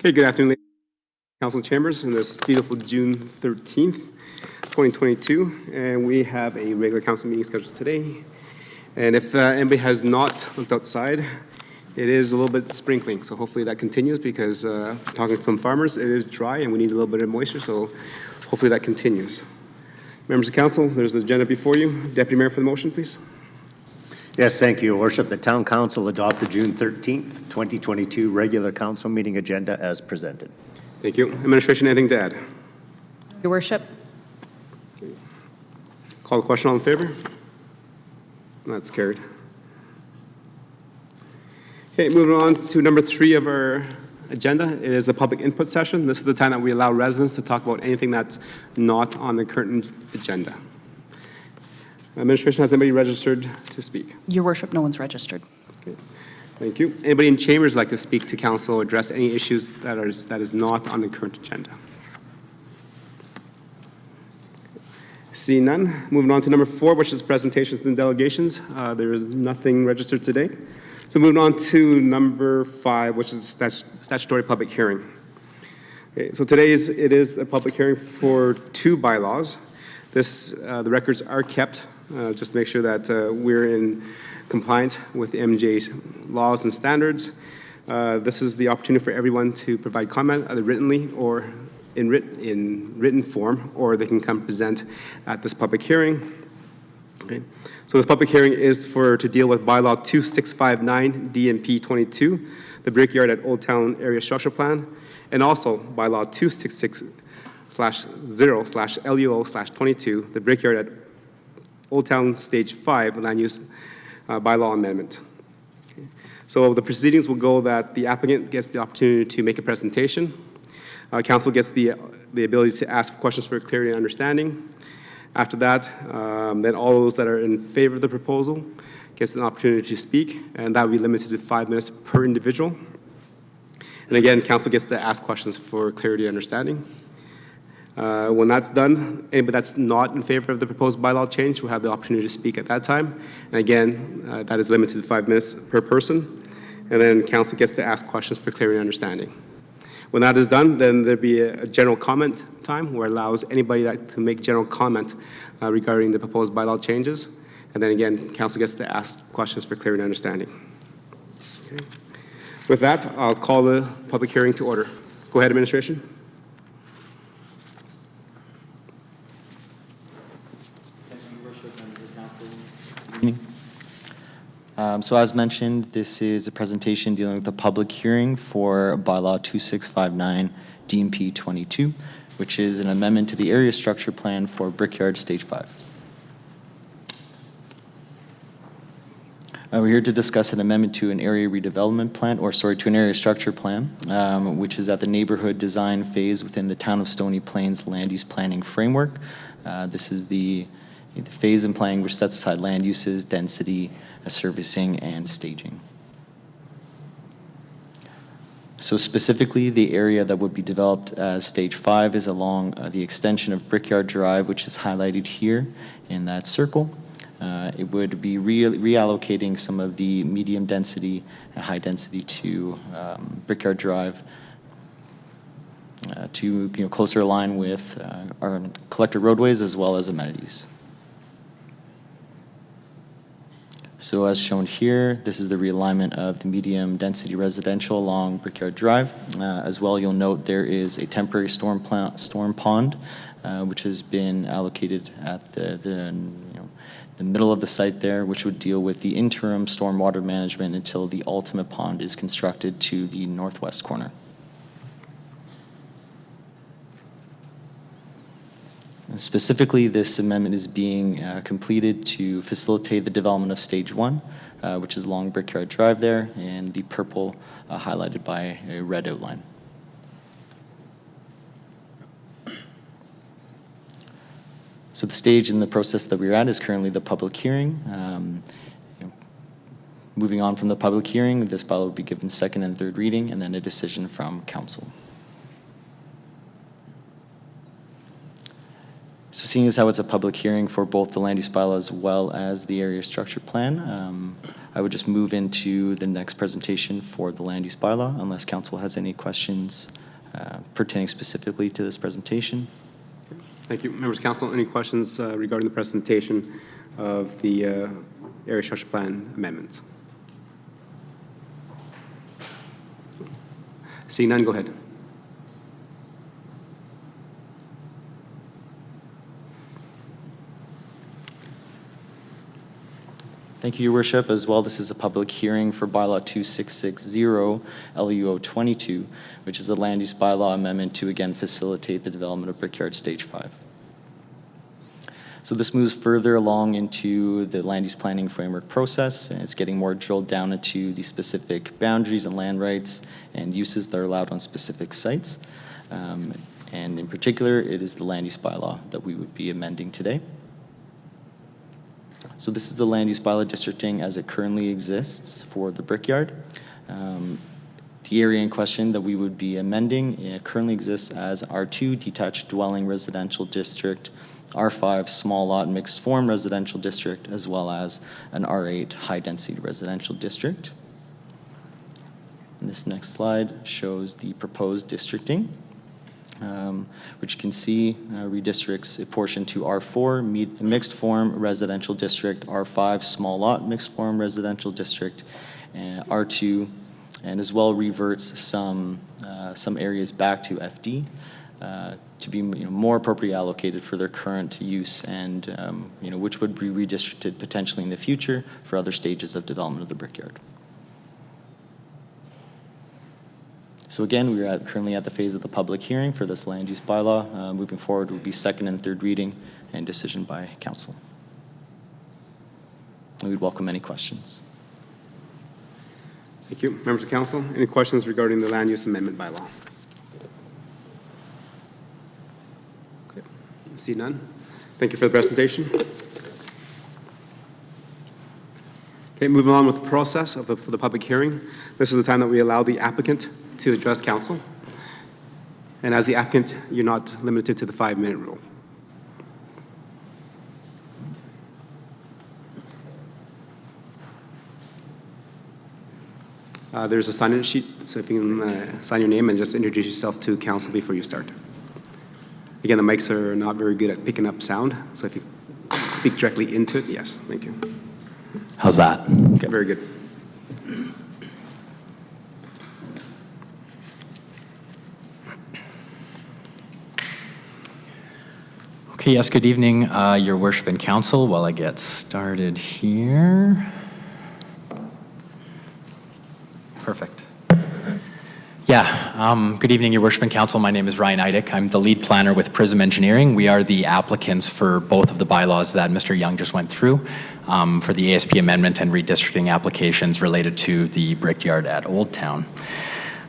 Okay, good afternoon, ladies and council chambers, on this beautiful June 13th, 2022. And we have a regular council meeting scheduled today. And if anybody has not looked outside, it is a little bit sprinkling. So hopefully that continues because talking to some farmers, it is dry and we need a little bit of moisture. So hopefully that continues. Members of council, there's an agenda before you. Deputy Mayor for the motion, please. Yes, thank you, Your Worship. The Town Council adopt the June 13th, 2022 regular council meeting agenda as presented. Thank you. Administration, anything to add? Your Worship. Call the question. All in favor? That's carried. Okay, moving on to number 3 of our agenda. It is the public input session. This is the time that we allow residents to talk about anything that's not on the current agenda. Administration, has anybody registered to speak? Your Worship, no one's registered. Okay. Thank you. Anybody in chambers like to speak to council, address any issues that is not on the current agenda? See none. Moving on to number 4, which is presentations and delegations. There is nothing registered today. So moving on to number 5, which is statutory public hearing. Okay, so today it is a public hearing for 2 bylaws. The records are kept just to make sure that we're in compliant with the MJ's laws and standards. This is the opportunity for everyone to provide comment, either writtenly or in written form, or they can come present at this public hearing. Okay. So this public hearing is to deal with Bylaw 2659 DMP 22, the brickyard at Old Town Area Structure Plan, and also Bylaw 266/0/LUO/22, the brickyard at Old Town Stage 5 Land Use Bylaw Amendment. Okay. So the proceedings will go that the applicant gets the opportunity to make a presentation. Council gets the ability to ask questions for clarity and understanding. After that, then all those that are in favor of the proposal gets an opportunity to speak, and that will be limited to 5 minutes per individual. And again, council gets to ask questions for clarity and understanding. When that's done, anybody that's not in favor of the proposed bylaw change will have the opportunity to speak at that time. And again, that is limited to 5 minutes per person. And then council gets to ask questions for clarity and understanding. When that is done, then there'll be a general comment time where it allows anybody to make general comment regarding the proposed bylaw changes. And then again, council gets to ask questions for clarity and understanding. Okay. With that, I'll call the public hearing to order. Go ahead, administration. So as mentioned, this is a presentation dealing with the public hearing for Bylaw 2659 DMP 22, which is an amendment to the area structure plan for Brickyard Stage 5. We're here to discuss an amendment to an area redevelopment plan, to an area structure plan, which is at the neighborhood design phase within the Town of Stony Plains land use planning framework. This is the phase in planning which sets aside land uses, density, servicing, and staging. So specifically, the area that would be developed as Stage 5 is along the extension of Brickyard Drive, which is highlighted here in that circle. It would be reallocating some of the medium density and high density to Brickyard Drive to closer align with our collector roadways as well as amenities. So as shown here, this is the realignment of the medium density residential along Brickyard Drive. As well, you'll note there is a temporary storm pond, which has been allocated at the middle of the site there, which would deal with the interim stormwater management until the ultimate pond is constructed to the northwest corner. Specifically, this amendment is being completed to facilitate the development of Stage 1, which is along Brickyard Drive there, and the purple highlighted by a red outline. So the stage in the process that we're at is currently the public hearing. Moving on from the public hearing, this bylaw will be given second and third reading, and then a decision from council. So Seeing as how it's a public hearing for both the land use bylaw as well as the area structure plan, I would just move into the next presentation for the land use bylaw, unless council has any questions pertaining specifically to this presentation. Thank you. Members of council, any questions regarding the presentation of the area structure plan amendments? Seeing none, go ahead. Thank you, Your Worship. As well, this is a public hearing for Bylaw 2660 LUO 22, which is a land use bylaw amendment to again facilitate the development of Brickyard Stage 5. So this moves further along into the land use planning framework process, and it's getting more drilled down into the specific boundaries and land rights and uses that are allowed on specific sites. And in particular, it is the land use bylaw that we would be amending today. So this is the land use bylaw districting as it currently exists for the Brickyard. The area in question that we would be amending currently exists as R2 detached dwelling residential district, R5 small lot mixed form residential district, as well as an R8 high density residential district. And this next slide shows the proposed districting, which you can see redistricts a portion to R4 mixed form residential district, R5 small lot mixed form residential district, and R2, and as well reverts some areas back to FD to be more appropriately allocated for their current use, and which would be redistricted potentially in the future for other stages of development of the Brickyard. So again, we're currently at the phase of the public hearing for this land use bylaw. Moving forward will be second and third reading and decision by council. And we'd welcome any questions. Thank you. Members of council, any questions regarding the land use amendment bylaw? Okay. See none. Thank you for the presentation. Okay, moving on with the process for the public hearing. This is the time that we allow the applicant to address council. And as the applicant, you're not limited to the 5-minute rule. There's a sign-in sheet, so if you can sign your name and just introduce yourself to council before you start. Again, the mics are not very good at picking up sound, so if you speak directly into it, yes, thank you. How's that? Okay, very good. Okay, yes, good evening, Your Worship and Council. While I get started here. Perfect. Yeah, good evening, Your Worship and Council. My name is Ryan Eidick. I'm the lead planner with Prism Engineering. We are the applicants for both of the bylaws that Mr. Young just went through for the ASP amendment and redistricting applications related to the Brickyard at Old Town.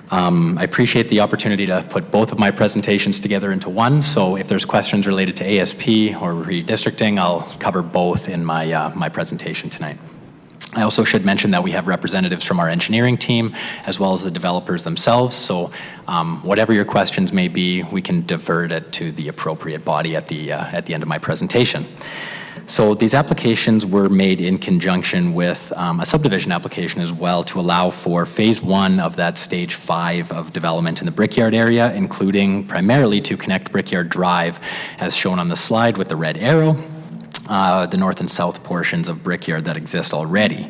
I appreciate the opportunity to put both of my presentations together into one, so if there's questions related to ASP or redistricting, I'll cover both in my presentation tonight. I also should mention that we have representatives from our engineering team as well as the developers themselves, so whatever your questions may be, we can divert it to the appropriate body at the end of my presentation. So these applications were made in conjunction with a subdivision application as well to allow for phase 1 of that stage 5 of development in the Brickyard area, including primarily to connect Brickyard Drive as shown on the slide with the red arrow, the north and south portions of Brickyard that exist already.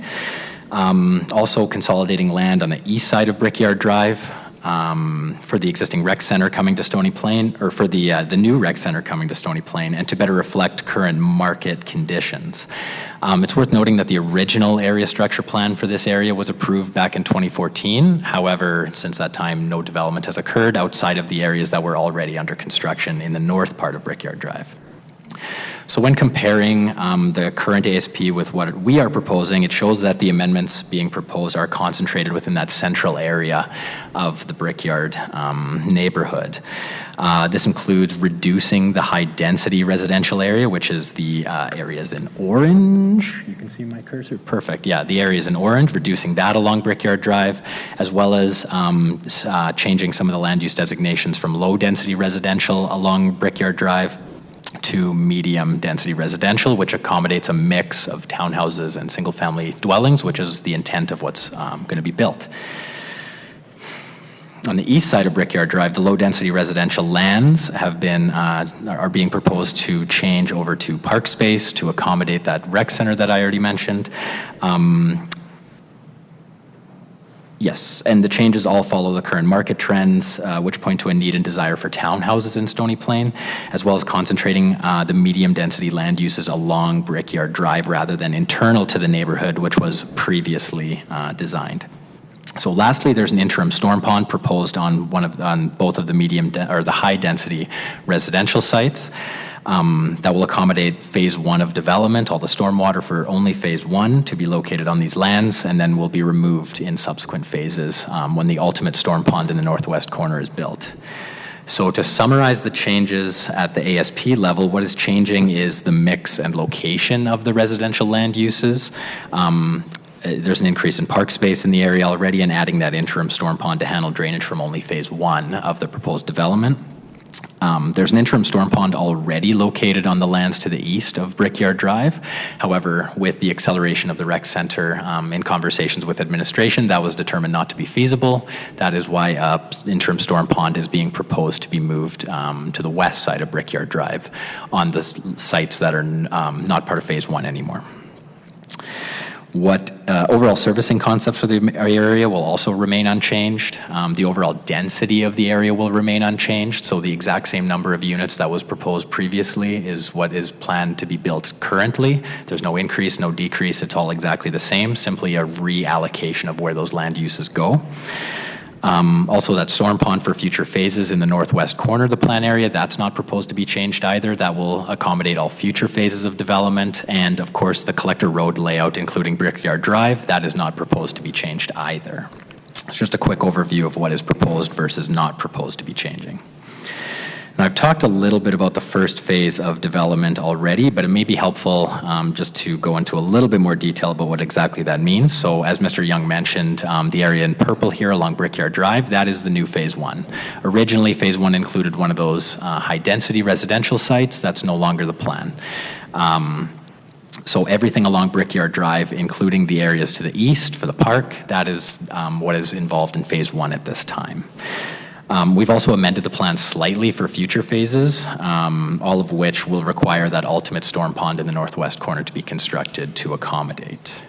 Also consolidating land on the east side of Brickyard Drive, for the existing rec center coming to Stony Plain, or for the new rec center coming to Stony Plain, and to better reflect current market conditions. It's worth noting that the original area structure plan for this area was approved back in 2014. However, since that time, no development has occurred outside of the areas that were already under construction in the north part of Brickyard Drive. So when comparing the current ASP with what we are proposing, it shows that the amendments being proposed are concentrated within that central area of the Brickyard neighborhood. This includes reducing the high-density residential area, which is the areas in orange. You can see my cursor? Perfect, yeah, the areas in orange, reducing that along Brickyard Drive, as well as changing some of the land use designations from low-density residential along Brickyard Drive to medium density residential, which accommodates a mix of townhouses and single-family dwellings, which is the intent of what's going to be built. On the east side of Brickyard Drive, the low-density residential lands have been are being proposed to change over to park space to accommodate that rec center that I already mentioned. Yes, and the changes all follow the current market trends, which point to a need and desire for townhouses in Stony Plain, as well as concentrating the medium-density land uses along Brickyard Drive rather than internal to the neighborhood, which was previously designed. So lastly, there's an interim storm pond proposed on both of the the high-density residential sites. That will accommodate phase 1 of development, all the stormwater for only phase 1 to be located on these lands, and then will be removed in subsequent phases when the ultimate storm pond in the northwest corner is built. So to summarize the changes at the ASP level, what is changing is the mix and location of the residential land uses. There's an increase in park space in the area already, and adding that interim storm pond to handle drainage from only phase 1 of the proposed development. There's an interim storm pond already located on the lands to the east of Brickyard Drive. However, with the acceleration of the rec center in conversations with administration, that was determined not to be feasible. That is why interim storm pond is being proposed to be moved to the west side of Brickyard Drive on the sites that are not part of phase 1 anymore. What overall servicing concepts for the area will also remain unchanged. The overall density of the area will remain unchanged, so the exact same number of units that was proposed previously is what is planned to be built currently. There's no increase, no decrease, it's all exactly the same, simply a reallocation of where those land uses go. Also, that storm pond for future phases in the northwest corner of the plan area, that's not proposed to be changed either. That will accommodate all future phases of development. And of course, the collector road layout, including Brickyard Drive, that is not proposed to be changed either. It's just a quick overview of what is proposed versus not proposed to be changing. Now, I've talked a little bit about the first phase of development already, but it may be helpful just to go into a little bit more detail about what exactly that means. So as Mr. Young mentioned, the area in purple here along Brickyard Drive, that is the new phase 1. Originally, phase 1 included one of those high-density residential sites. That's no longer the plan. So everything along Brickyard Drive, including the areas to the east for the park, that is what is involved in phase 1 at this time. We've also amended the plan slightly for future phases, all of which will require that ultimate storm pond in the northwest corner to be constructed to accommodate.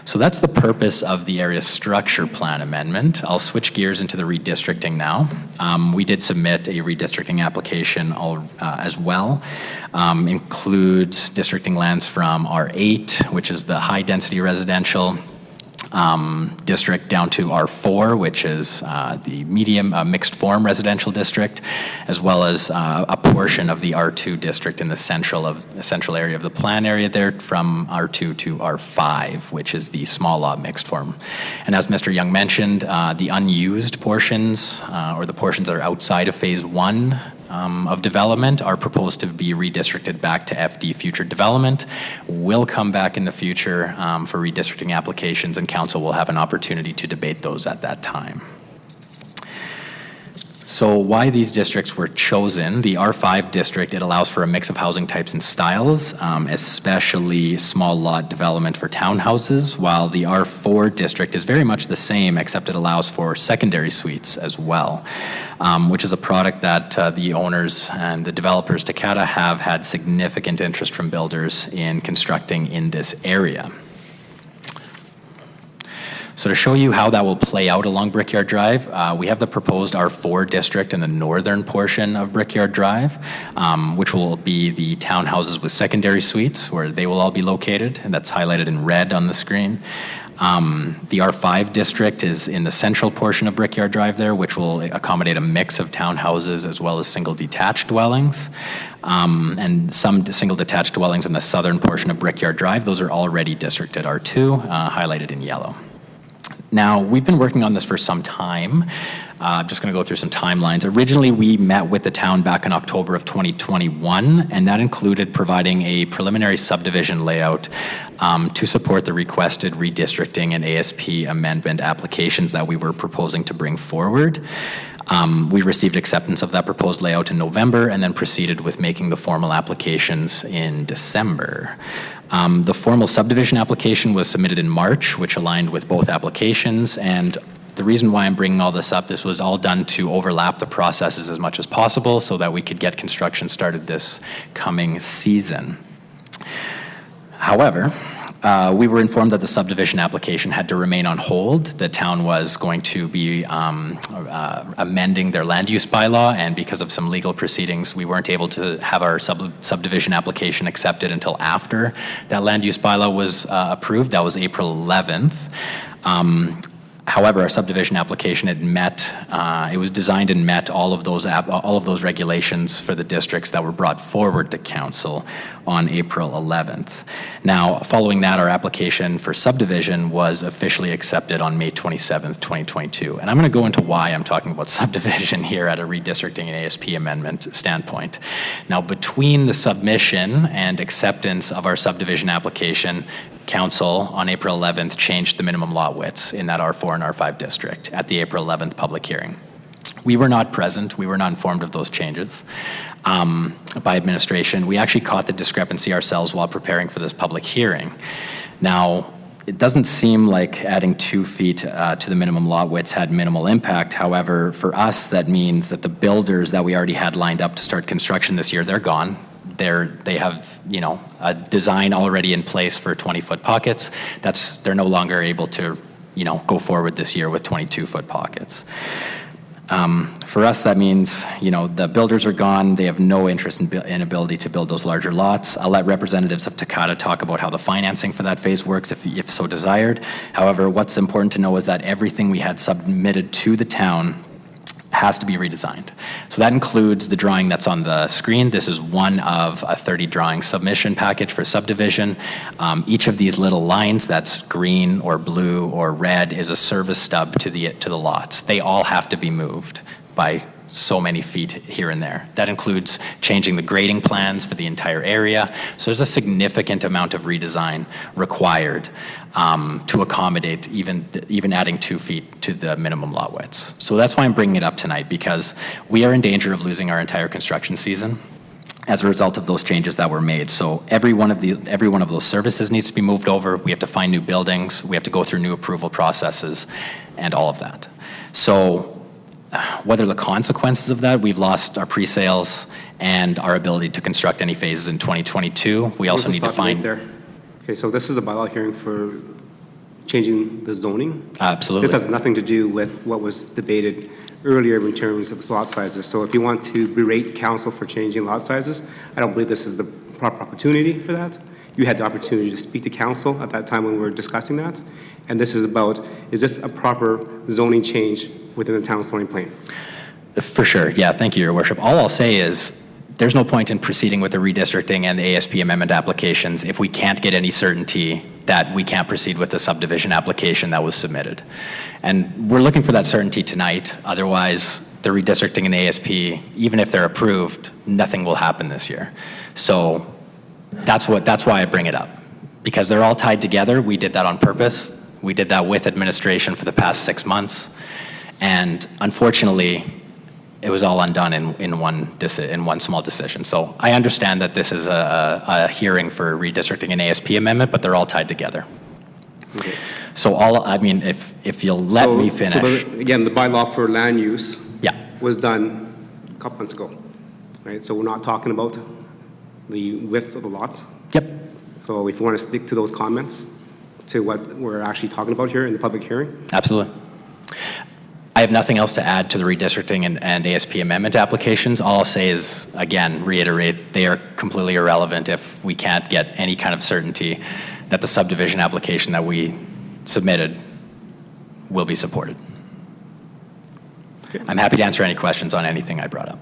So that's the purpose of the area structure plan amendment. I'll switch gears into the redistricting now. We did submit a redistricting application as well. Includes districting lands from R8, which is the high density residential, district down to R4, which is the medium mixed form residential district, as well as a portion of the R2 district in the central area of the plan area there from R2 to R5, which is the small lot mixed form. And as Mr. Young mentioned, the unused portions or the portions that are outside of phase 1 of development are proposed to be redistricted back to FD future development. Will come back in the future for redistricting applications, and council will have an opportunity to debate those at that time. So why these districts were chosen? The R5 district, it allows for a mix of housing types and styles, especially small lot development for townhouses, while the R4 district is very much the same, except it allows for secondary suites as well, which is a product that the owners and the developers, Takata, have had significant interest from builders in constructing in this area. So to show you how that will play out along Brickyard Drive, we have the proposed R4 district in the northern portion of Brickyard Drive, which will be the townhouses with secondary suites, where they will all be located, and that's highlighted in red on the screen. The R5 district is in the central portion of Brickyard Drive there, which will accommodate a mix of townhouses as well as single detached dwellings. And some single detached dwellings in the southern portion of Brickyard Drive, those are already districted R2, highlighted in yellow. Now, we've been working on this for some time. I'm just going to go through some timelines. Originally, we met with the town back in October of 2021, and that included providing a preliminary subdivision layout to support the requested redistricting and ASP amendment applications that we were proposing to bring forward. We received acceptance of that proposed layout in November and then proceeded with making the formal applications in December. The formal subdivision application was submitted in March, which aligned with both applications, and the reason why I'm bringing all this up, this was all done to overlap the processes as much as possible so that we could get construction started this coming season. However, we were informed that the subdivision application had to remain on hold. The town was going to be amending their land use bylaw, and because of some legal proceedings, we weren't able to have our subdivision application accepted until after that land use bylaw was approved. That was April 11th. However, our subdivision application had met, it was designed and met all of those regulations for the districts that were brought forward to council on April 11th. Now, following that, our application for subdivision was officially accepted on May 27th, 2022. And I'm going to go into why I'm talking about subdivision here at a redistricting and ASP amendment standpoint. Now, between the submission and acceptance of our subdivision application, Council on April 11th changed the minimum lot widths in that R4 and R5 district at the April 11th public hearing. We were not present. We were not informed of those changes by administration. We actually caught the discrepancy ourselves while preparing for this public hearing. Now, it doesn't seem like adding 2 feet to the minimum lot widths had minimal impact. However, for us, that means that the builders that we already had lined up to start construction this year, they're gone. They have, you know, a design already in place for 20-foot pockets. They're no longer able to, you know, go forward this year with 22-foot pockets. For us, that means, you know, the builders are gone. They have no interest in ability to build those larger lots. I'll let representatives of Takata talk about how the financing for that phase works if so desired. However, what's important to know is that everything we had submitted to the town has to be redesigned. So that includes the drawing that's on the screen. This is one of a 30 drawing submission package for subdivision. Each of these little lines that's green or blue or red is a service stub to the lots. They all have to be moved by so many feet here and there. That includes changing the grading plans for the entire area. So there's a significant amount of redesign required to accommodate even adding 2 feet to the minimum lot widths. So that's why I'm bringing it up tonight, because we are in danger of losing our entire construction season as a result of those changes that were made. So every one of those services needs to be moved over. We have to find new buildings. We have to go through new approval processes and all of that. So what are the consequences of that? We've lost our pre-sales and our ability to construct any phases in 2022. We also need to find... There. Okay, so this is a bylaw hearing for changing the zoning? Absolutely. This has nothing to do with what was debated earlier in terms of lot sizes. So if you want to berate council for changing lot sizes, I don't believe this is the proper opportunity for that. You had the opportunity to speak to council at that time when we were discussing that. And this is about, is this a proper zoning change within the town's zoning plan? For sure, yeah, thank you, Your Worship. All I'll say is there's no point in proceeding with the redistricting and the ASP amendment applications if we can't get any certainty that we can't proceed with the subdivision application that was submitted. And we're looking for that certainty tonight. Otherwise, the redistricting and ASP, even if they're approved, nothing will happen this year. So that's why I bring it up, because they're all tied together. We did that on purpose. We did that with administration for the past 6 months. And unfortunately, it was all undone in one small decision. So I understand that this is a hearing for redistricting and ASP amendment, but they're all tied together. Okay. So if you'll let me finish. So again, the bylaw for land use Yeah. was done a couple months ago, right? So we're not talking about the widths of the lots. Yep. So if you want to stick to those comments, to what we're actually talking about here in the public hearing. Absolutely. I have nothing else to add to the redistricting and ASP amendment applications. All I'll say is, again, reiterate, they are completely irrelevant if we can't get any kind of certainty that the subdivision application that we submitted will be supported. I'm happy to answer any questions on anything I brought up.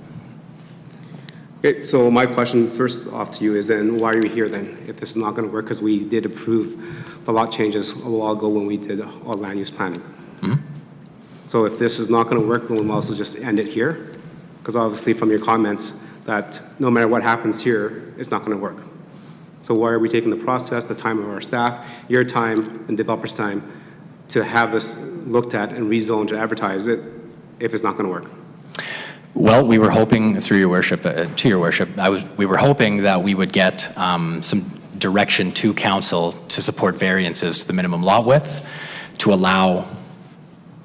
Okay, so my question first off to you is then, why are you here then, if this is not going to work? Because we did approve the lot changes a while ago when we did our land use planning. Mm-hmm. So if this is not going to work, then we'll also just end it here? Because obviously from your comments that no matter what happens here, it's not going to work. So why are we taking the process, the time of our staff, your time and developers' time to have this looked at and rezoned to advertise it if it's not going to work? Well, we were hoping, through your worship, to your worship, we were hoping that we would get some direction to council to support variances to the minimum lot width to allow,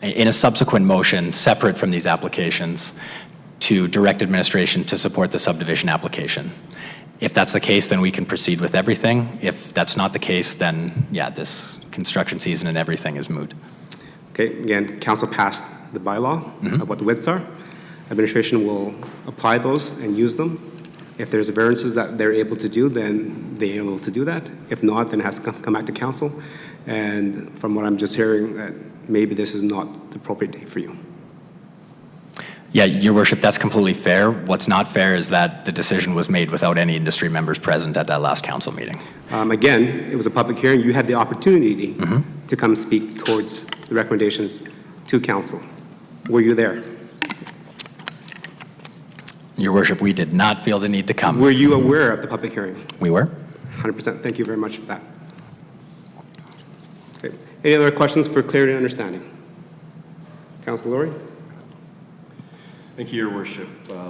in a subsequent motion, separate from these applications, to direct administration to support the subdivision application. If that's the case, then we can proceed with everything. If that's not the case, then, yeah, this construction season and everything is moot. Okay, again, council passed the bylaw of what the widths are. Administration will apply those and use them. If there's variances that they're able to do, then they're able to do that. If not, then it has to come back to council. And from what I'm just hearing, that maybe this is not the appropriate date for you. Yeah, your worship, that's completely fair. What's not fair is that the decision was made without any industry members present at that last council meeting. Again, it was a public hearing. You had the opportunity to come speak towards the recommendations to council. Were you there? Your worship, we did not feel the need to come. Were you aware of the public hearing? We were. 100%. Thank you very much for that. Okay. Any other questions for clarity and understanding? Councilor Laurie? Thank you, Your Worship.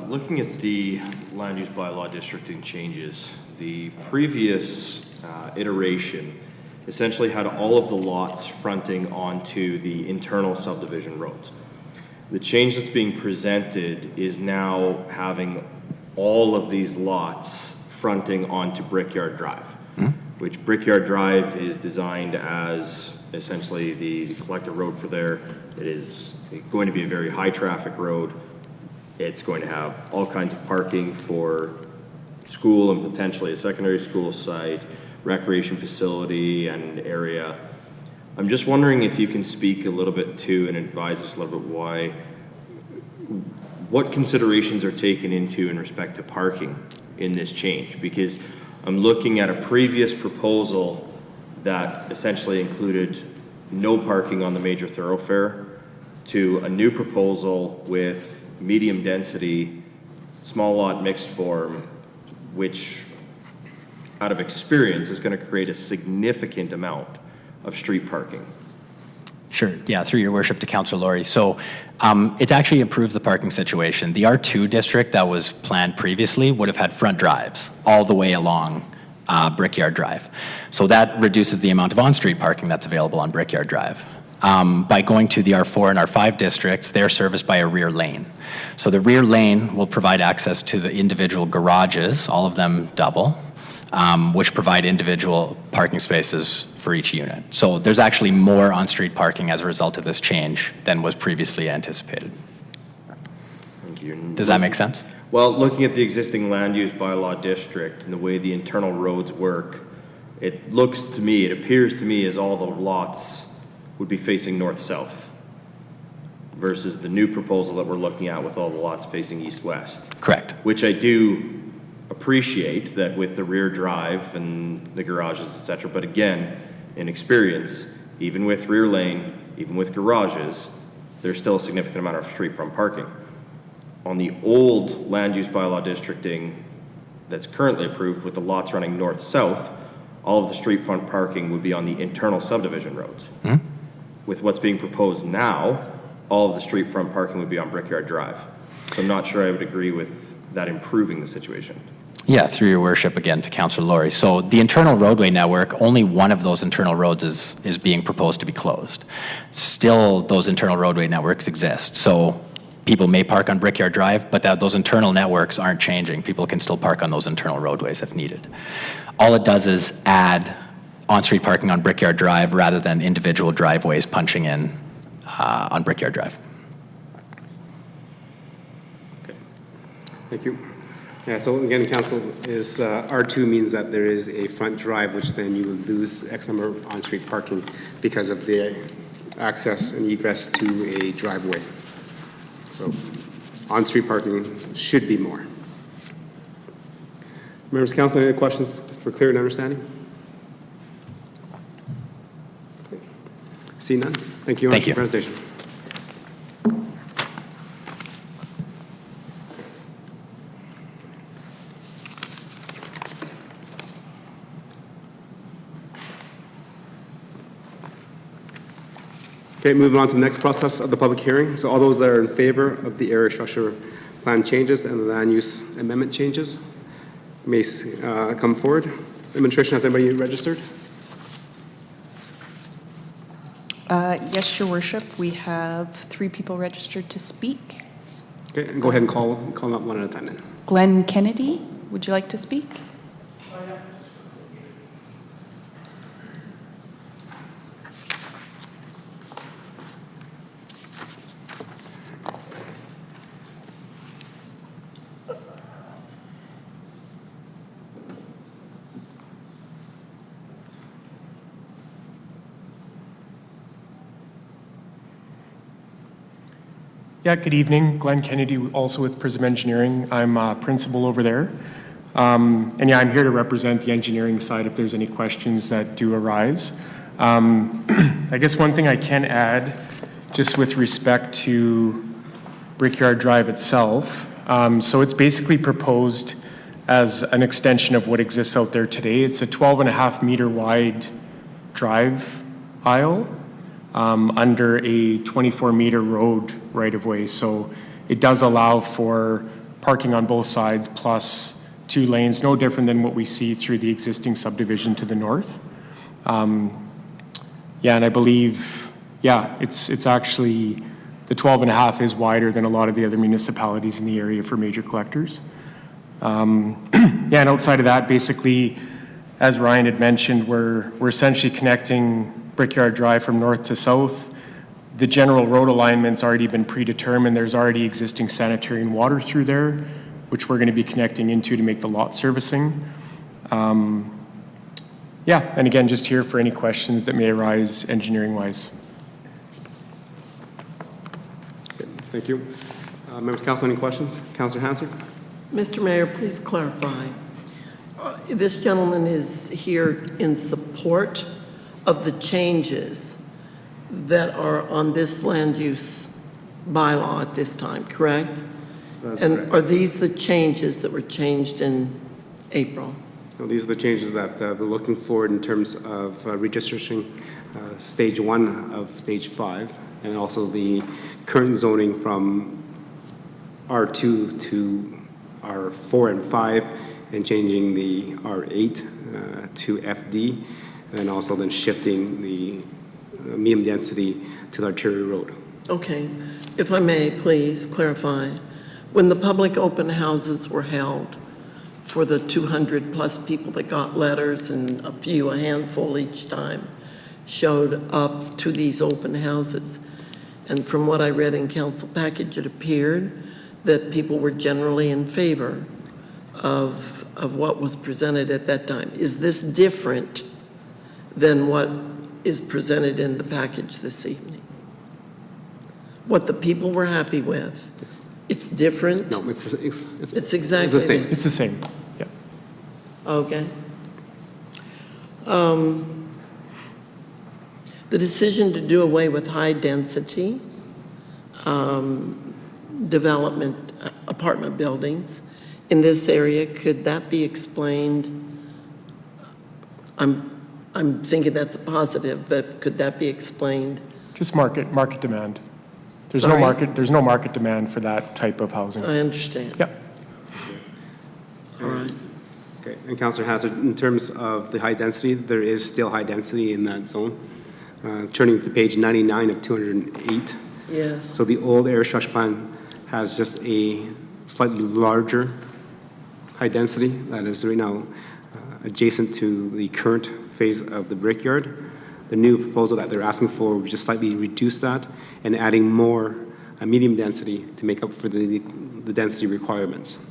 Looking at the land use bylaw districting changes, the previous iteration essentially had all of the lots fronting onto the internal subdivision roads. The change that's being presented is now having all of these lots fronting onto Brickyard Drive, which Brickyard Drive is designed as essentially the collector road for there. It is going to be a very high traffic road. It's going to have all kinds of parking for school and potentially a secondary school site, recreation facility and area. I'm just wondering if you can speak a little bit to and advise us a little bit what considerations are taken into in respect to parking in this change, because I'm looking at a previous proposal that essentially included no parking on the major thoroughfare to a new proposal with medium density, small lot mixed form, which out of experience is going to create a significant amount of street parking. Sure, yeah, through your worship to Councilor Laurie. So it actually improves the parking situation. The R2 district that was planned previously would have had front drives all the way along Brickyard Drive. So that reduces the amount of on-street parking that's available on Brickyard Drive. By going to the R4 and R5 districts, they're serviced by a rear lane. So the rear lane will provide access to the individual garages, all of them double, which provide individual parking spaces for each unit. So there's actually more on-street parking as a result of this change than was previously anticipated. Thank you. Does that make sense? Well, looking at the existing land use bylaw district and the way the internal roads work, it looks to me, it appears to me as all the lots would be facing north-south versus the new proposal that we're looking at with all the lots facing east-west. Correct. Which I do appreciate that with the rear drive and the garages, et cetera. But again, in experience, even with rear lane, even with garages, there's still a significant amount of street front parking. On the old land use bylaw districting that's currently approved with the lots running north-south, all of the street front parking would be on the internal subdivision roads. With what's being proposed now, all of the street front parking would be on Brickyard Drive. So I'm not sure I would agree with that improving the situation. Yeah, through your worship again to Councilor Laurie. So the internal roadway network, only one of those internal roads is being proposed to be closed. Still, those internal roadway networks exist. So people may park on Brickyard Drive, but those internal networks aren't changing. People can still park on those internal roadways if needed. All it does is add on-street parking on Brickyard Drive rather than individual driveways punching in on Brickyard Drive. Okay. Thank you. Yeah, so again, council, is R2 means that there is a front drive, which then you would lose X number of on-street parking because of the access and egress to a driveway. So on-street parking should be more. Members of council, any questions for clear and understanding? Okay. See none. Thank you very much for the presentation. Okay, moving on to the next process of the public hearing. So all those that are in favor of the area structure plan changes and the land use amendment changes may come forward. Administration, has anybody registered? Yes, Your Worship, we have 3 people registered to speak. Okay, and go ahead and call them up one at a time then. Glenn Kennedy, would you like to speak? Yeah, good evening. Glenn Kennedy, also with Prism Engineering. I'm a principal over there. And yeah, I'm here to represent the engineering side if there's any questions that do arise. I guess one thing I can add, just with respect to Brickyard Drive itself, so it's basically proposed as an extension of what exists out there today. It's a 12.5-meter wide drive aisle under a 24-meter road right-of-way. So it does allow for parking on both sides plus 2 lanes, no different than what we see through the existing subdivision to the north. Yeah, and I believe, yeah, it's actually, the 12.5 is wider than a lot of the other municipalities in the area for major collectors. Yeah, and outside of that, basically, as Ryan had mentioned, we're essentially connecting Brickyard Drive from north to south. The general road alignment's already been predetermined. There's already existing sanitary and water through there, which we're going to be connecting into to make the lot servicing. Yeah, and again, just here for any questions that may arise engineering-wise. Okay, thank you. Members of council, any questions? Councillor Hansard? Mr. Mayor, please clarify. This gentleman is here in support of the changes that are on this land use bylaw at this time, correct? That's and correct. Are these the changes that were changed in April? No, these are the changes that they're looking forward in terms of redistricting stage 1 of stage 5, and also the current zoning from R2 to R4 and 5, and changing the R8 to FD, and also then shifting the medium density to the arterial road. Okay. If I may, please clarify. When the public open houses were held for the 200 plus people that got letters, and a handful each time, showed up to these open houses, and from what I read in council package, it appeared that people were generally in favor of what was presented at that time. Is this different than what is presented in the package this evening? What the people were happy with, it's different? No, it's exactly it's the same. It's the same, yeah. Okay. The decision to do away with high-density development, apartment buildings in this area, could that be explained? I'm thinking that's a positive, but could that be explained? Just market demand. There's Sorry? no market demand for that type of housing. I understand. Yeah. All right. Okay, and Councillor Hazzard, in terms of the high density, there is still high density in that zone. Turning to page 99 of 208. Yes. So the old area structure plan has just a slightly larger high density that is right now adjacent to the current phase of the Brickyard. The new proposal that they're asking for would just slightly reduce that and adding more medium density to make up for the density requirements.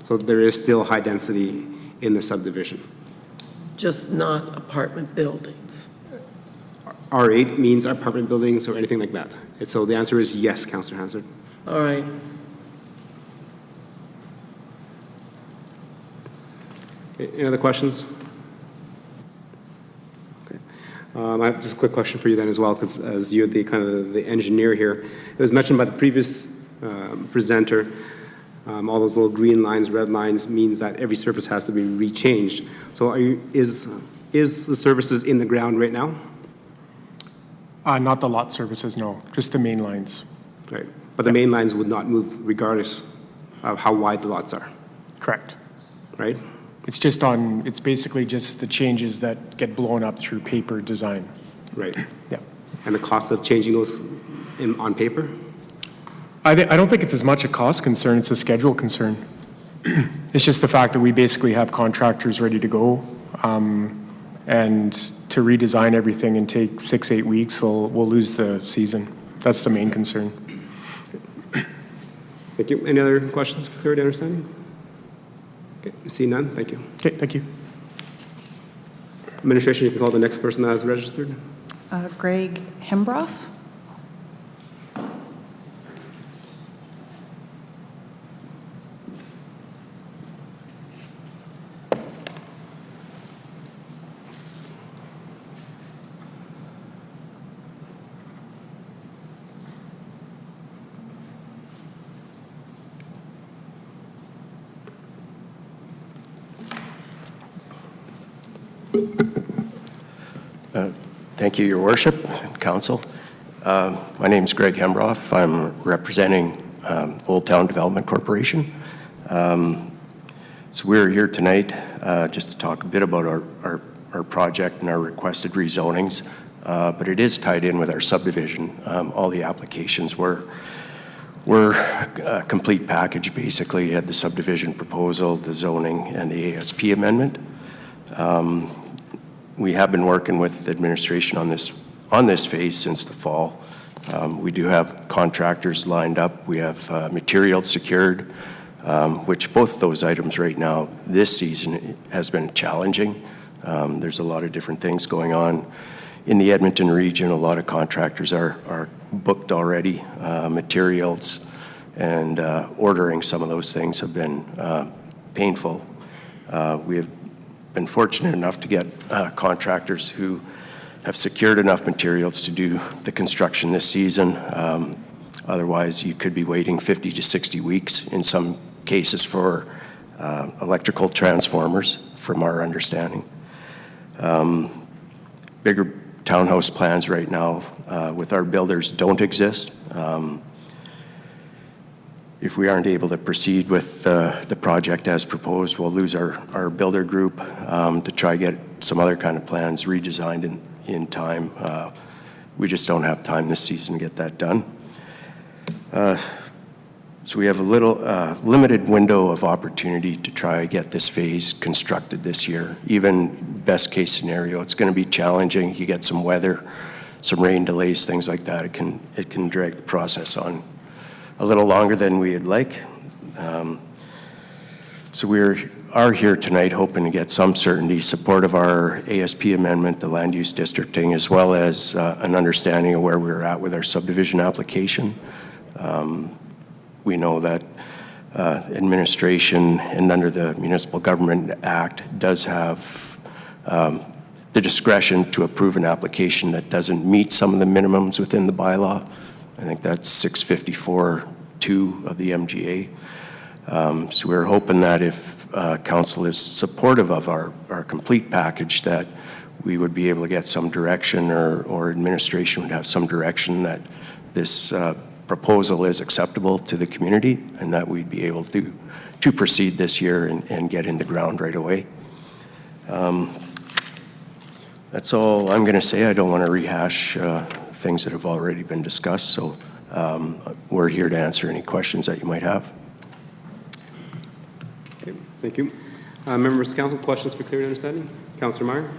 So there is still high density in the subdivision. Just not apartment buildings. R8 means apartment buildings or anything like that. And so the answer is yes, Councillor Hansard. All right. Okay, any other questions? Okay. I have just a quick question for you then as well, because as you're the kind of the engineer here, it was mentioned by the previous presenter, all those little green lines, red lines means that every surface has to be rechanged. So is the services in the ground right now? Not the lot services, no, just the main lines. Right. But the main lines would not move regardless of how wide the lots are, Correct. right? It's basically just the changes that get blown up through paper design. Right. Yeah. And the cost of changing those on paper? I don't think it's as much a cost concern, it's a schedule concern. It's just the fact that we basically have contractors ready to go, and to redesign everything and take 6-8 weeks, we'll lose the season. That's the main concern. Thank you. Any other questions for clarity understanding? Okay, see none, thank you. Okay, thank you. Administration, you can call the next person that is registered. Greg Hembroff? Thank you, Your Worship and Council. My name is Greg Hembroff. I'm representing Old Town Development Corporation. So we're here tonight just to talk a bit about our project and our requested rezonings, but it is tied in with our subdivision. All the applications were a complete package, basically. You had the subdivision proposal, the zoning, and the ASP amendment. We have been working with the administration on this phase since the fall. We do have contractors lined up. We have materials secured, which both of those items right now, this season, has been challenging. There's a lot of different things going on in the Edmonton region. A lot of contractors are booked already. Materials and ordering some of those things have been painful. We have been fortunate enough to get contractors who have secured enough materials to do the construction this season. Otherwise, you could be waiting 50 to 60 weeks in some cases for electrical transformers, from our understanding. Bigger townhouse plans right now with our builders don't exist. If we aren't able to proceed with the project as proposed, we'll lose our builder group to try to get some other kind of plans redesigned in time. We just don't have time this season to get that done. So we have a little limited window of opportunity to try to get this phase constructed this year. Even best case scenario, it's going to be challenging. You get some weather, some rain delays, things like that. It can drag the process on a little longer than we'd like. So we are here tonight hoping to get some certainty, support of our ASP amendment, the land use districting, as well as an understanding of where we're at with our subdivision application. We know that administration and under the Municipal Government Act does have the discretion to approve an application that doesn't meet some of the minimums within the bylaw. I think that's 654(2) of the MGA. So we're hoping that if council is supportive of our complete package, that we would be able to get some direction, or administration would have some direction that this proposal is acceptable to the community, and that we'd be able to proceed this year and get in the ground right away. That's all I'm going to say. I don't want to rehash things that have already been discussed, so we're here to answer any questions that you might have. Okay, thank you. Members of council, questions for clear understanding? Councillor Meyer?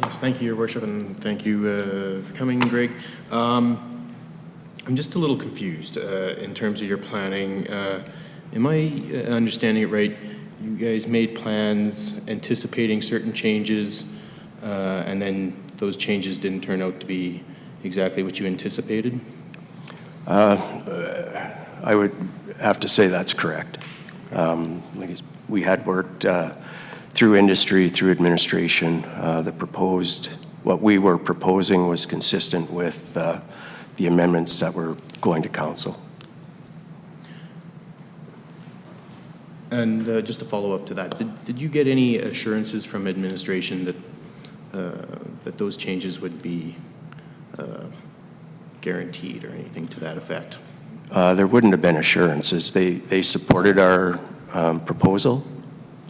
Yes, thank you, Your Worship, and thank you for coming, Greg. I'm just a little confused in terms of your planning. Am I understanding it right? You guys made plans anticipating certain changes, and then those changes didn't turn out to be exactly what you anticipated? I would have to say that's correct. We had worked through industry, through administration. What we were proposing was consistent with the amendments that were going to council. And just to follow up to that, did you get any assurances from administration that those changes would be guaranteed or anything to that effect? There wouldn't have been assurances. They supported our proposal.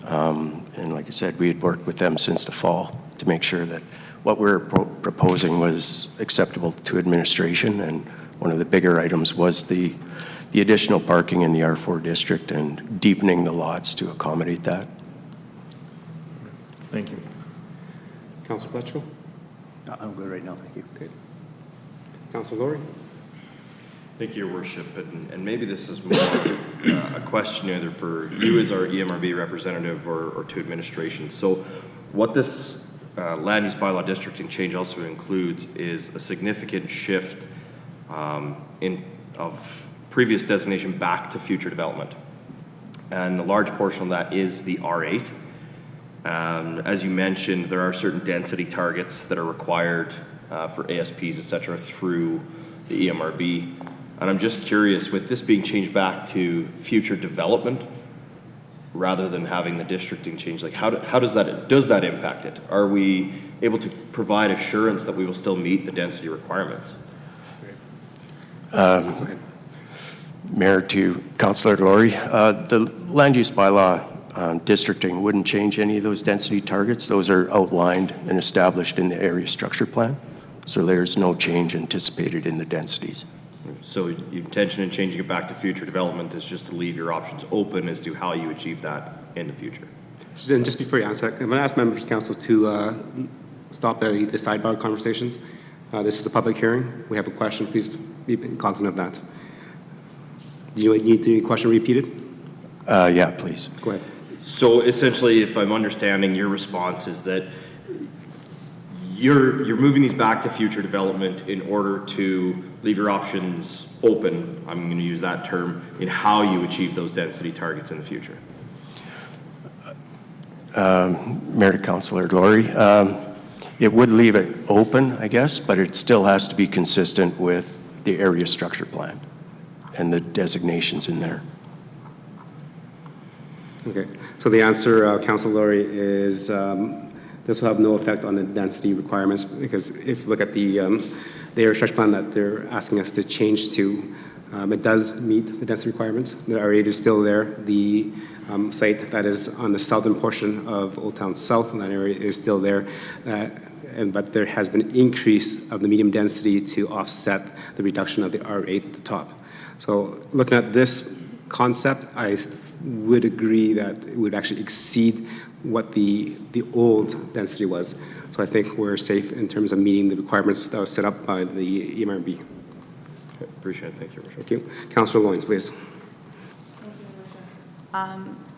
And like I said, we had worked with them since the fall to make sure that what we were proposing was acceptable to administration. And one of the bigger items was the additional parking in the R4 district and deepening the lots to accommodate that. Thank you. Councilor Fletcher? I'm good right now, thank you. Okay. Councilor Laurie? Thank you, Your Worship. And maybe this is more a question either for you as our EMRB representative or to administration. So what this land use bylaw districting change also includes is a significant shift of previous designation back to future development. And a large portion of that is the R8. As you mentioned, there are certain density targets that are required for ASPs, et cetera, through the EMRB. And I'm just curious, with this being changed back to future development rather than having the districting change, like how does that impact it? Are we able to provide assurance that we will still meet the density requirements? Mayor to Councillor Laurie, the land use bylaw districting wouldn't change any of those density targets. Those are outlined and established in the area structure plan. So there's no change anticipated in the densities. So your intention in changing it back to future development is just to leave your options open as to how you achieve that in the future. And just before you answer, I'm going to ask members of council to stop the sidebar conversations. This is a public hearing. We have a question. Please be cognizant of that. Do you need the question repeated? Yeah, please. Go ahead. So essentially, if I'm understanding your response is that you're moving these back to future development in order to leave your options open, I'm going to use that term, in how you achieve those density targets in the future. Mayor to Councillor Laurie, it would leave it open, I guess, but it still has to be consistent with the area structure plan and the designations in there. Okay. So the answer, Councilor Laurie, is this will have no effect on the density requirements because if you look at the area structure plan that they're asking us to change to, it does meet the density requirements. The R8 is still there. The site that is on the southern portion of Old Town South, in that area, is still there. But there has been an increase of the medium density to offset the reduction of the R8 at the top. So looking at this concept, I would agree that it would actually exceed what the old density was. So I think we're safe in terms of meeting the requirements that was set up by the EMRB. Okay, appreciate it. Thank you, Richard. Thank you. Councillor Loynes, please.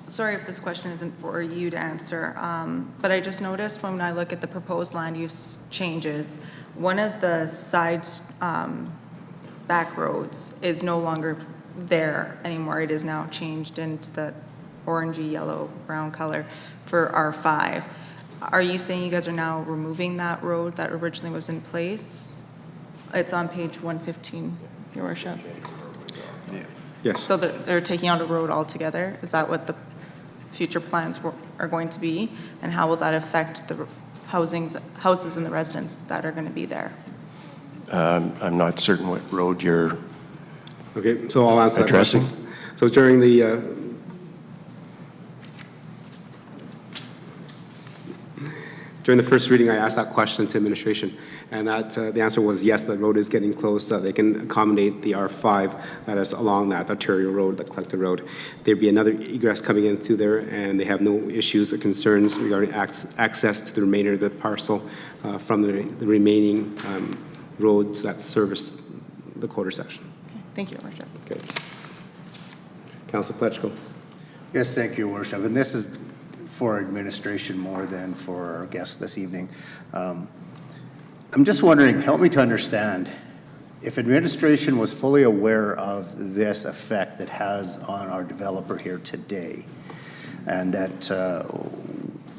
Sorry if this question isn't for you to answer, but I just noticed when I look at the proposed land use changes, one of the side back roads is no longer there anymore. It is now changed into the orangey, yellow, brown color for R5. Are you saying you guys are now removing that road that originally was in place? It's on page 115, Your Worship. Yes. So they're taking out a road altogether? Is that what the future plans are going to be? And how will that affect the houses and the residents that are going to be there? I'm not certain what road you're Okay, so I'll answer that addressing. question. So during the first reading, I asked that question to administration, and that the answer was yes, the road is getting closed so that they can accommodate the R5 that is along that arterial road, the collector road. There'd be another egress coming in through there, and they have no issues or concerns regarding access to the remainder of the parcel from the remaining roads that service the quarter section. Thank you, Your Worship. Okay. Councilor Pletchko. Yes, thank you, Your Worship. And this is for administration more than for our guests this evening. I'm just wondering, help me to understand, if administration was fully aware of this effect that has on our developer here today, and that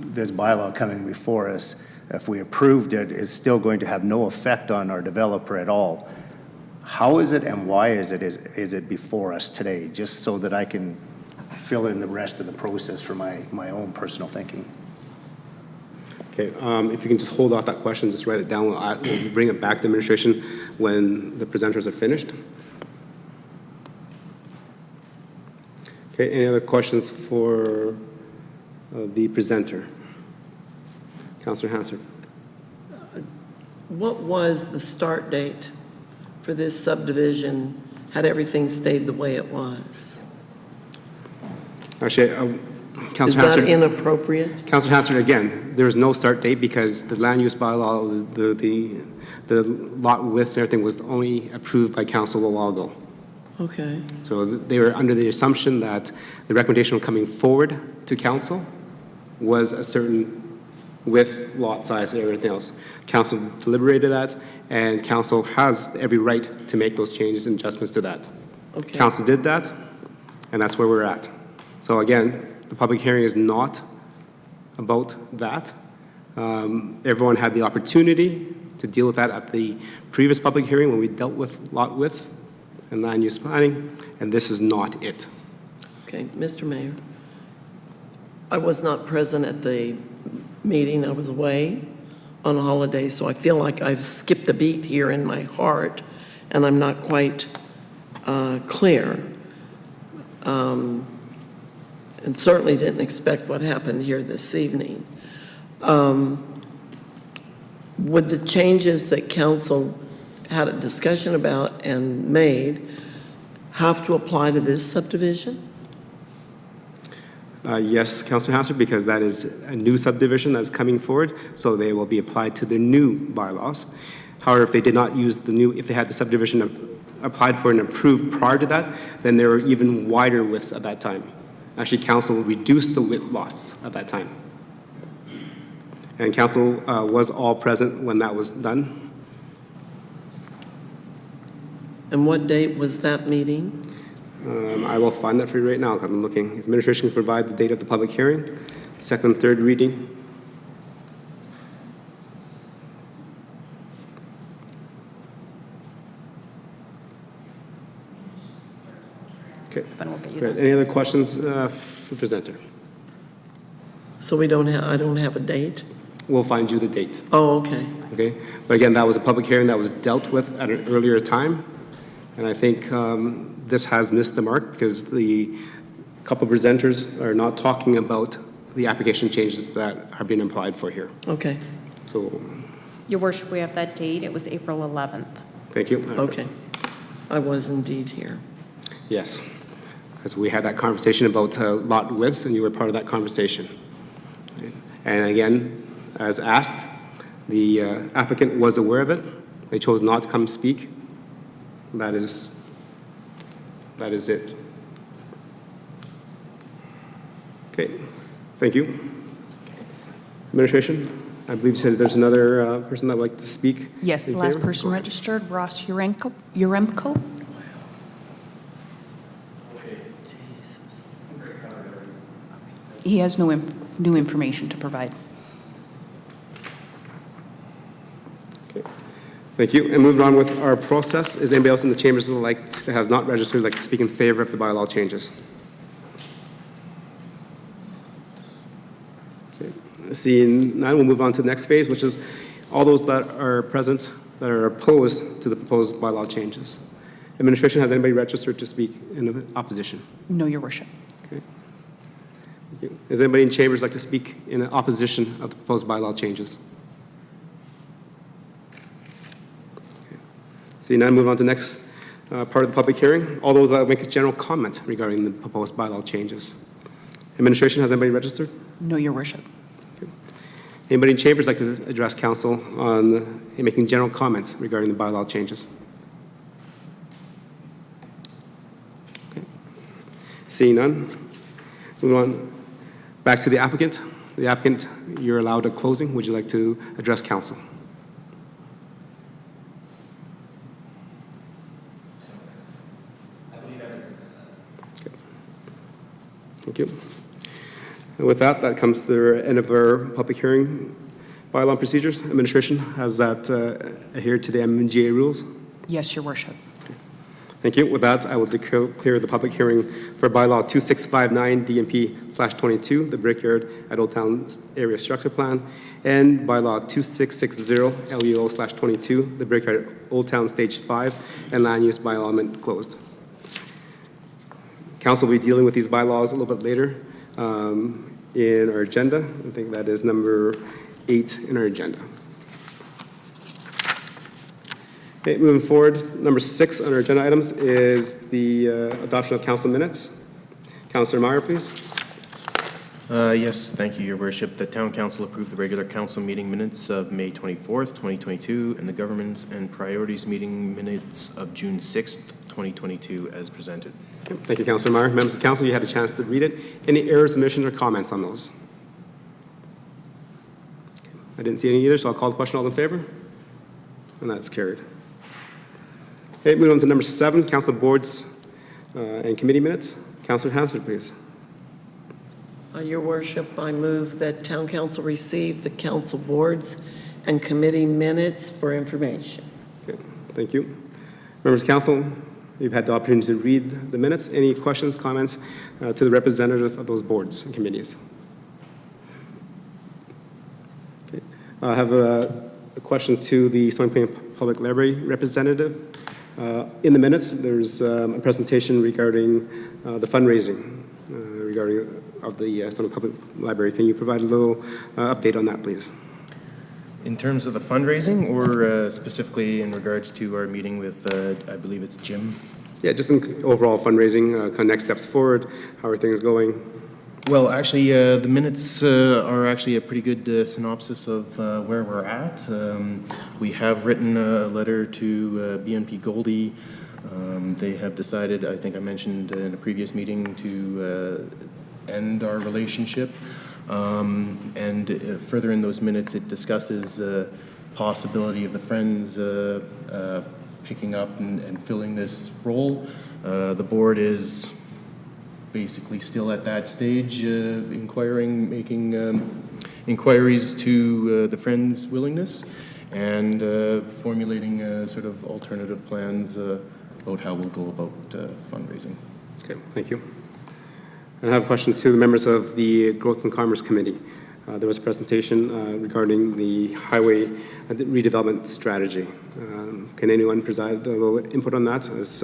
this bylaw coming before us, if we approved it, is still going to have no effect on our developer at all, how is it and why is it before us today? Just so that I can fill in the rest of the process for my own personal thinking. Okay, if you can just hold off that question, just write it down. We'll bring it back to administration when the presenters are finished. Okay, any other questions for the presenter? Councillor Hansard. What was the start date for this subdivision had everything stayed the way it was? Actually, Is Councillor that Hansard. inappropriate? Councillor Hansard, again, there is no start date because the land use bylaw, the lot widths and everything was only approved by council a while ago. Okay, So they were under the assumption that the recommendation coming forward to council was a certain width, lot size, and everything else. Council deliberated that, and council has every right to make those changes and adjustments to that. okay. Council did that, and that's where we're at. So again, the public hearing is not about that. Everyone had the opportunity to deal with that at the previous public hearing when we dealt with lot widths and land use planning, and this is not it. Okay, Mr. Mayor, I was not present at the meeting. I was away on holiday, so I feel like I've skipped a beat here in my heart, and I'm not quite clear. And certainly didn't expect what happened here this evening. Would the changes that council had a discussion about and made have to apply to this subdivision? Yes, Councillor Hansard, because that is a new subdivision that's coming forward, so they will be applied to the new bylaws. However, if they did not use the new, if they had the subdivision applied for and approved prior to that, then there were even wider widths at that time. Actually, council reduced the width lots at that time. And council was all present when that was done. And what date was that meeting? I will find that for you right now. I'm looking. If administration can provide the date of the public hearing, second, third reading. Okay. Then we'll get you Great. that. Any other questions for the presenter? So we don't have, I don't have a date? We'll find you the date. Oh, okay. Okay? But again, that was a public hearing that was dealt with at an earlier time. And I think this has missed the mark because the couple of presenters are not talking about the application changes that are being applied for here. Okay, So, Your worship, we have that date. It was April 11th. thank you. okay. I was indeed here. Yes, because we had that conversation about lot widths, and you were part of that conversation. And again, as asked, the applicant was aware of it. They chose not to come speak. That is it. Okay, thank you. Administration, I believe you said there's another person that would like to speak. Yes, in the last favor? person registered, Ross Uremko. He has no new information to provide. Okay, thank you. And moving on with our process, is anybody else in the chambers that has not registered like to speak in favor of the bylaw changes? Okay. Seeing none, we'll move on to the next phase, which is all those that are present that are opposed to the proposed bylaw changes. Administration, has anybody registered to speak in opposition? No, your worship. Okay. Thank you. Does anybody in chambers like to speak in opposition of the proposed bylaw changes? Okay. Seeing none, move on to the next part of the public hearing. All those that make a general comment regarding the proposed bylaw changes. Administration, has anybody registered? No, your worship. Anybody in chambers like to address council on making general comments regarding the bylaw changes? Okay. Seeing none, move on back to the applicant. The applicant, you're allowed a closing. Would you like to address council? Okay. Thank you. And with that, that comes to the end of our public hearing bylaw procedures. Administration, has that adhered to the MGA rules? Yes, your worship. Thank you. With that, I will declare the public hearing for bylaw 2659 DNP/22, the Brickyard at Old Town Area Structure Plan, and bylaw 2660 LUO/22, the Brickyard at Old Town Stage 5, and land use bylaw amendment closed. Council will be dealing with these bylaws a little bit later in our agenda. I think that is number 8 in our agenda. Okay, moving forward, number 6 on our agenda items is the adoption of council minutes. Councillor Meyer, please. Yes, thank you, Your Worship. The Town Council approved the regular council meeting minutes of May 24th, 2022, and the Governments and Priorities meeting minutes of June 6th, 2022, as presented. Okay, thank you, Councillor Meyer. Members of council, you had a chance to read it. Any errors, omissions, or comments on those? I didn't see any either, so I'll call the question. All in favor? And that's carried. Okay, moving on to number 7, council boards and committee minutes. Councillor Hansford, please. Your Worship, I move that Town Council receive the council boards and committee minutes for information. Okay, thank you. Members of council, you've had the opportunity to read the minutes. Any questions, comments to the representative of those boards and committees? Okay. I have a question to the Stony Plain Public Library representative. In the minutes, there's a presentation regarding the fundraising regarding of the Stony Public Library. Can you provide a little update on that, please? In terms of the fundraising, or specifically in regards to our meeting with, I believe it's Jim? Yeah, just in overall fundraising, kind of next steps forward, how are things going? Well, actually, the minutes are actually a pretty good synopsis of where we're at. We have written a letter to BNP Goldie. They have decided, I think I mentioned in a previous meeting, to end our relationship. And further in those minutes, it discusses possibility of the Friends picking up and filling this role. The board is basically still at that stage, making inquiries to the Friends' willingness and formulating sort of alternative plans about how we'll go about fundraising. Okay, thank you. And I have a question to the members of the Growth and Commerce Committee. There was a presentation regarding the highway redevelopment strategy. Can anyone provide a little input on that, as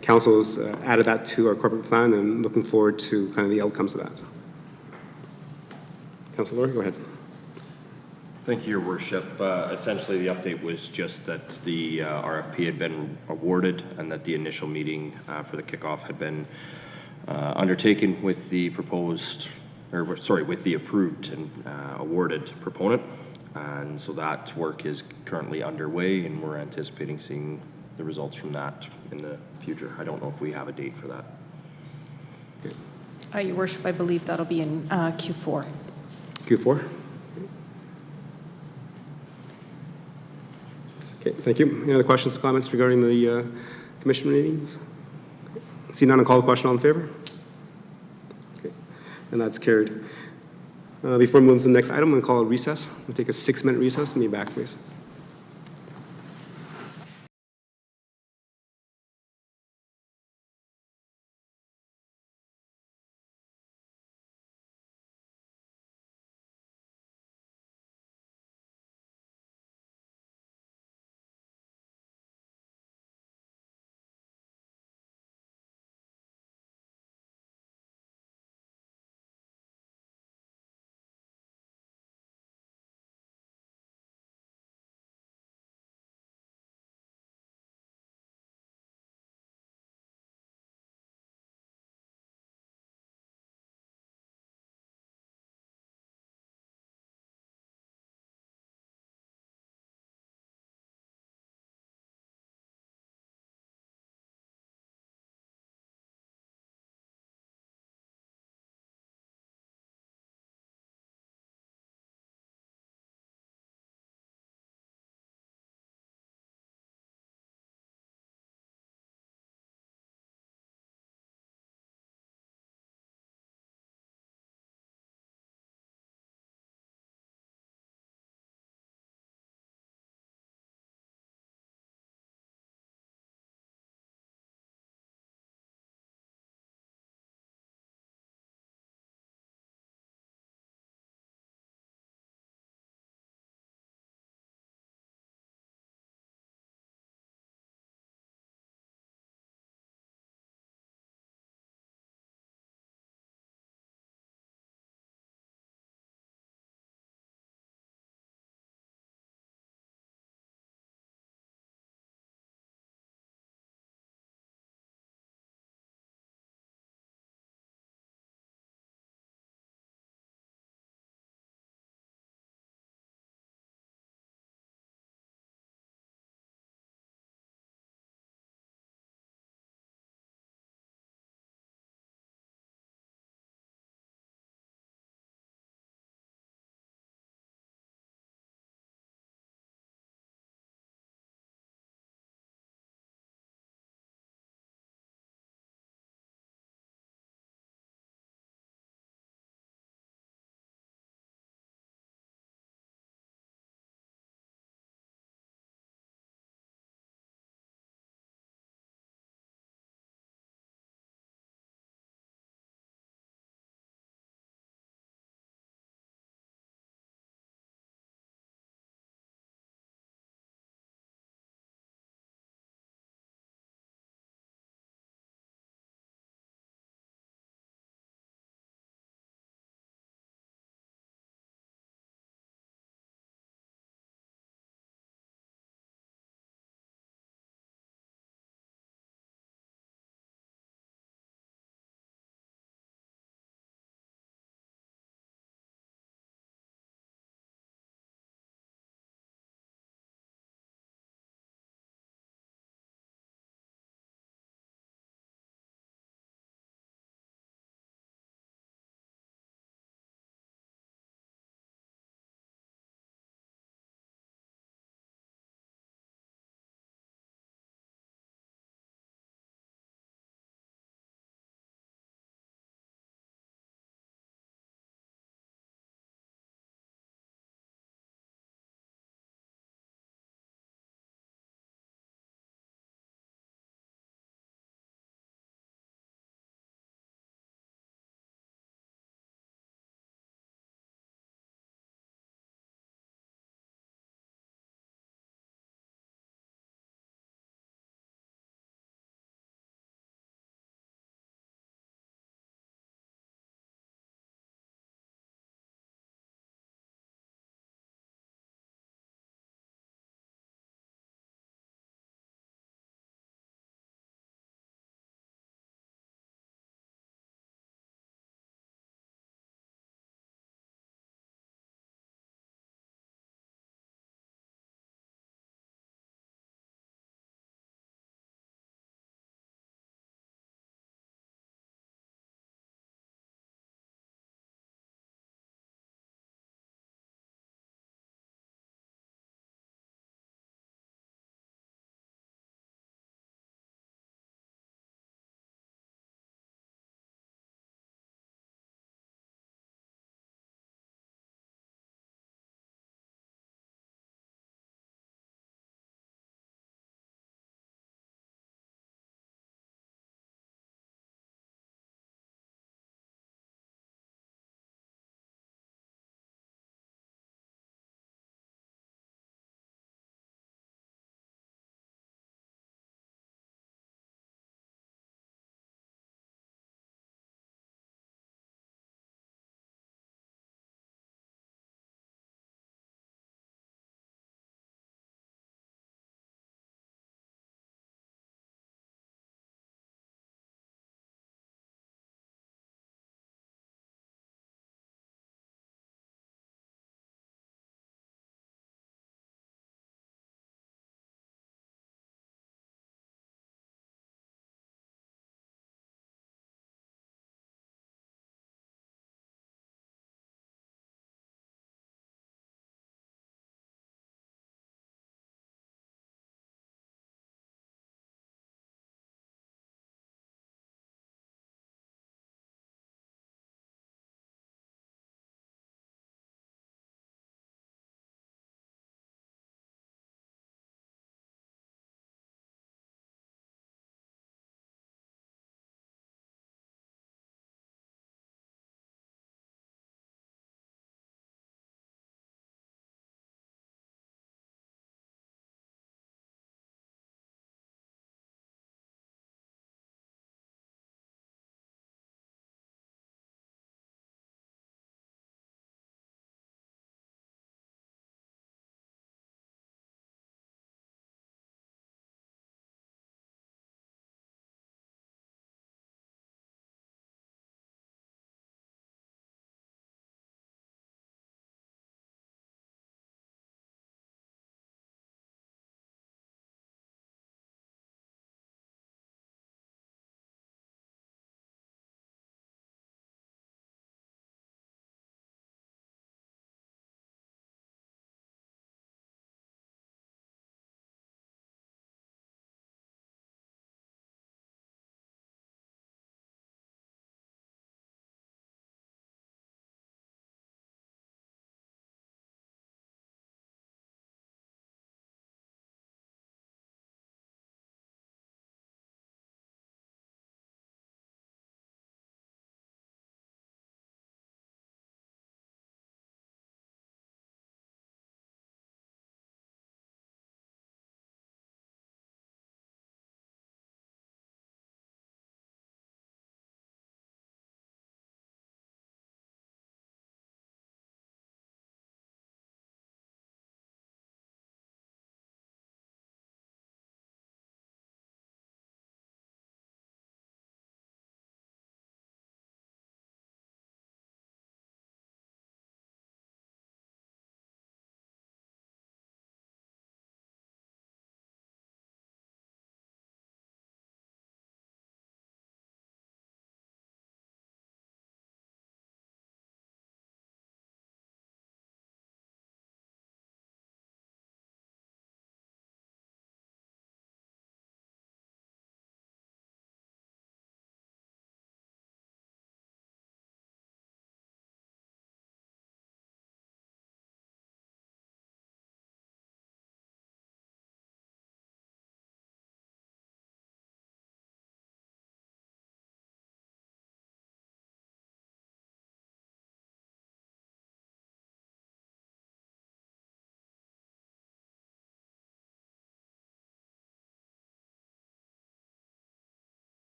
council's added that to our corporate plan and looking forward to kind of the outcomes of that? Councilor, go ahead. Thank you, Your Worship. Essentially, the update was just that the RFP had been awarded and that the initial meeting for the kickoff had been undertaken with the with the approved and awarded proponent. And so that work is currently underway, and we're anticipating seeing the results from that in the future. I don't know if we have a date for that. Your Worship, I believe that'll be in Q4. Q4? Okay, thank you. Any other questions, comments regarding the commission meetings? See none, I'll call the question. All in favor? Okay, and that's carried. Before we move to the next item, I'm going to call a recess. We'll take a 6-minute recess and be back, please.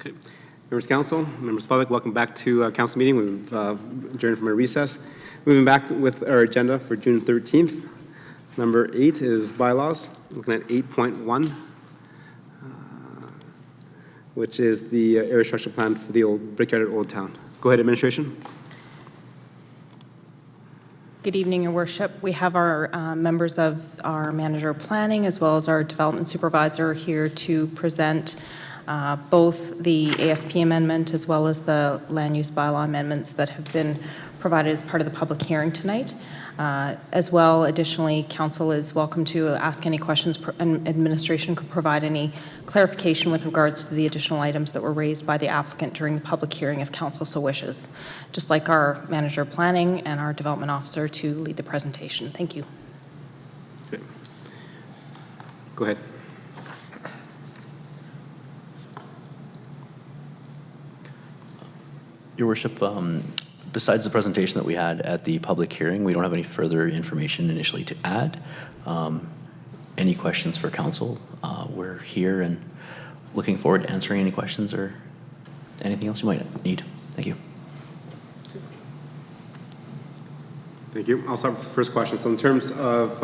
Okay. Members of council, members of the public, welcome back to council meeting. We've adjourned from a recess. Moving back with our agenda for June 13th. Number 8 is bylaws. Looking at 8.1, which is the area structure plan for the old brickyard at Old Town. Go ahead, administration. Good evening, Your Worship. We have our members of our manager of planning as well as our development supervisor here to present both the ASP amendment as well as the land use bylaw amendments that have been provided as part of the public hearing tonight. As well, additionally, council is welcome to ask any questions, and administration could provide any clarification with regards to the additional items that were raised by the applicant during the public hearing if council so wishes. Just like our manager of planning and our development officer to lead the presentation. Thank you. Okay. Go ahead. Your Worship, besides the presentation that we had at the public hearing, we don't have any further information initially to add. Any questions for council? We're here and looking forward to answering any questions or anything else you might need. Thank you. Thank you. I'll start with the first question. So in terms of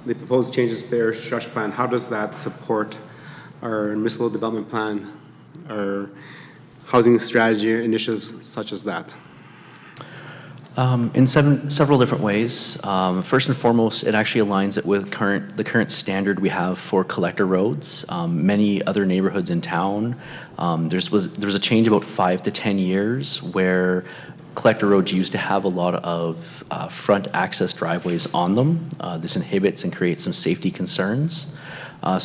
the proposed changes to the area structure plan, how does that support our municipal development plan, our housing strategy initiatives such as that? In several different ways. First and foremost, it actually aligns it with the current standard we have for collector roads. Many other neighborhoods in town, there was a change about 5 to 10 years where collector roads used to have a lot of front access driveways on them. This inhibits and creates some safety concerns. So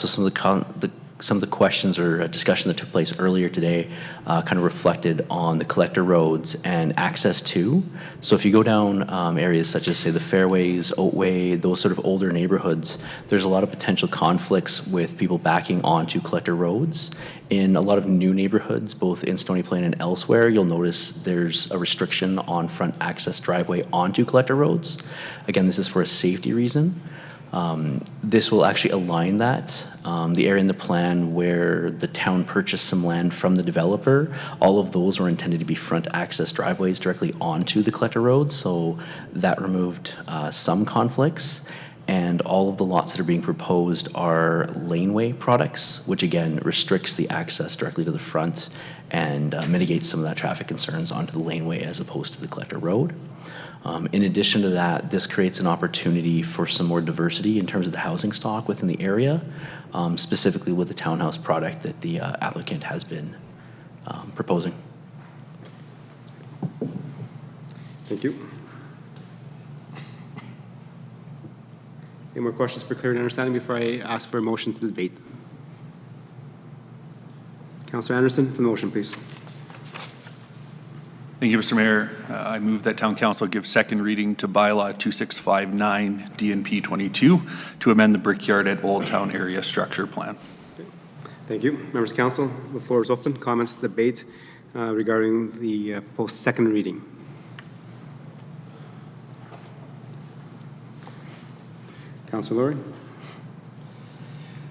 some of the questions or discussion that took place earlier today kind of reflected on the collector roads and access to. So if you go down areas such as, say, the Fairways, Oatway, those sort of older neighborhoods, there's a lot of potential conflicts with people backing onto collector roads. In a lot of new neighborhoods, both in Stony Plain and elsewhere, you'll notice there's a restriction on front access driveway onto collector roads. Again, this is for a safety reason. This will actually align that. The area in the plan where the town purchased some land from the developer, all of those were intended to be front access driveways directly onto the collector road, so that removed some conflicts. And all of the lots that are being proposed are laneway products, which again restricts the access directly to the front and mitigates some of that traffic concerns onto the laneway as opposed to the collector road. In addition to that, this creates an opportunity for some more diversity in terms of the housing stock within the area, specifically with the townhouse product that the applicant has been proposing. Thank you. Any more questions for clarity and understanding before I ask for a motion to the debate? Councillor Anderson, for the motion, please. Thank you, Mr. Mayor. I move that Town Council give second reading to Bylaw 2659 DNP 22 to amend the Brickyard at Old Town Area Structure Plan. Okay. Thank you. Members of council, the floor is open. Comments, debate regarding the proposed second reading. Councillor Laurie.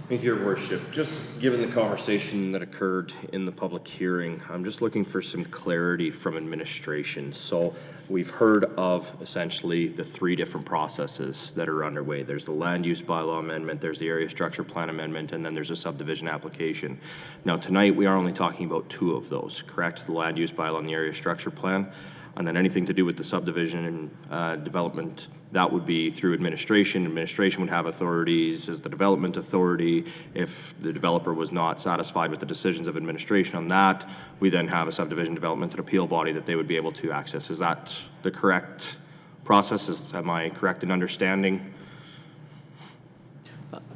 Thank you, Your Worship. Just given the conversation that occurred in the public hearing, I'm just looking for some clarity from administration. So we've heard of essentially the 3 different processes that are underway. There's the land use bylaw amendment, there's the area structure plan amendment, and then there's a subdivision application. Now tonight we are only talking about 2 of those, correct? The land use bylaw and the area structure plan. And then anything to do with the subdivision and development, that would be through administration. Administration would have authorities as the development authority. If the developer was not satisfied with the decisions of administration on that, we then have a subdivision development and appeal body that they would be able to access. Is that the correct process? Am I correct in understanding?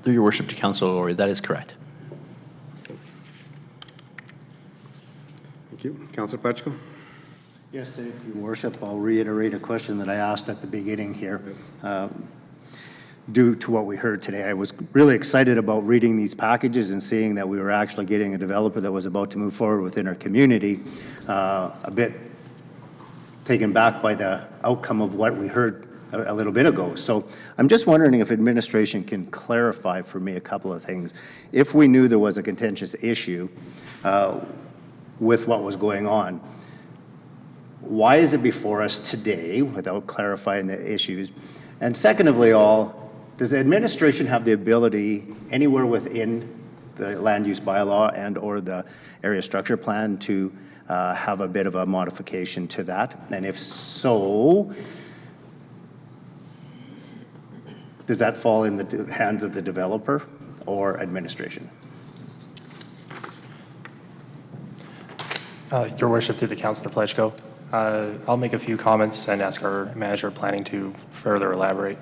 Through your worship to council, or that is correct. Thank you. Councillor Pacheco. Yes, thank you, Worship. I'll reiterate a question that I asked at the beginning here. Due to what we heard today, I was really excited about reading these packages and seeing that we were actually getting a developer that was about to move forward within our community. A bit taken back by the outcome of what we heard a little bit ago. So I'm just wondering if administration can clarify for me a couple of things. If we knew there was a contentious issue, with what was going on. Why is it before us today without clarifying the issues? And second of all, does the administration have the ability anywhere within the land use bylaw and or the area structure plan to have a bit of a modification to that? And if so, does that fall in the hands of the developer or administration? Your Worship, through the Councillor Plechko, I'll make a few comments and ask our manager of planning to further elaborate.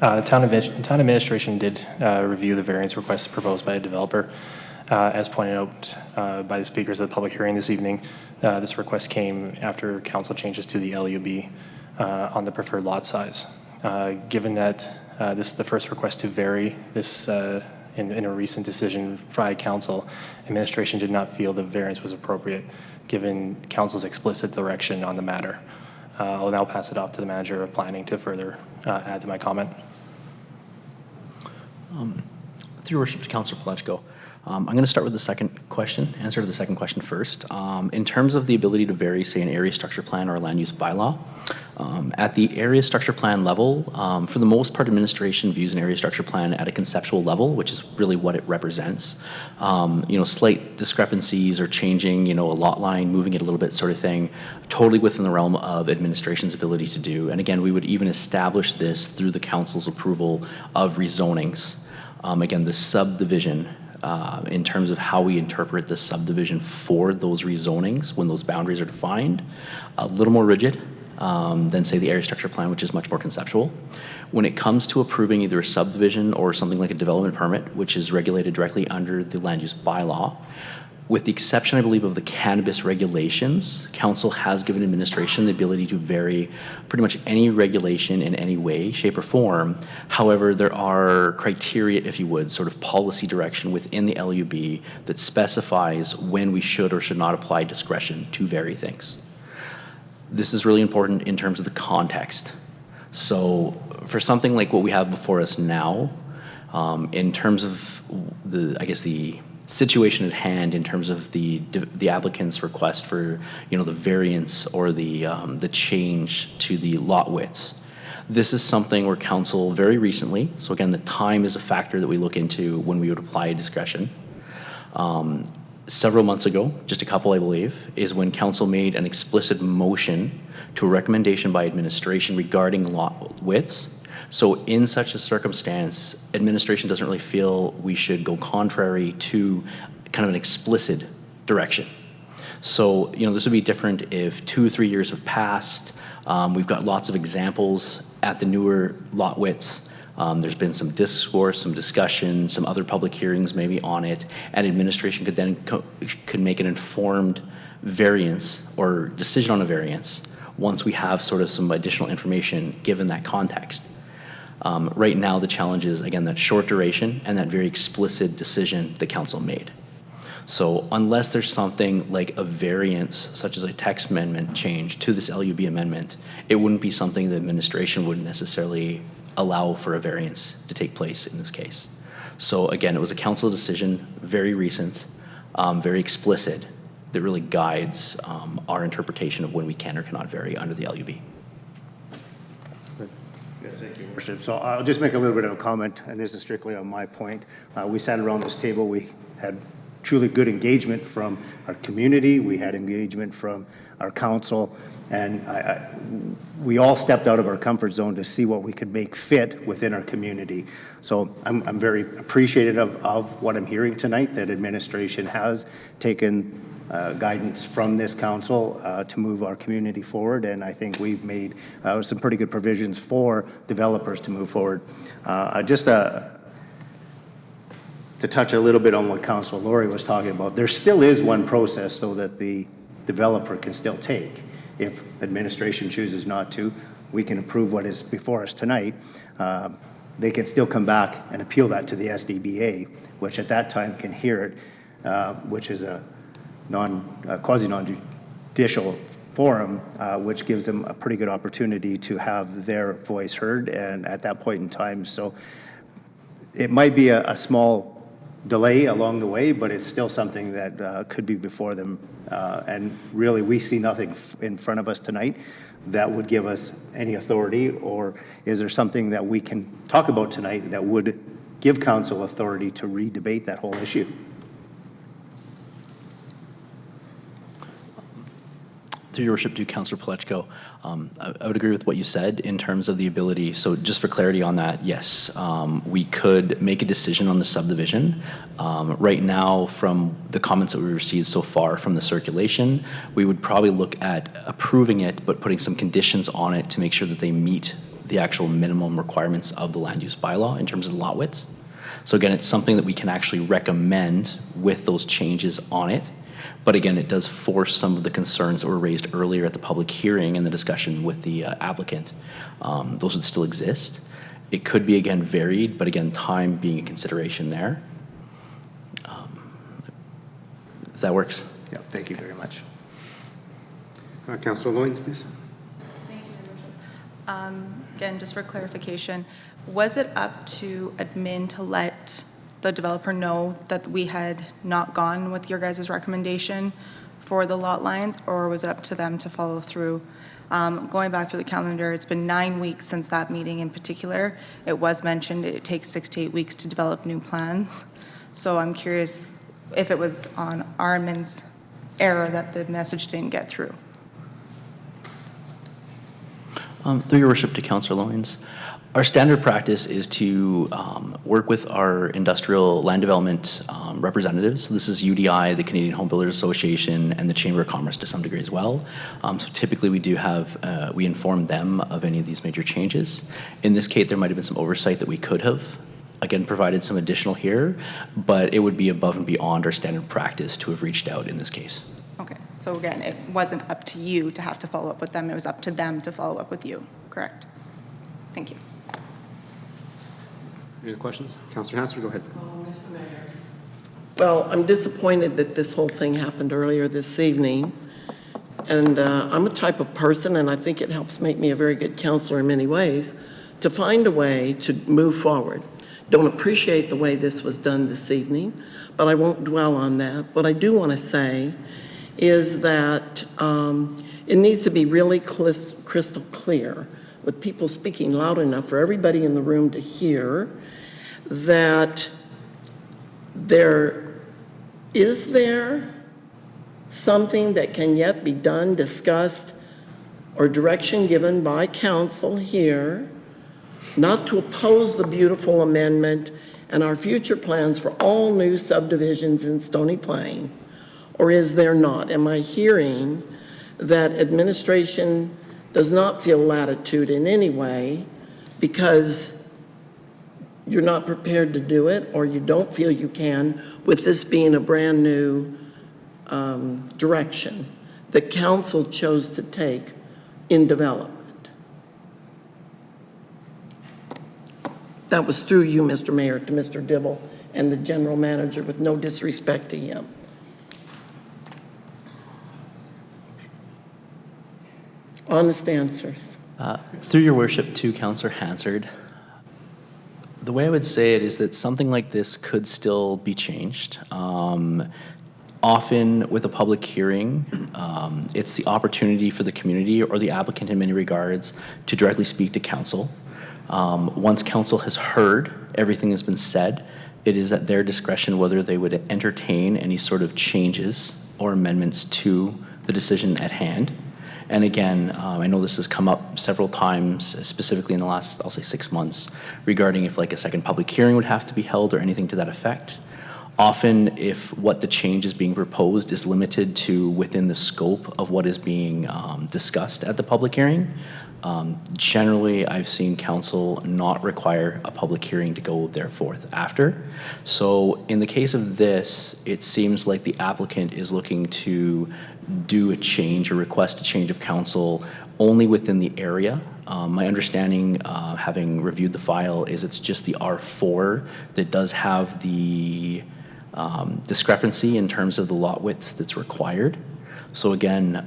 Town administration did review the variance requests proposed by a developer. As pointed out by the speakers at the public hearing this evening, this request came after council changes to the LUB on the preferred lot size. Given that this is the first request to vary this in a recent decision by council, administration did not feel the variance was appropriate given council's explicit direction on the matter. I'll now pass it off to the manager of planning to further add to my comment. Through your worship to Councillor Plechko, I'm going to start with the second question, answer to the second question first. In terms of the ability to vary, say, an area structure plan or a land use bylaw, at the area structure plan level, for the most part, administration views an area structure plan at a conceptual level, which is really what it represents. Slight discrepancies or changing, a lot line, moving it a little bit sort of thing, totally within the realm of administration's ability to do. And again, we would even establish this through the council's approval of rezonings. Again, the subdivision, in terms of how we interpret the subdivision for those rezonings when those boundaries are defined, a little more rigid than, say, the area structure plan, which is much more conceptual. When it comes to approving either a subdivision or something like a development permit, which is regulated directly under the land use bylaw, with the exception, I believe, of the cannabis regulations, council has given administration the ability to vary pretty much any regulation in any way, shape, or form. However, there are criteria, if you would, sort of policy direction within the LUB that specifies when we should or should not apply discretion to vary things. This is really important in terms of the context. So for something like what we have before us now, in terms of the situation at hand, in terms of the applicant's request for the variance or the change to the lot widths, this is something where council very recently, so again, the time is a factor that we look into when we would apply discretion. Several months ago, just a couple I believe, is when council made an explicit motion to a recommendation by administration regarding lot widths. So in such a circumstance, administration doesn't really feel we should go contrary to kind of an explicit direction. So, this would be different if 2 or 3 years have passed. We've got lots of examples at the newer lot widths. There's been some discourse, some discussion, some other public hearings maybe on it, and administration could then could make an informed variance or decision on a variance once we have sort of some additional information given that context. Right now, the challenge is, again, that short duration and that very explicit decision the council made. So unless there's something like a variance, such as a text amendment change to this LUB amendment, it wouldn't be something the administration would necessarily allow for a variance to take place in this case. So again, it was a council decision, very recent, very explicit, that really guides our interpretation of when we can or cannot vary under the LUB. Yes, thank you, Worship. So I'll just make a little bit of a comment, and this is strictly on my point. We sat around this table, we had truly good engagement from our community, we had engagement from our council, and we all stepped out of our comfort zone to see what we could make fit within our community. So I'm very appreciative of what I'm hearing tonight, that administration has taken guidance from this council to move our community forward, and I think we've made some pretty good provisions for developers to move forward. Just to touch a little bit on what Councilor Laurie was talking about, there still is one process, though, that the developer can still take. If administration chooses not to, we can approve what is before us tonight. They can still come back and appeal that to the SDBA, which at that time can hear it, which is a quasi-non-judicial forum, which gives them a pretty good opportunity to have their voice heard, and at that point in time. So it might be a small delay along the way, but it's still something that could be before them. And really, we see nothing in front of us tonight that would give us any authority, or is there something that we can talk about tonight that would give council authority to re-debate that whole issue? Through your worship to Councillor Palechko, I would agree with what you said in terms of the ability. So just for clarity on that, yes, we could make a decision on the subdivision. Right now, from the comments that we received so far from the circulation, we would probably look at approving it, but putting some conditions on it to make sure that they meet the actual minimum requirements of the land use bylaw in terms of lot widths. So again, it's something that we can actually recommend with those changes on it. But again, it does force some of the concerns that were raised earlier at the public hearing and the discussion with the applicant. Those would still exist. It could be, again, varied, but again, time being a consideration there. If that works. Yeah, thank you very much. Councillor Loynes, please. Thank you, Your Worship. Again, just for clarification, was it up to admin to let the developer know that we had not gone with your guys' recommendation for the lot lines, or was it up to them to follow through? Going back through the calendar, it's been 9 weeks since that meeting in particular. It was mentioned it takes 6 to 8 weeks to develop new plans. So I'm curious if it was on our admin's error that the message didn't get through. Through your worship to Councillor Loynes, our standard practice is to work with our industrial land development representatives. So this is UDI, the Canadian Home Builders Association, and the Chamber of Commerce to some degree as well. So typically we do have, we inform them of any of these major changes. In this case, there might have been some oversight that we could have, again, provided some additional here, but it would be above and beyond our standard practice to have reached out in this case. Okay, so again, it wasn't up to you to have to follow up with them. It was up to them to follow up with you, correct? Thank you. Any other questions? Councillor Hanser, go ahead. Mr. Mayor. Well, I'm disappointed that this whole thing happened earlier this evening. And I'm a type of person, and I think it helps make me a very good counselor in many ways, to find a way to move forward. Don't appreciate the way this was done this evening, but I won't dwell on that. What I do want to say is that it needs to be really crystal clear, with people speaking loud enough for everybody in the room to hear, that is there something that can yet be done, discussed, or direction given by council here not to oppose the beautiful amendment and our future plans for all new subdivisions in Stony Plain? Or is there not? Am I hearing that administration does not feel latitude in any way because you're not prepared to do it, or you don't feel you can, with this being a brand new direction that council chose to take in development? That was through you, Mr. Mayor, to Mr. Dibble and the general manager, with no disrespect to him. Honest answers. Through your worship to Councillor Hansard, the way I would say it is that something like this could still be changed. Often with a public hearing, it's the opportunity for the community or the applicant in many regards to directly speak to council. Once council has heard everything that's been said, it is at their discretion whether they would entertain any sort of changes or amendments to the decision at hand. And again, I know this has come up several times, specifically in the last, I'll say 6 months, regarding if like a second public hearing would have to be held or anything to that effect. Often, if what the change is being proposed is limited to within the scope of what is being discussed at the public hearing, generally I've seen council not require a public hearing to go thereforth after. So in the case of this, it seems like the applicant is looking to do a change or request a change of council only within the area. My understanding, having reviewed the file, is it's just the R4 that does have the discrepancy in terms of the lot width that's required. So again,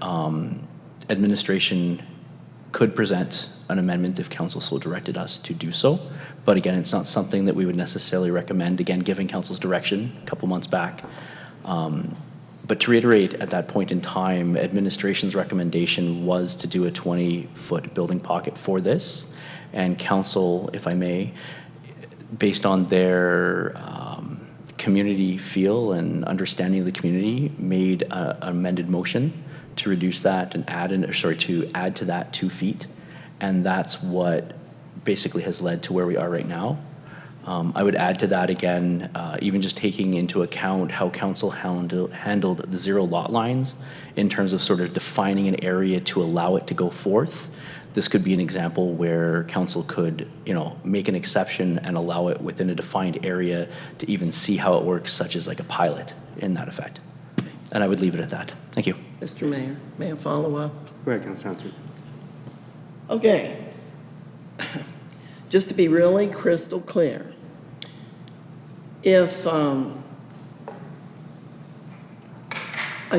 administration could present an amendment if council so directed us to do so, But again, it's not something that we would necessarily recommend, again, giving council's direction a couple months back. But to reiterate, at that point in time, administration's recommendation was to do a 20-foot building pocket for this. And council, if I may, based on their community feel and understanding of the community, made an amended motion to reduce that and to add to that 2 feet. And that's what basically has led to where we are right now. I would add to that again, even just taking into account how council handled the 0 lot lines in terms of sort of defining an area to allow it to go forth. This could be an example where council could, make an exception and allow it within a defined area to even see how it works, such as like a pilot in that effect. And I would leave it at that. Thank you. Mr. Mayor, may I follow up? Go ahead, Councilor Hanson. Okay. Just to be really crystal clear, if I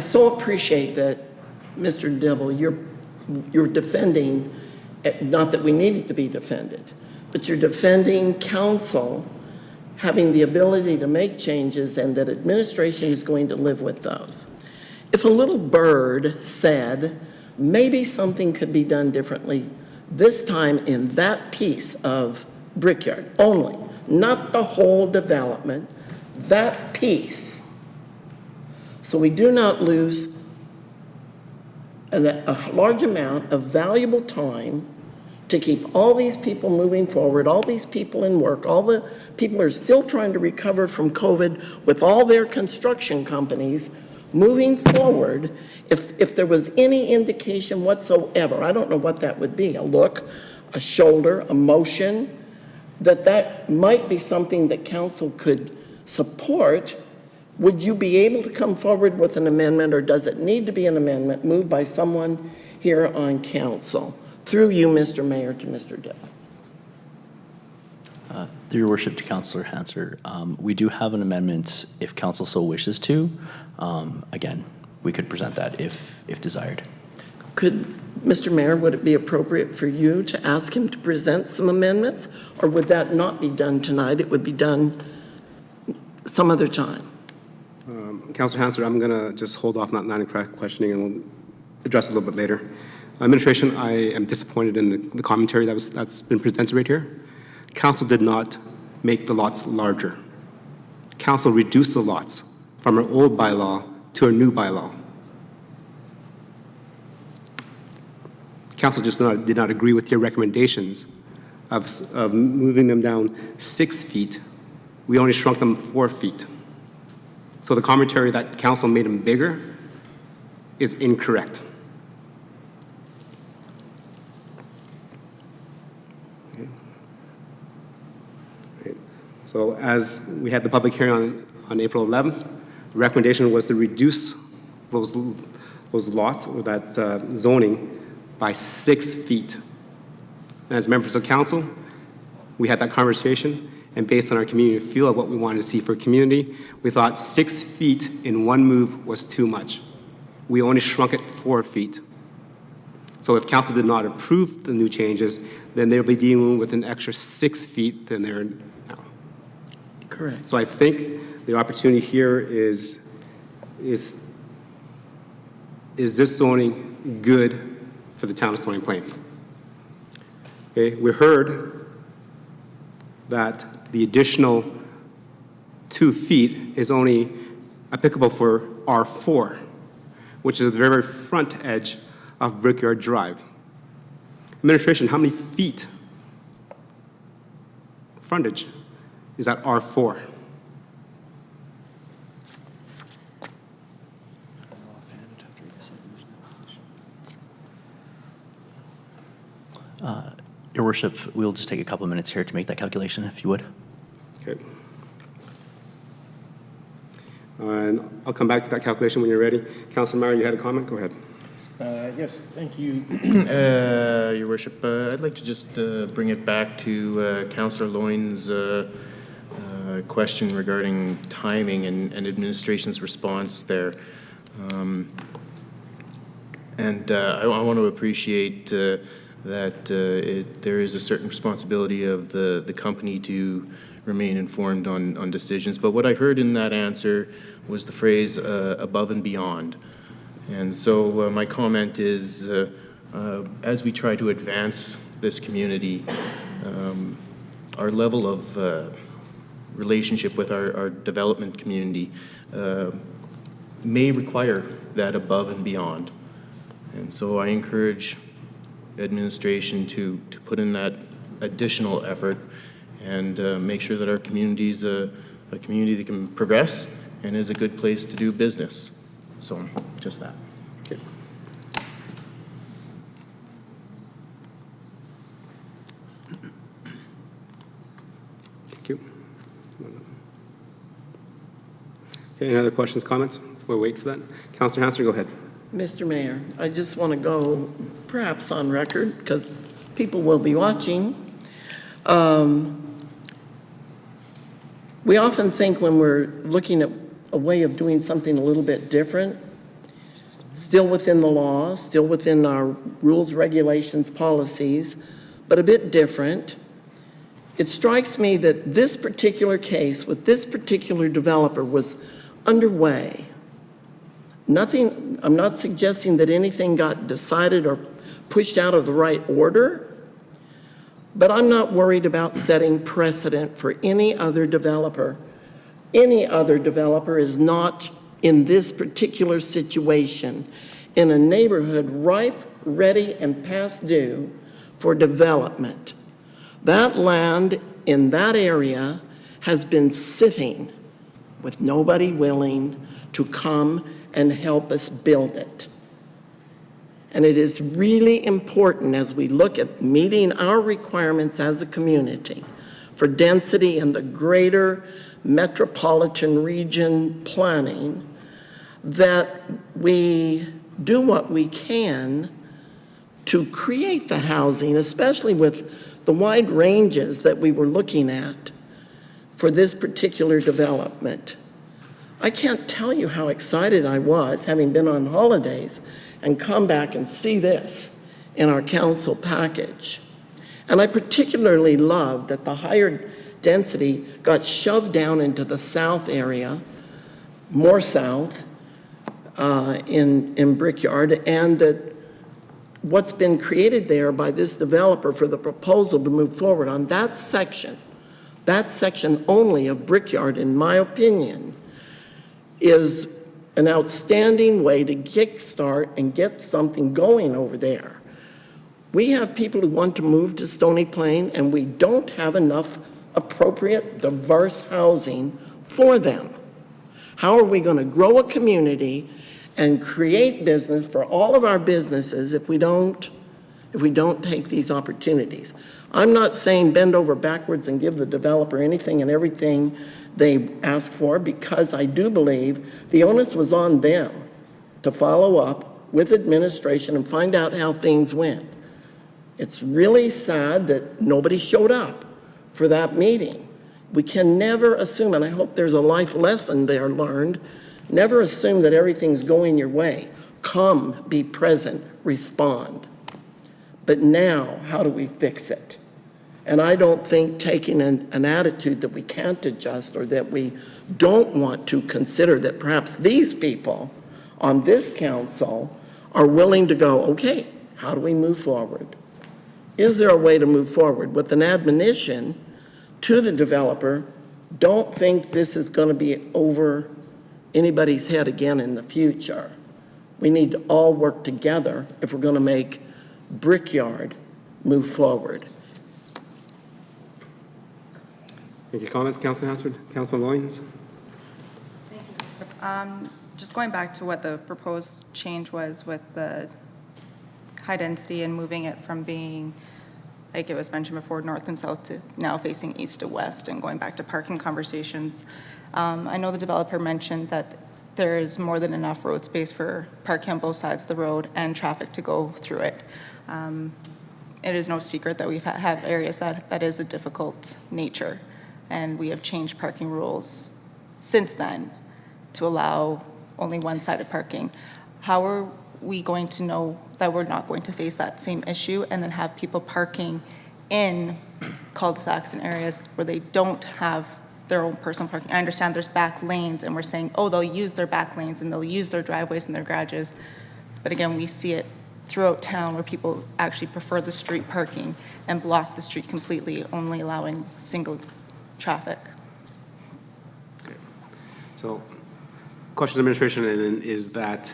so appreciate that, Mr. Dibble, you're defending, not that we need it to be defended, but you're defending council having the ability to make changes and that administration is going to live with those. If a little bird said, maybe something could be done differently this time in that piece of Brickyard only, not the whole development, that piece, so we do not lose a large amount of valuable time to keep all these people moving forward, all these people in work, all the people are still trying to recover from COVID with all their construction companies moving forward. If there was any indication whatsoever, I don't know what that would be, a look, a shoulder, a motion, that might be something that council could support, would you be able to come forward with an amendment, or does it need to be an amendment moved by someone here on council? Through you, Mr. Mayor, to Mr. Dibb. Through your worship to Councillor Hanser, we do have an amendment if council so wishes to. Again, we could present that if desired. Could, Mr. Mayor, would it be appropriate for you to ask him to present some amendments, or would that not be done tonight? It would be done some other time. Councilor Hanser, I'm going to just hold off not questioning, and we'll address it a little bit later. Administration, I am disappointed in the commentary that's been presented right here. Council did not make the lots larger. Council reduced the lots from our old bylaw to our new bylaw. Council just did not agree with your recommendations of moving them down 6 feet. We only shrunk them 4 feet. So the commentary that council made them bigger is incorrect. Okay. So as we had the public hearing on April 11th, the recommendation was to reduce those lots or that zoning by 6 feet. And as members of council, we had that conversation, and based on our community feel of what we wanted to see for community, we thought 6 feet in one move was too much. We only shrunk it 4 feet. So if council did not approve the new changes, then they'll be dealing with an extra 6 feet than they're now. Correct. So I think the opportunity here is this zoning good for the town of Stony Plain? Okay, we heard that the additional 2 feet is only applicable for R4, which is the very front edge of Brickyard Drive. Administration, how many feet frontage is that R4? Your worship, we'll just take a couple of minutes here to make that calculation, if you would. Okay. And I'll come back to that calculation when you're ready. Councilor Meyer, you had a comment? Go ahead. Yes, thank you, Your Worship. I'd like to just bring it back to Councillor Loyne's question regarding timing and administration's response there. I want to appreciate that there is a certain responsibility of the company to remain informed on decisions. But what I heard in that answer was the phrase above and beyond. And so my comment is, as we try to advance this community, our level of relationship with our development community may require that above and beyond. And so I encourage administration to put in that additional effort and make sure that our community is a community that can progress and is a good place to do business. So just that. Okay. Thank you. Okay, any other questions, comments? We'll wait for that. Councillor Hanser, go ahead. Mr. Mayor, I just want to go perhaps on record, because people will be watching. We often think when we're looking at a way of doing something a little bit different, still within the law, still within our rules, regulations, policies, but a bit different. It strikes me that this particular case with this particular developer was underway. Nothing, I'm not suggesting that anything got decided or pushed out of the right order, but I'm not worried about setting precedent for any other developer. Any other developer is not in this particular situation in a neighborhood ripe, ready, and past due for development. That land in that area has been sitting with nobody willing to come and help us build it. And it is really important as we look at meeting our requirements as a community for density in the greater metropolitan region planning, that we do what we can to create the housing, especially with the wide ranges that we were looking at for this particular development. I can't tell you how excited I was, having been on holidays, and come back and see this in our council package. And I particularly love that the higher density got shoved down into the south area, more south in Brickyard, and that what's been created there by this developer for the proposal to move forward on that section only of Brickyard, in my opinion, is an outstanding way to kickstart and get something going over there. We have people who want to move to Stony Plain, and we don't have enough appropriate, diverse housing for them. How are we going to grow a community and create business for all of our businesses if we don't take these opportunities? I'm not saying bend over backwards and give the developer anything and everything they ask for, because I do believe the onus was on them to follow up with administration and find out how things went. It's really sad that nobody showed up for that meeting. We can never assume, and I hope there's a life lesson there learned, never assume that everything's going your way. Come, be present, respond. But now, how do we fix it? And I don't think taking an attitude that we can't adjust or that we don't want to consider that perhaps these people on this council are willing to go, okay, how do we move forward? Is there a way to move forward with an admonition to the developer? Don't think this is going to be over anybody's head again in the future. We need to all work together if we're going to make Brickyard move forward. Thank you. Comments, Councillor Hansford? Councillor Loyens? Just going back to what the proposed change was with the high density and moving it from being, like it was mentioned before, north and south to now facing east to west, and going back to parking conversations. I know the developer mentioned that there is more than enough road space for parking on both sides of the road and traffic to go through it. It is no secret that we have areas that is a difficult nature, and we have changed parking rules since then to allow only one-sided parking. How are we going to know that we're not going to face that same issue and then have people parking in cul-de-sacs and areas where they don't have their own personal parking? I understand there's back lanes, and we're saying, oh, they'll use their back lanes and they'll use their driveways and their garages. But again, we see it throughout town where people actually prefer the street parking and block the street completely, only allowing single traffic. So, question to administration is that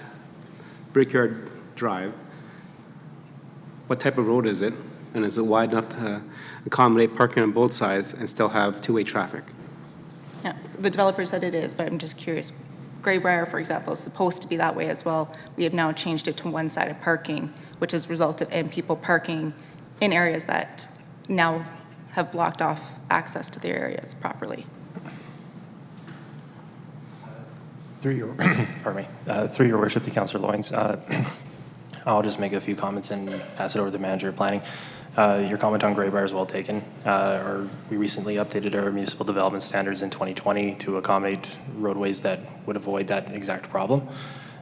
Brickyard Drive, what type of road is it? And is it wide enough to accommodate parking on both sides and still have two-way traffic? Yeah, the developer said it is, but I'm just curious. Greybrier, for example, is supposed to be that way as well. We have now changed it to one-sided parking, which has resulted in people parking in areas that now have blocked off access to their areas properly. Through your, pardon me, through your worship to Councillor Loynes, I'll just make a few comments and pass it over to the manager of planning. Your comment on Greybrier is well taken. We recently updated our municipal development standards in 2020 to accommodate roadways that would avoid that exact problem.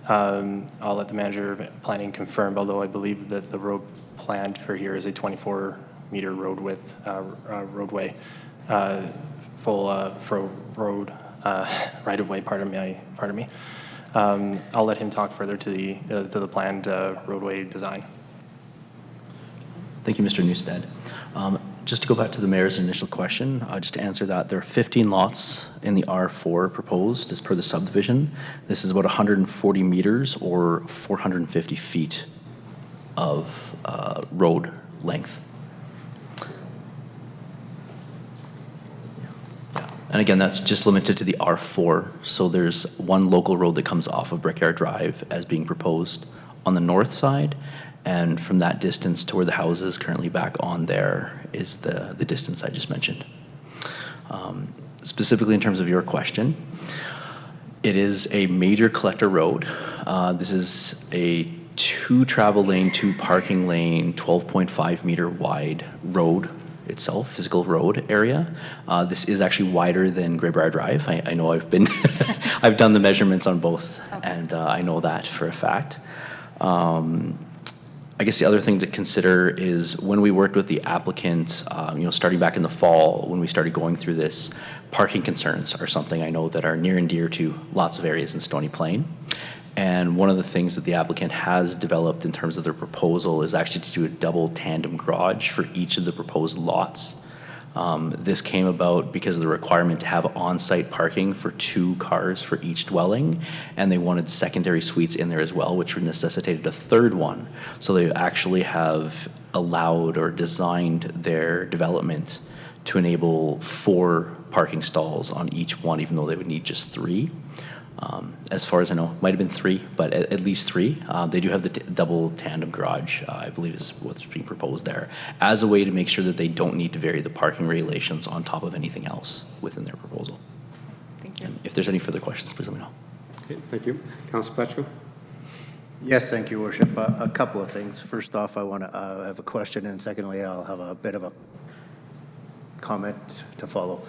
I'll let the manager of planning confirm, although I believe that the road planned for here is a 24-meter road width roadway, for road right-of-way. Pardon me. I'll let him talk further to the planned roadway design. Thank you, Mr. Newstead. Just to go back to the mayor's initial question, just to answer that, there are 15 lots in the R4 proposed as per the subdivision. This is about 140 meters or 450 feet of road length. And again, that's just limited to the R4. So there's one local road that comes off of Brickyard Drive as being proposed on the north side. And from that distance to where the house is currently back on there is the distance I just mentioned. Specifically in terms of your question, it is a major collector road. This is a 2 travel lane, 2 parking lane, 12.5 meter wide road itself, physical road area. This is actually wider than Greybrier Drive. I know I've been, I've done the measurements on both, okay. And I know that for a fact. I guess the other thing to consider is when we worked with the applicant, starting back in the fall, when we started going through this, parking concerns are something I know that are near and dear to lots of areas in Stony Plain. And one of the things that the applicant has developed in terms of their proposal is actually to do a double tandem garage for each of the proposed lots. This came about because of the requirement to have on-site parking for 2 cars for each dwelling, and they wanted secondary suites in there as well, which necessitated a 3rd one. So they actually have allowed or designed their development to enable 4 parking stalls on each one, even though they would need just 3. As far as I know, might have been 3, but at least 3. They do have the double tandem garage, I believe is what's being proposed there, as a way to make sure that they don't need to vary the parking regulations on top of anything else within their proposal. Thank you. And if there's any further questions, please let me know. Okay, thank you. Councilor Pletchko? Yes, thank you, Worship. A couple of things. First off, I want to have a question, and secondly, I'll have a bit of a comment to follow.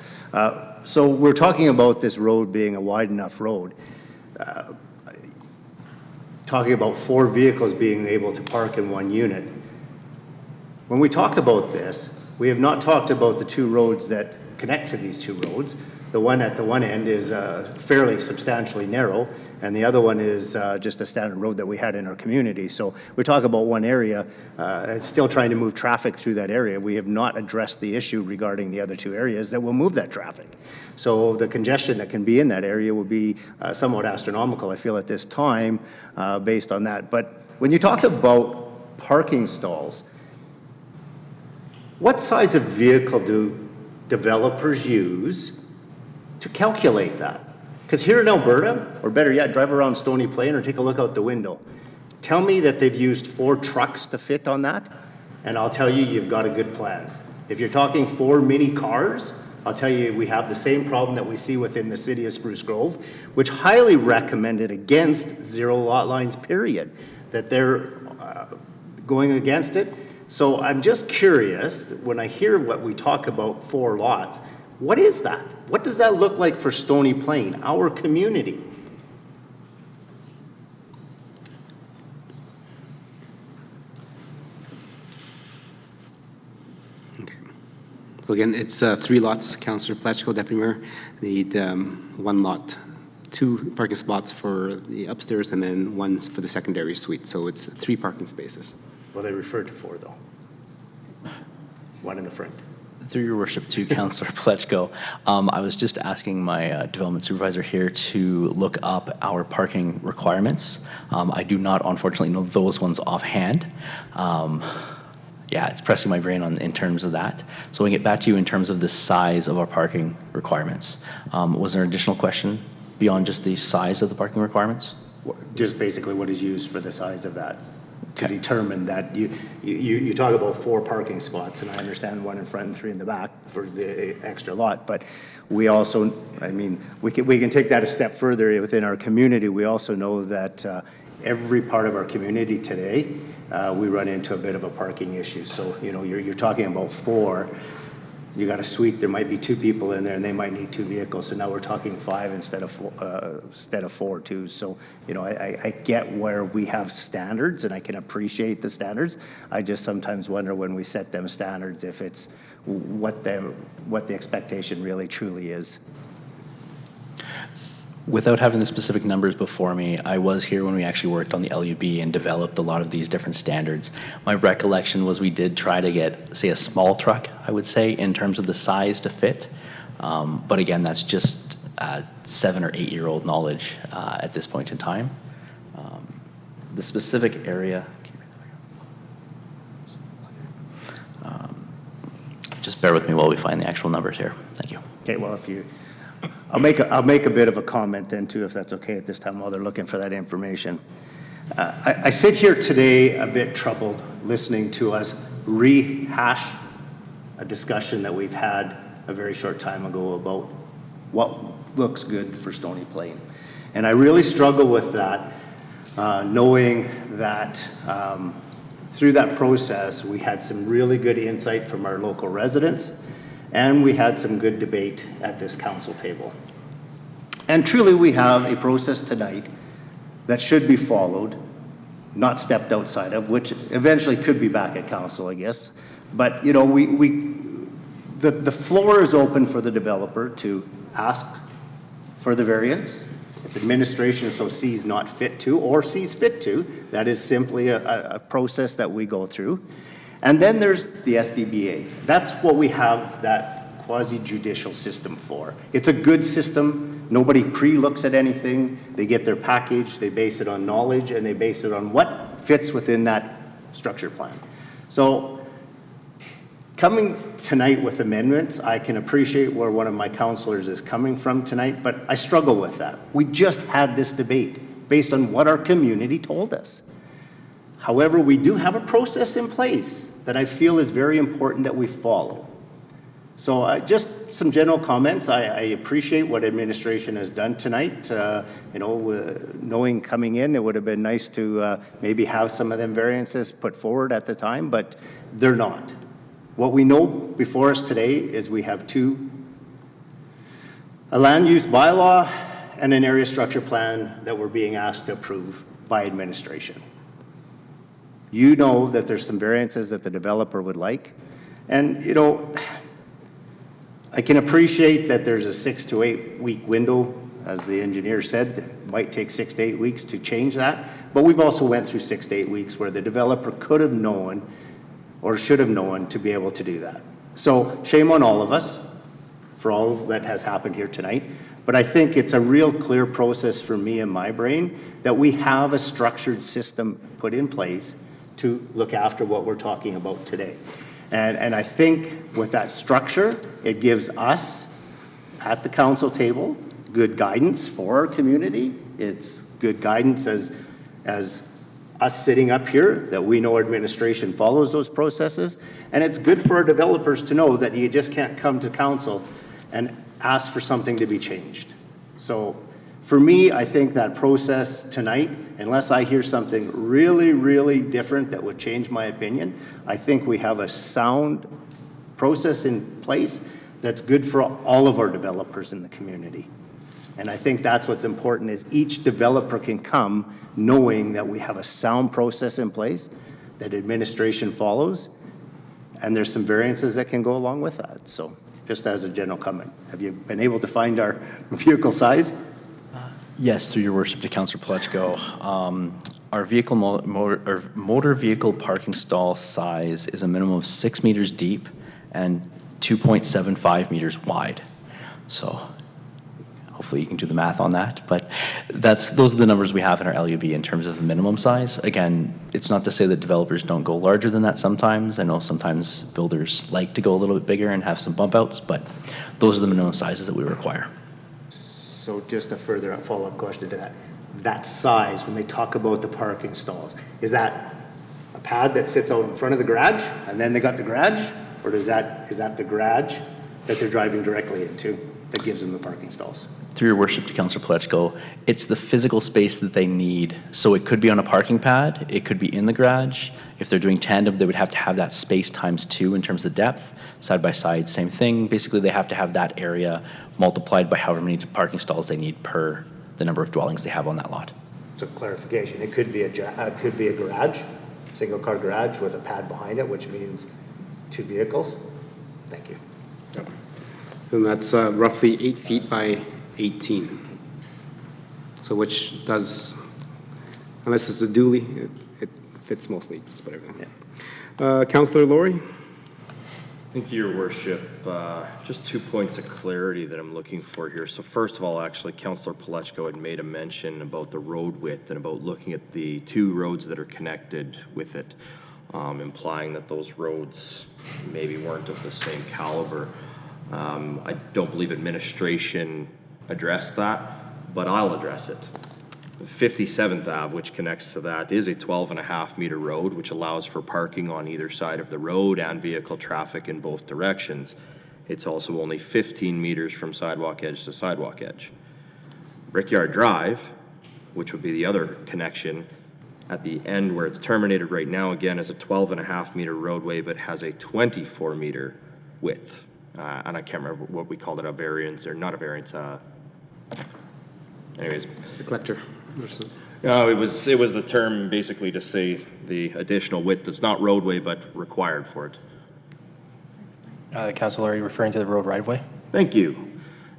So we're talking about this road being a wide enough road. Talking about 4 vehicles being able to park in 1 unit. When we talk about this, we have not talked about the 2 roads that connect to these 2 roads. The one at the one end is fairly substantially narrow, and the other one is just a standard road that we had in our community. So we talk about one area and still trying to move traffic through that area. We have not addressed the issue regarding the other 2 areas that will move that traffic. So the congestion that can be in that area will be somewhat astronomical, I feel, at this time based on that. But when you talk about parking stalls, what size of vehicle do developers use to calculate that? Because here in Alberta, or better yet, drive around Stony Plain or take a look out the window. Tell me that they've used 4 trucks to fit on that, and I'll tell you, you've got a good plan. If you're talking 4 mini cars, I'll tell you, we have the same problem that we see within the city of Spruce Grove, which highly recommended against 0 lot lines, period, that they're going against it. So I'm just curious, when I hear what we talk about 4 lots, what is that? What does that look like for Stony Plain, our community? So again, it's 3 lots, Councillor Pletchko, Deputy Mayor. They need 1 lot, 2 parking spots for the upstairs and then 1 for the secondary suite. So it's 3 parking spaces. Well, they referred to 4, though. 1 in the front. Through your worship to Councillor Pletchko, I was just asking my development supervisor here to look up our parking requirements. I do not, unfortunately, know those ones offhand. Yeah, it's pressing my brain in terms of that. So we get back to you in terms of the size of our parking requirements. Was there an additional question beyond just the size of the parking requirements? Just basically what is used for the size of that. To determine that you talk about 4 parking spots, and I understand 1 in front and 3 in the back for the extra lot, but we also, I mean, we can take that a step further within our community. We also know that every part of our community today, we run into a bit of a parking issue. So, you know, you're talking about 4. You got a suite, there might be 2 people in there and they might need 2 vehicles. So now we're talking 5 instead of 4 too. So, you know, I get where we have standards and I can appreciate the standards. I just sometimes wonder when we set them standards if it's what the expectation really truly is. Without having the specific numbers before me, I was here when we actually worked on the LUB and developed a lot of these different standards. My recollection was we did try to get, say, a small truck, I would say, in terms of the size to fit. But again, that's just 7 or 8 year old knowledge at this point in time. The specific area, just bear with me while we find the actual numbers here. Thank you. Okay, well, if you, I'll make a bit of a comment then too, if that's okay at this time while they're looking for that information. I sit here today a bit troubled listening to us rehash a discussion that we've had a very short time ago about what looks good for Stony Plain. And I really struggle with that, knowing that through that process, we had some really good insight from our local residents, and we had some good debate at this council table. And truly, we have a process tonight that should be followed, not stepped outside of, which eventually could be back at council, I guess. But, you know, the floor is open for the developer to ask for the variance. If administration so sees not fit to, or sees fit to, that is simply a process that we go through. And then there's the SDBA. That's what we have that quasi-judicial system for. It's a good system. Nobody pre-looks at anything. They get their package, they base it on knowledge, and they base it on what fits within that structure plan. So coming tonight with amendments, I can appreciate where one of my councillors is coming from tonight, but I struggle with that. We just had this debate based on what our community told us. However, we do have a process in place that I feel is very important that we follow. So just some general comments. I appreciate what administration has done tonight. You know, knowing coming in, it would have been nice to maybe have some of them variances put forward at the time, but they're not. What we know before us today is we have 2, a land use bylaw and an area structure plan that we're being asked to approve by administration. You know that there's some variances that the developer would like. And, you know, I can appreciate that there's a 6 to 8 week window, as the engineer said. It might take 6 to 8 weeks to change that. But we've also went through 6 to 8 weeks where the developer could have known or should have known to be able to do that. So shame on all of us for all that has happened here tonight. But I think it's a real clear process for me in my brain that we have a structured system put in place to look after what we're talking about today. And I think with that structure, it gives us at the council table good guidance for our community. It's good guidance as us sitting up here that we know administration follows those processes. And it's good for our developers to know that you just can't come to council and ask for something to be changed. So for me, I think that process tonight, unless I hear something really, really different that would change my opinion, I think we have a sound process in place that's good for all of our developers in the community. And I think that's what's important is each developer can come knowing that we have a sound process in place that administration follows And there's some variances that can go along with that. So just as a general comment, have you been able to find our vehicle size? Yes, through your worship to Councillor Pletchko. Our motor vehicle parking stall size is a minimum of 6 meters deep and 2.75 meters wide. So hopefully you can do the math on that, but those are the numbers we have in our LUB in terms of the minimum size. Again, it's not to say that developers don't go larger than that sometimes. I know sometimes builders like to go a little bit bigger and have some bump outs, but those are the minimum sizes that we require. So just a further follow-up question to that. That size, when they talk about the parking stalls, is that a pad that sits out in front of the garage and then they got the garage? Or is that the garage that they're driving directly into that gives them the parking stalls? Through your worship to Councillor Pletchko, it's the physical space that they need. So it could be on a parking pad, it could be in the garage. If they're doing tandem, they would have to have that space times 2 in terms of depth. Side by side, same thing. Basically, they have to have that area multiplied by however many parking stalls they need per the number of dwellings they have on that lot. So clarification, it could be a garage, single car garage with a pad behind it, which means 2 vehicles. Thank you. And that's roughly 8 feet by 18. So which does, unless it's a dually, it fits mostly, just about everything. Yeah. Councillor Laurie? Thank you, Your Worship. Just 2 points of clarity that I'm looking for here. So first of all, actually, Councillor Pletchko had made a mention about the road width and about looking at the 2 roads that are connected with it, implying that those roads maybe weren't of the same caliber. I don't believe administration addressed that, but I'll address it. 57th Ave, which connects to that, is a 12.5 meter road, which allows for parking on either side of the road and vehicle traffic in both directions. It's also only 15 meters from sidewalk edge to sidewalk edge. Brickyard Drive, which would be the other connection at the end where it's terminated right now, again, is a 12.5 meter roadway, but has a 24 meter width. And I can't remember what we called it, a variance, or not a variance, anyways. The collector. No, it was the term basically to say the additional width that's not roadway but required for it. Councilor, are you referring to the road right-of-way? Thank you.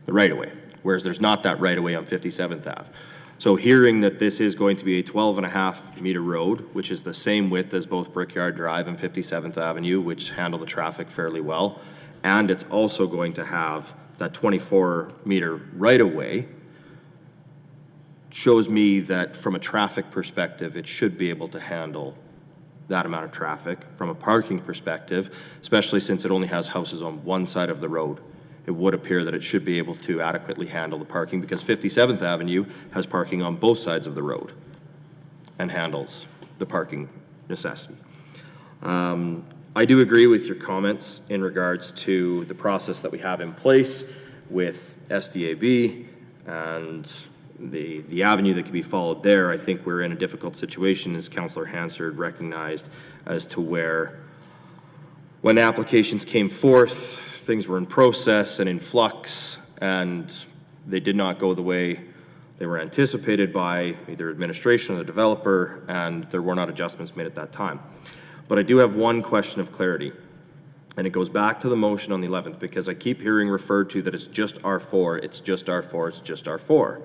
The right-of-way, whereas there's not that right-of-way on 57th Ave. So hearing that this is going to be a 12.5 meter road, which is the same width as both Brickyard Drive and 57th Avenue, which handle the traffic fairly well, and it's also going to have that 24 meter right-of-way, shows me that from a traffic perspective, it should be able to handle that amount of traffic. From a parking perspective, especially since it only has houses on one side of the road, it would appear that it should be able to adequately handle the parking, because 57th Avenue has parking on both sides of the road and handles the parking necessity. I do agree with your comments in regards to the process that we have in place with SDAB and the avenue that can be followed there. I think we're in a difficult situation, as Councillor Hansard recognized, as to where when applications came forth, things were in process and in flux, and they did not go the way they were anticipated by either administration or the developer, and there were not adjustments made at that time. But I do have one question of clarity, and it goes back to the motion on the 11th, because I keep hearing referred to that it's just R4, it's just R4, it's just R4.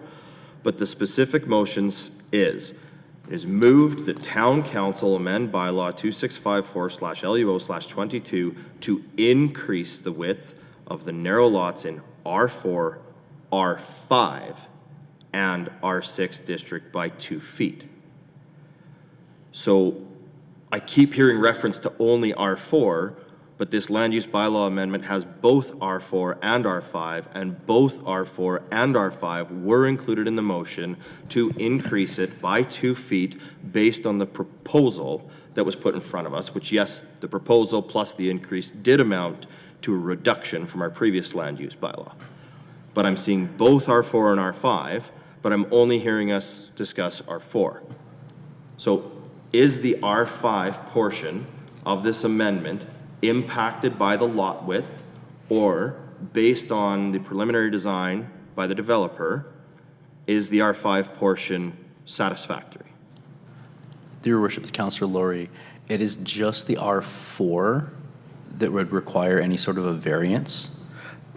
But the specific motions is moved that Town Council amend Bylaw 2654/LUO/22 to increase the width of the narrow lots in R4, R5, and R6 district by 2 feet. So I keep hearing reference to only R4, but this land use bylaw amendment has both R4 and R5, and both R4 and R5 were included in the motion to increase it by 2 feet based on the proposal that was put in front of us, which, yes, the proposal plus the increase did amount to a reduction from our previous land use bylaw. But I'm seeing both R4 and R5, but I'm only hearing us discuss R4. So is the R5 portion of this amendment impacted by the lot width, or based on the preliminary design by the developer, is the R5 portion satisfactory? Through your worship, Councillor Laurie, it is just the R4 that would require any sort of a variance,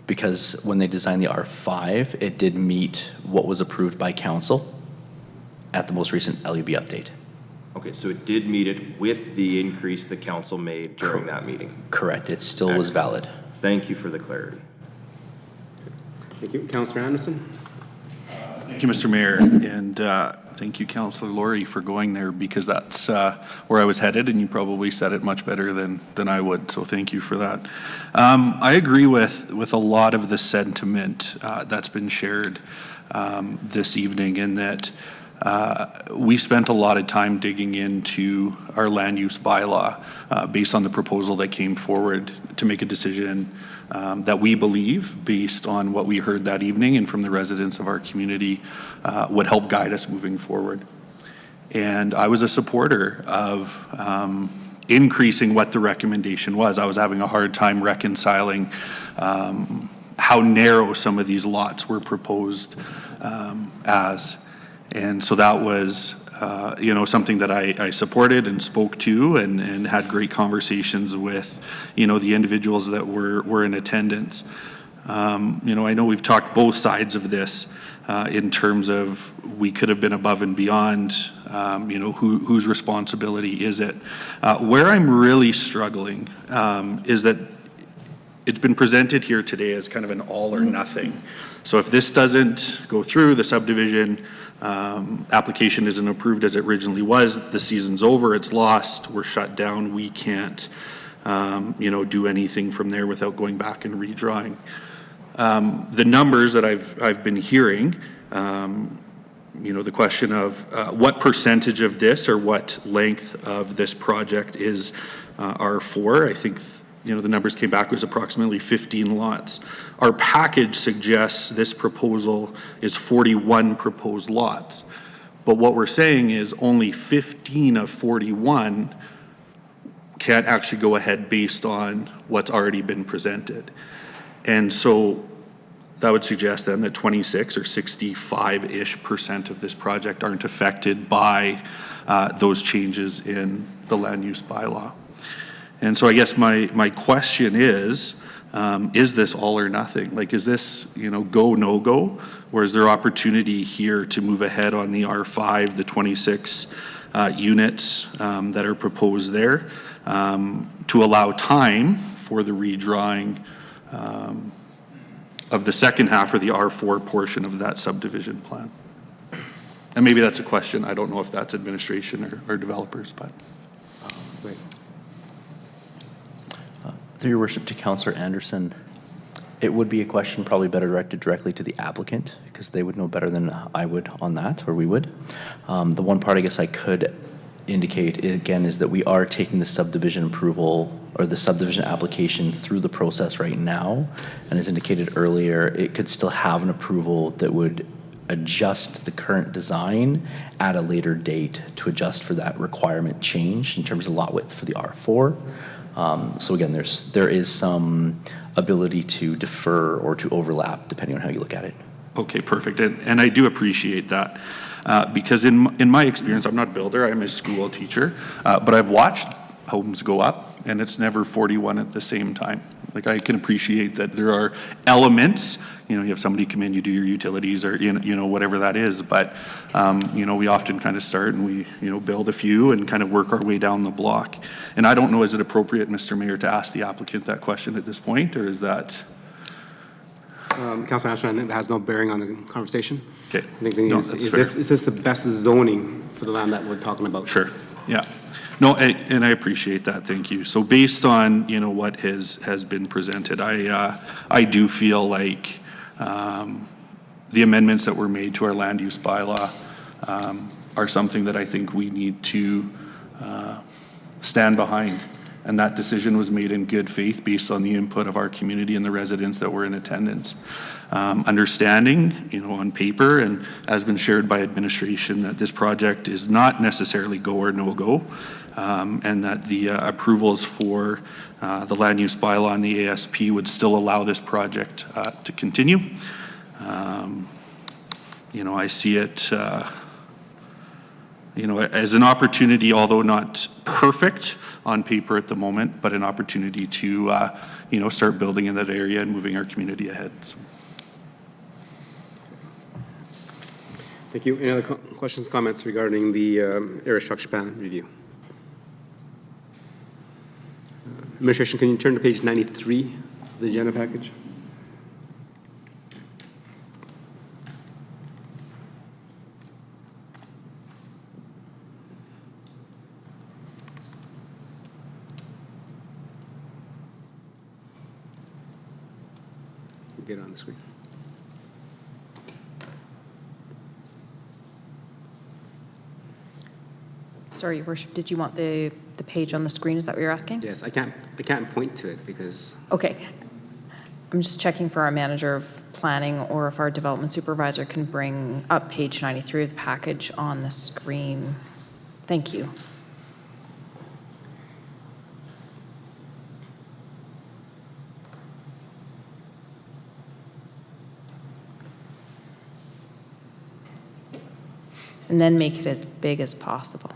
because when they designed the R5, it did meet what was approved by council at the most recent LUB update. Okay, so it did meet it with the increase the council made during that meeting? Correct, it still was valid. Thank you for the clarity. Thank you. Councillor Anderson? Thank you, Mr. Mayor, and thank you, Councillor Laurie, for going there, because that's where I was headed, and you probably said it much better than I would, so thank you for that. I agree with a lot of the sentiment that's been shared this evening, in that we spent a lot of time digging into our land use bylaw based on the proposal that came forward to make a decision that we believe, based on what we heard that evening and from the residents of our community, would help guide us moving forward. And I was a supporter of increasing what the recommendation was. I was having a hard time reconciling how narrow some of these lots were proposed as. And so that was something that I supported and spoke to, and had great conversations with, the individuals that were in attendance. I know we've talked both sides of this in terms of we could have been above and beyond, whose responsibility is it? Where I'm really struggling is that it's been presented here today as kind of an all or nothing. So if this doesn't go through, the subdivision application isn't approved as it originally was, the season's over, it's lost, we're shut down, we can't, do anything from there without going back and redrawing. The numbers that I've been hearing, the question of what percentage of this or what length of this project is R4, I think, the numbers came back was approximately 15 lots. Our package suggests this proposal is 41 proposed lots. But what we're saying is only 15 of 41 can't actually go ahead based on what's already been presented. And so that would suggest then that 26 or 65-ish% of this project aren't affected by those changes in the land use bylaw. And so I guess my question is this all or nothing? Like, is this, go, no go? Or is there opportunity here to move ahead on the R5, the 26 units that are proposed there, to allow time for the redrawing of the second half or the R4 portion of that subdivision plan? And maybe that's a question. I don't know if that's administration or developers, but. Great. Through your worship, to Councillor Anderson, it would be a question probably better directed directly to the applicant, because they would know better than I would on that, or we would. The one part I guess I could indicate again is that we are taking the subdivision approval or the subdivision application through the process right now, and as indicated earlier, it could still have an approval that would adjust the current design at a later date to adjust for that requirement change in terms of lot width for the R4. So again, there is some ability to defer or to overlap depending on how you look at it. Okay, perfect. And I do appreciate that because in my experience, I'm not a builder, I'm a school teacher, but I've watched homes go up and it's never 41 at the same time. Like, I can appreciate that there are elements, you have somebody come in, you do your utilities or, whatever that is, but, we often kind of start and we, build a few and kind of work our way down the block. And I don't know, is it appropriate, Mr. Mayor, to ask the applicant that question at this point, or is that? Councilor Ashton, I think that has no bearing on the conversation. Okay. I think the thing is this the best zoning for the land that we're talking about? Sure, yeah. No, and I appreciate that, thank you. So based on, what has been presented, I do feel like the amendments that were made to our land use bylaw are something that I think we need to stand behind. And that decision was made in good faith based on the input of our community and the residents that were in attendance. Understanding, on paper and has been shared by administration that this project is not necessarily go or no go, and that the approvals for the land use bylaw and the ASP would still allow this project to continue. I see it, as an opportunity, although not perfect, on paper at the moment, but an opportunity to, start building in that area and moving our community ahead. So. Thank you. Any other questions, comments regarding the area structure plan review? Administration, can you turn to page 93 of the agenda package? Get it on the screen. Sorry, Your Worship, did you want the page on the screen? Is that what you're asking? Yes, I can't point to it because. Okay. I'm just checking for our manager of planning or if our development supervisor can bring up page 93 of the package on the screen. Thank you. And then make it as big as possible.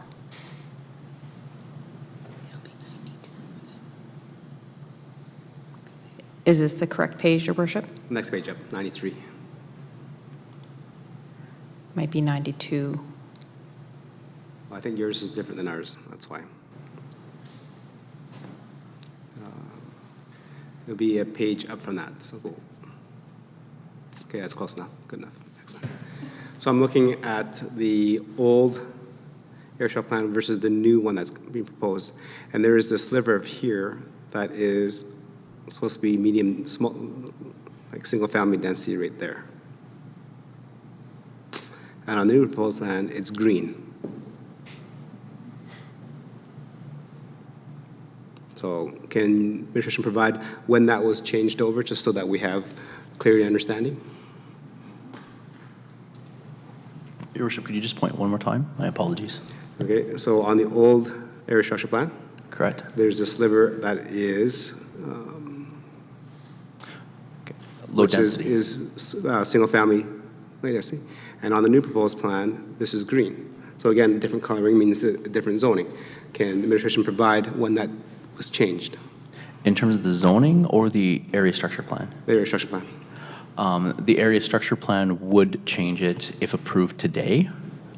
Is this the correct page, Your Worship? Next page up, 93. Might be 92. Well, I think yours is different than ours. That's why. It'll be a page up from that. So cool. Okay, that's close enough. Good enough. Excellent. So I'm looking at the old airshow plan versus the new one that's being proposed. And there is this sliver of here that is supposed to be medium, small, like single family density right there. And on the new proposed plan, it's green. So can administration provide when that was changed over, just so that we have clarity and understanding? Your Worship, could you just point one more time? My apologies. Okay, so on the old area structure plan, Correct. there's a sliver that is Low which density. is single family, wait, I see. And on the new proposed plan, this is green. So again, different coloring means a different zoning. Can administration provide when that was changed? In terms of the zoning or the area structure plan? The area structure plan. The area structure plan would change it if approved today.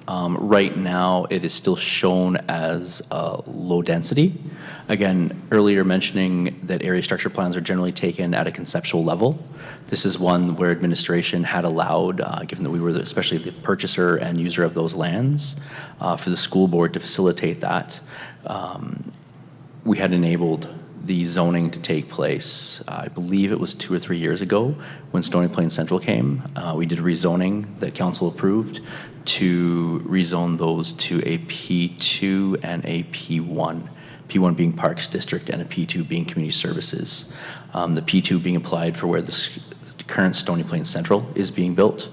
Right now, it is still shown as low density. Again, earlier mentioning that area structure plans are generally taken at a conceptual level. This is one where administration had allowed, given that we were especially the purchaser and user of those lands, for the school board to facilitate that. We had enabled the zoning to take place, I believe it was 2 or 3 years ago when Stony Plain Central came. We did a rezoning that council approved to rezone those to a P2 and a P1. P1 being Parks District and a P2 being Community Services. The P2 being applied for where the current Stony Plain Central is being built,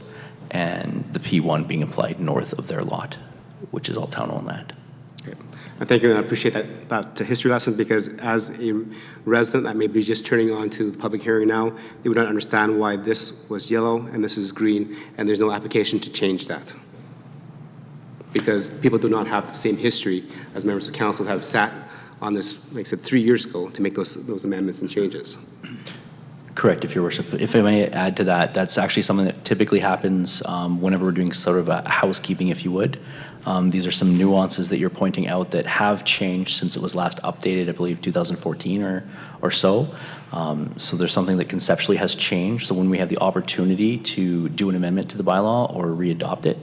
and the P1 being applied north of their lot, which is all town-owned land. Okay. And thank you, and I appreciate that history lesson, because as a resident that may be just turning on to the public hearing now, they would not understand why this was yellow and this is green, and there's no application to change that. Because people do not have the same history as members of council have sat on this, like I said, 3 years ago to make those amendments and changes. Correct, if your worship. If I may add to that, that's actually something that typically happens whenever we're doing sort of a housekeeping, if you would. These are some nuances that you're pointing out that have changed since it was last updated, I believe 2014 or so. So there's something that conceptually has changed. So when we have the opportunity to do an amendment to the bylaw or re-adopt it,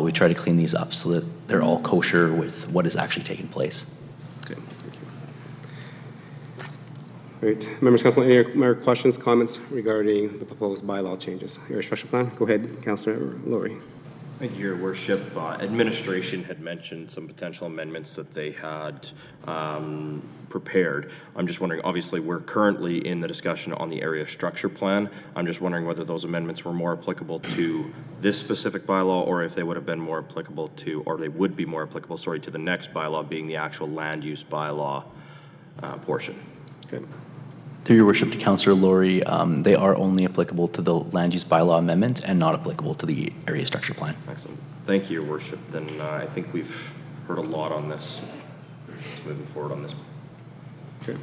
we try to clean these up so that they're all kosher with what is actually taking place. Okay, thank you. All right, members of council, any more questions, comments regarding the proposed bylaw changes? Your structure plan, go ahead, Councilor Laurie. Thank you, Your Worship. Administration had mentioned some potential amendments that they had prepared. I'm just wondering, obviously, we're currently in the discussion on the area structure plan. I'm just wondering whether those amendments were more applicable to this specific bylaw, or if they would have been more applicable to, or they would be more applicable, sorry, to the next bylaw, being the actual land use bylaw portion. Okay. Through your worship to Councillor Laurie, they are only applicable to the land use bylaw amendment and not applicable to the area structure plan. Excellent. Thank you, Your Worship. Then I think we've heard a lot on this. Moving forward on this Okay,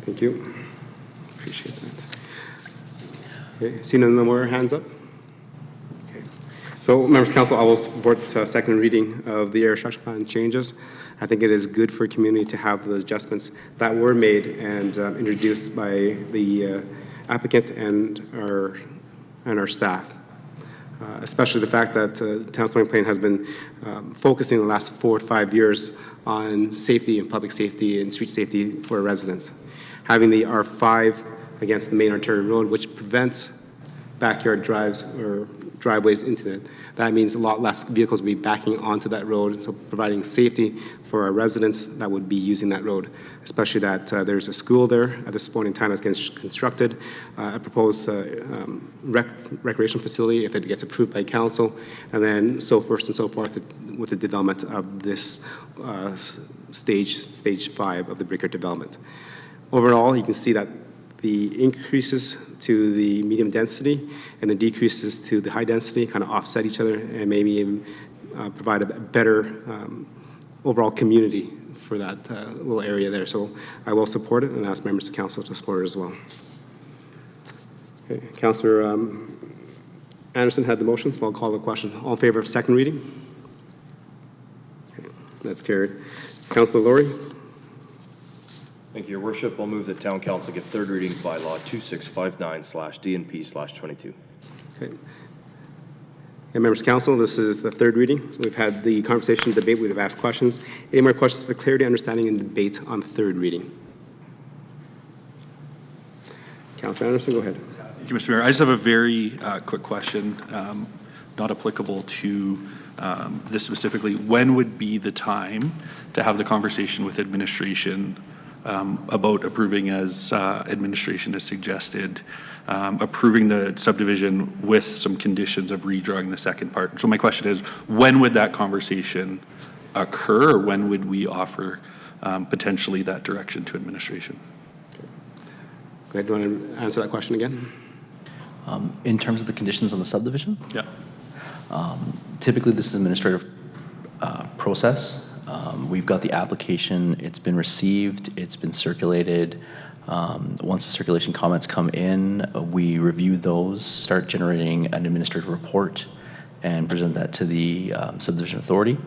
thank you. Appreciate that. Okay, seeing no more hands up? Okay. So, members of council, I will support second reading of the area structure plan changes. I think it is good for community to have those adjustments that were made and introduced by the applicants and our staff. Especially the fact that Town of Stony Plain has been focusing the last 4 to 5 years on safety and public safety and street safety for residents. Having the R5 against the main arterial road, which prevents backyard drives or driveways into it, that means a lot less vehicles will be backing onto that road, so providing safety for our residents that would be using that road, especially that there's a school there at this point in time that's getting constructed, a proposed recreation facility if it gets approved by council, and then so forth and so forth with the development of this stage 5 of the Brickyard development. Overall, you can see that the increases to the medium density and the decreases to the high density kind of offset each other and maybe even provide a better overall community for that little area there. So I will support it and ask members of council to support it as well. Okay, Councillor Anderson had the motion, so I'll call the question. All in favor of second reading? Okay, that's carried. Councillor Laurie? Thank you, Your Worship. I'll move that Town Council give third reading of Bylaw 2659/DNP/22. Okay. And members of council, this is the third reading. We've had the conversation, debate, we've asked questions. Any more questions for clarity, understanding, and debate on the third reading? Councillor Anderson, go ahead. Thank you, Mr. Mayor. I just have a very quick question, not applicable to this specifically. When would be the time to have the conversation with administration about approving, as administration has suggested, approving the subdivision with some conditions of redrawing the second part? So my question is, when would that conversation occur, or when would we offer potentially that direction to administration? Go ahead, do you want to answer that question again? In terms of the conditions on the subdivision? Yeah. Typically, this is an administrative process. We've got the application, it's been received, it's been circulated. Once the circulation comments come in, we review those, start generating an administrative report, and present that to the subdivision authority.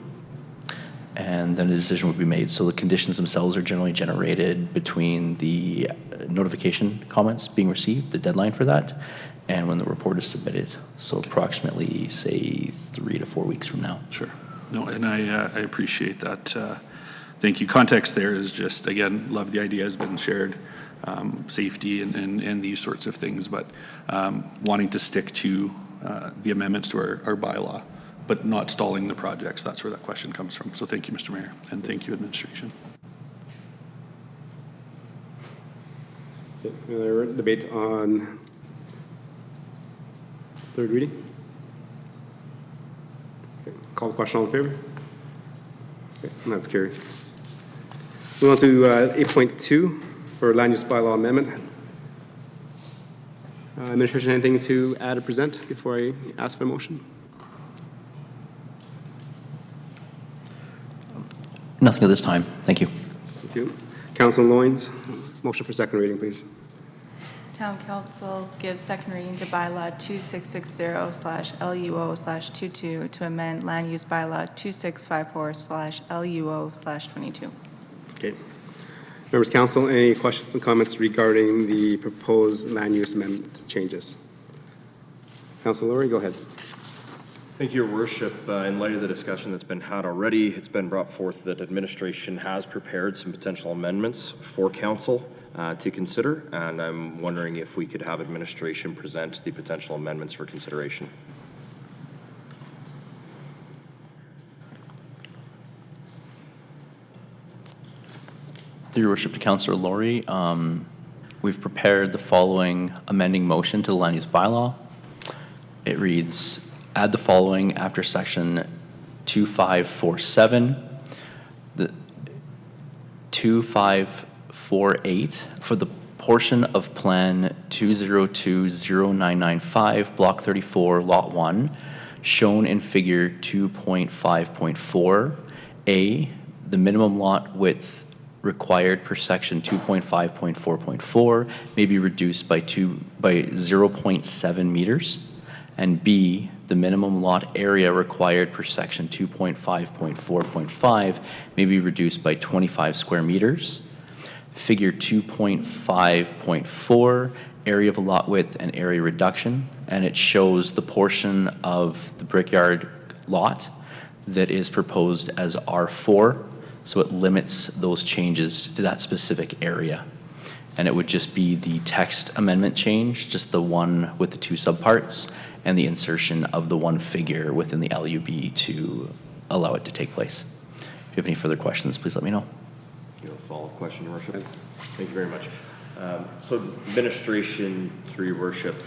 And then a decision will be made. So the conditions themselves are generally generated between the notification comments being received, the deadline for that, and when the report is submitted. So approximately, say, 3 to 4 weeks from now. Sure. No, and I appreciate that. Thank you. Context there is just, again, love the idea has been shared, safety and these sorts of things, but wanting to stick to the amendments to our bylaw, but not stalling the projects. That's where that question comes from. So thank you, Mr. Mayor, and thank you, administration. Okay, any other debate on third reading? Okay, call the question, all in favor? Okay, and that's carried. Move on to 8.2 for land use bylaw amendment. Administration, anything to add or present before I ask for a motion? Nothing at this time. Thank you. Thank you. Councilor Loynes, motion for second reading, please. Town Council gives second reading to Bylaw 2660/LUO/22 to amend Land Use Bylaw 2654/LUO/22. Okay. Members of council, any questions and comments regarding the proposed land use amendment changes? Councilor Laurie, go ahead. Thank you, Your Worship. In light of the discussion that's been had already, it's been brought forth that administration has prepared some potential amendments for council to consider, and I'm wondering if we could have administration present the potential amendments for consideration. Through your worship to Councillor Laurie, we've prepared the following amending motion to the land use bylaw. It reads, add the following after section 2547, the 2548 for the portion of plan 2020995, block 34, lot 1, shown in figure 2.5.4. A, the minimum lot width required per section 2.5.4.4 may be reduced by 0.7 meters. And B, the minimum lot area required per section 2.5.4.5 may be reduced by 25 square meters. Figure 2.5.4, area of lot width and area reduction, and it shows the portion of the Brickyard lot that is proposed as R4, so it limits those changes to that specific area. And it would just be the text amendment change, just the one with the two subparts, and the insertion of the one figure within the LUB to allow it to take place. If you have any further questions, please let me know. You have a follow-up question, Your Worship? Thank you very much. So administration, through Your Worship,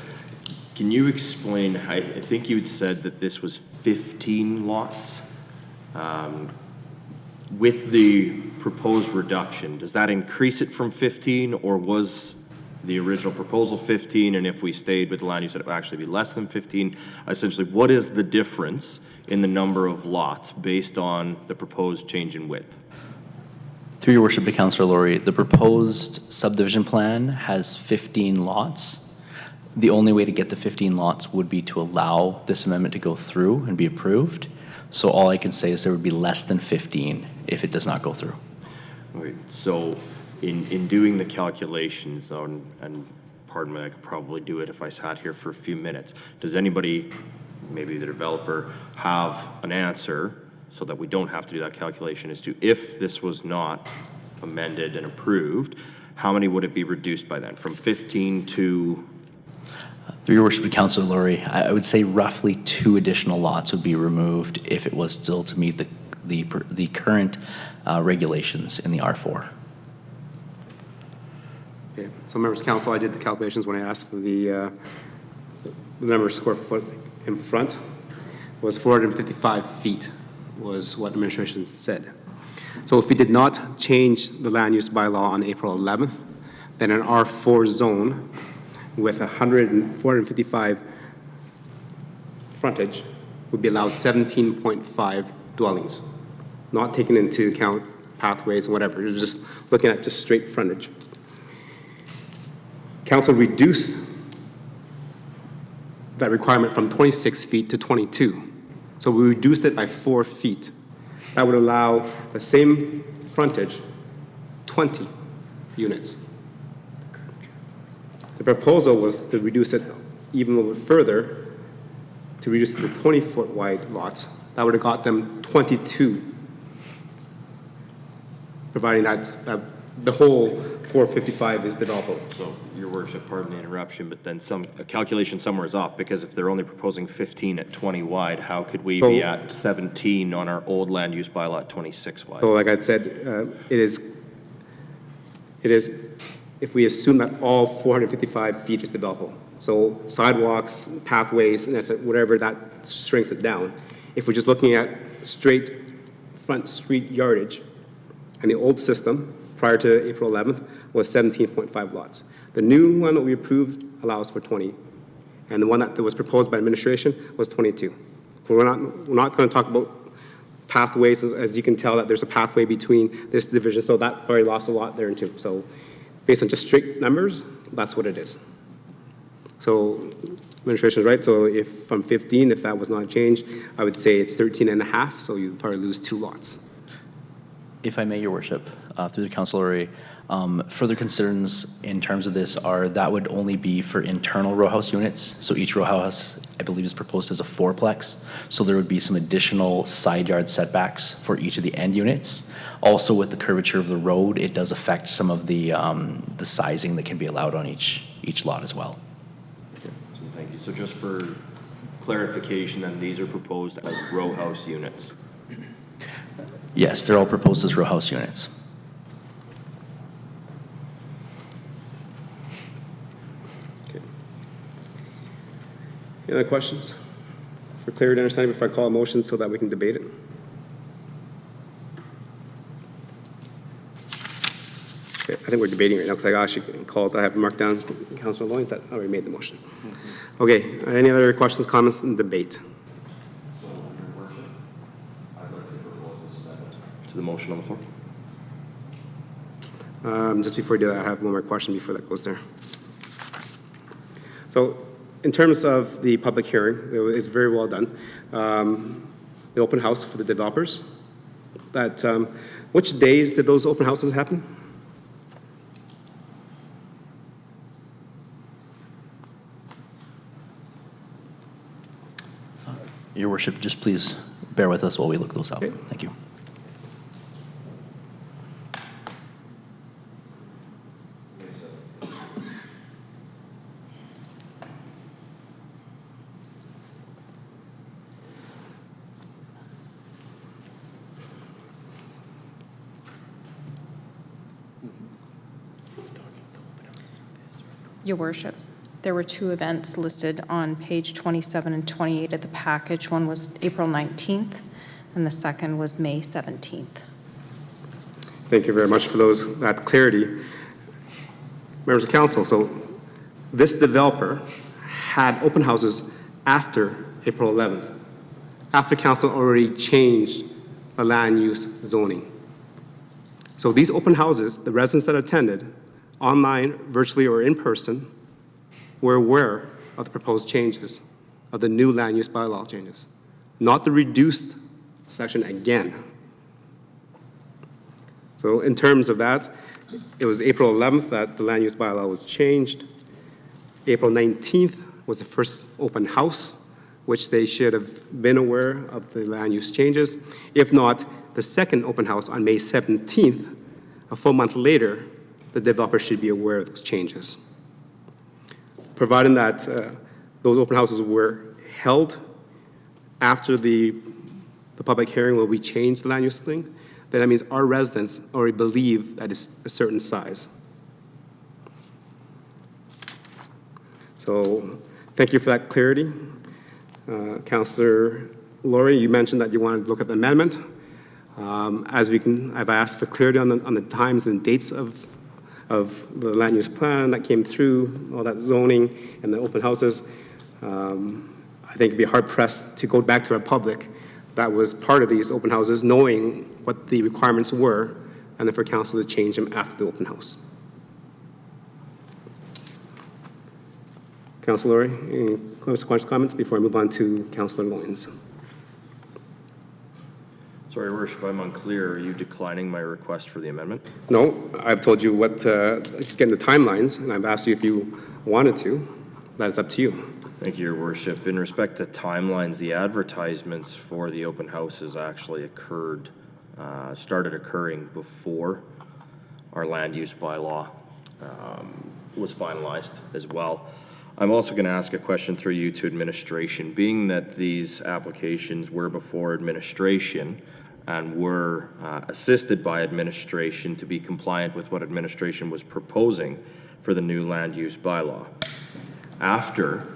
can you explain, I think you had said that this was 15 lots. With the proposed reduction, does that increase it from 15, or was the original proposal 15, and if we stayed with the land use, it would actually be less than 15? Essentially, what is the difference in the number of lots based on the proposed change in width? Through Your Worship to Councillor Laurie, the proposed subdivision plan has 15 lots. The only way to get the 15 lots would be to allow this amendment to go through and be approved. So all I can say is there would be less than 15 if it does not go through. Okay, so in doing the calculations, and pardon me, I could probably do it if I sat here for a few minutes. Does anybody, maybe the developer, have an answer so that we don't have to do that calculation as to if this was not amended and approved, how many would it be reduced by then? From 15 to? Through Your Worship to Councillor Laurie, I would say roughly 2 additional lots would be removed if it was still to meet the current regulations in the R4. Okay, so members of council, I did the calculations when I asked for the number of square foot in front was 455 feet was what administration said. So if we did not change the land use bylaw on April 11th, then an R4 zone with 455 frontage would be allowed 17.5 dwellings, not taking into account pathways and whatever. You're just looking at just straight frontage. Council reduced that requirement from 26 feet to 22. So we reduced it by 4 feet. That would allow the same frontage, 20 units. The proposal was to reduce it even a little bit further, to reduce it to 20-foot wide lots. That would have got them 22, providing that the whole 455 is developable. So, Your Worship, pardon the interruption, but then a calculation somewhere is off, because if they're only proposing 15 at 20 wide, how could we be at 17 on our old land use bylaw at 26 wide? So like I said, it is, if we assume that all 455 feet is developable, so sidewalks, pathways, and whatever, that shrinks it down. If we're just looking at straight front street yardage, and the old system prior to April 11th was 17.5 lots. The new one that we approved allows for 20, and the one that was proposed by administration was 22. We're not going to talk about pathways, as you can tell that there's a pathway between this division, so that already lost a lot there too. So based on just straight numbers, that's what it is. So administration is right. So if from 15, if that was not changed, I would say it's 13 and a half, so you'd probably lose 2 lots. If I may, Your Worship, through the Councillor, further concerns in terms of this are that would only be for internal row house units. So each row house, I believe, is proposed as a 4-plex. So there would be some additional side yard setbacks for each of the end units. Also, with the curvature of the road, it does affect some of the sizing that can be allowed on each lot as well. Okay. So thank you. So just for clarification, then these are proposed as row house units. Yes, they're all proposed as row house units. Okay. Any other questions? For clarity and understanding, before I call a motion so that we can debate it. Okay, I think we're debating right now because I actually called, I have marked down Councilor Loynes that already made the motion. Okay, any other questions, comments, and debate? To the motion on the floor. Just before I do that, I have one more question before that goes there. So in terms of the public hearing, it's very well done. The open house for the developers, which days did those open houses happen? Your worship, just please bear with us while we look those up. Okay. Thank you. Your worship, there were two events listed on page 27 and 28 of the package. One was April 19th, and the second was May 17th. Thank you very much for that clarity. Members of council, so this developer had open houses after April 11th, after council already changed the land use zoning. So these open houses, the residents that attended, online, virtually, or in person, were aware of the proposed changes, of the new land use bylaw changes, not the reduced section again. So in terms of that, it was April 11th that the land use bylaw was changed. April 19th was the first open house, which they should have been aware of the land use changes. If not, the second open house on May 17th, a full month later, the developer should be aware of those changes. Providing that those open houses were held after the public hearing where we changed the land use thing, then that means our residents already believe that it's a certain size. So thank you for that clarity. Councillor Laurie, you mentioned that you wanted to look at the amendment. I've asked for clarity on the times and dates of the land use plan that came through, all that zoning and the open houses. I think it'd be hard pressed to go back to our public that was part of these open houses, knowing what the requirements were, and then for council to change them after the open house. Councillor Laurie, any questions, comments before I move on to Councillor Loyens? Sorry, Your Worship, I'm unclear. Are you declining my request for the amendment? No, I've told you what, just getting the timelines, and I've asked you if you wanted to. That is up to you. Thank you, Your Worship. In respect to timelines, the advertisements for the open houses actually started occurring before our land use bylaw was finalized as well. I'm also going to ask a question through you to administration. Being that these applications were before administration and were assisted by administration to be compliant with what administration was proposing for the new land use bylaw. After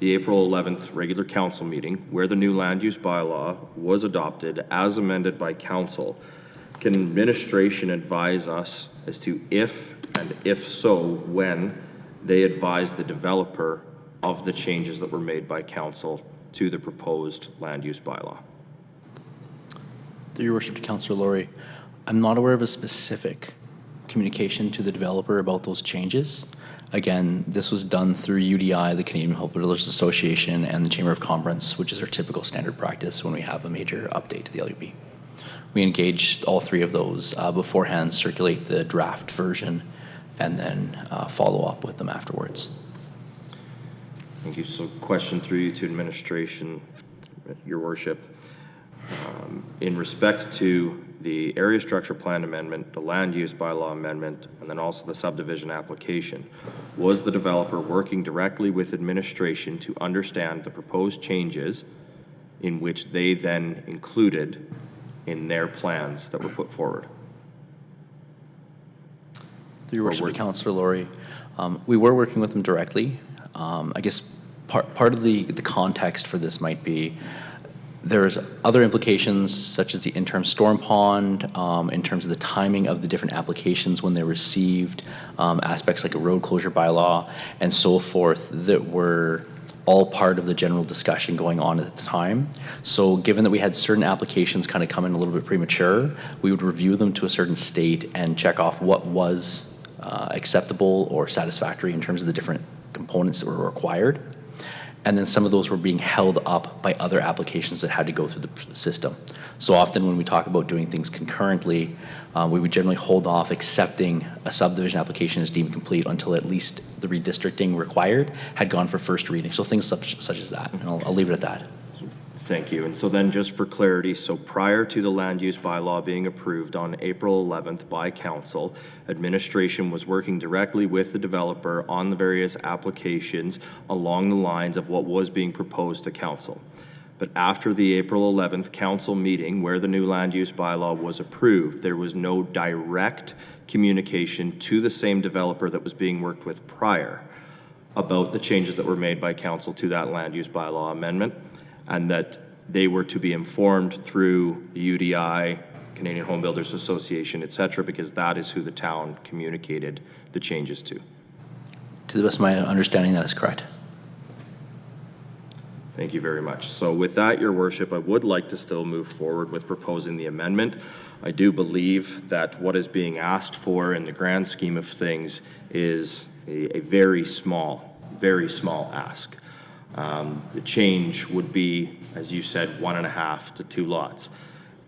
the April 11th regular council meeting, where the new land use bylaw was adopted as amended by council, can administration advise us as to if, and if so, when they advised the developer of the changes that were made by council to the proposed land use bylaw? Through your worship to Councillor Laurie, I'm not aware of a specific communication to the developer about those changes. Again, this was done through UDI, the Canadian Home Builders Association, and the Chamber of Commerce, which is our typical standard practice when we have a major update to the LUB. We engage all three of those beforehand, circulate the draft version, and then follow up with them afterwards. Thank you. So question through you to administration, Your Worship. In respect to the area structure plan amendment, the land use bylaw amendment, and then also the subdivision application, was the developer working directly with administration to understand the proposed changes in which they then included in their plans that were put forward? Through your worship to Councillor Laurie, we were working with them directly. I guess part of the context for this might be there's other implications such as the interim storm pond, in terms of the timing of the different applications when they're received, aspects like a road closure bylaw and so forth that were all part of the general discussion going on at the time. So given that we had certain applications kind of come in a little bit premature, we would review them to a certain state and check off what was acceptable or satisfactory in terms of the different components that were required. And then some of those were being held up by other applications that had to go through the system. So often when we talk about doing things concurrently, we would generally hold off accepting a subdivision application as deemed complete until at least the redistricting required had gone for first reading. So things such as that, and I'll leave it at that. Thank you. And so then just for clarity, so prior to the land use bylaw being approved on April 11th by council, administration was working directly with the developer on the various applications along the lines of what was being proposed to council. But after the April 11th council meeting where the new land use bylaw was approved, there was no direct communication to the same developer that was being worked with prior about the changes that were made by council to that land use bylaw amendment, and that they were to be informed through the UDI, Canadian Home Builders Association, et cetera, because that is who the town communicated the changes to. To the best of my understanding, that is correct. Thank you very much. So with that, Your Worship, I would like to still move forward with proposing the amendment. I do believe that what is being asked for in the grand scheme of things is a very small ask. The change would be, as you said, 1.5 to 2 lots.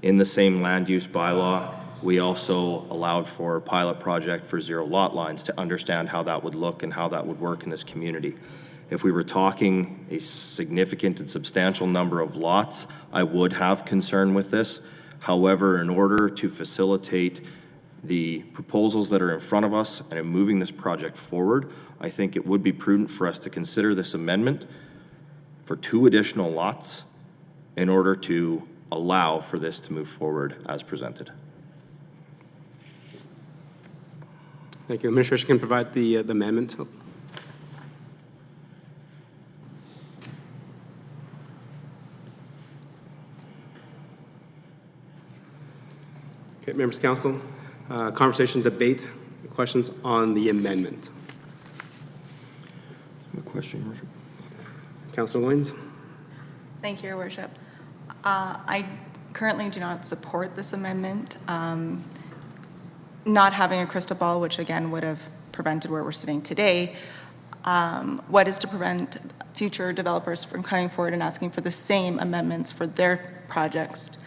In the same land use bylaw, we also allowed for a pilot project for 0 lot lines to understand how that would look and how that would work in this community. If we were talking a significant and substantial number of lots, I would have concern with this. However, in order to facilitate the proposals that are in front of us and in moving this project forward, I think it would be prudent for us to consider this amendment for 2 additional lots in order to allow for this to move forward as presented. Thank you. Administration can provide the amendment. Okay, members of council, conversation, debate, questions on the amendment. A question, Your Worship? Councilor Loynes? Thank you, Your Worship. I currently do not support this amendment. Not having a crystal ball, which again would have prevented where we're sitting today, what is to prevent future developers from coming forward and asking for the same amendments for their projects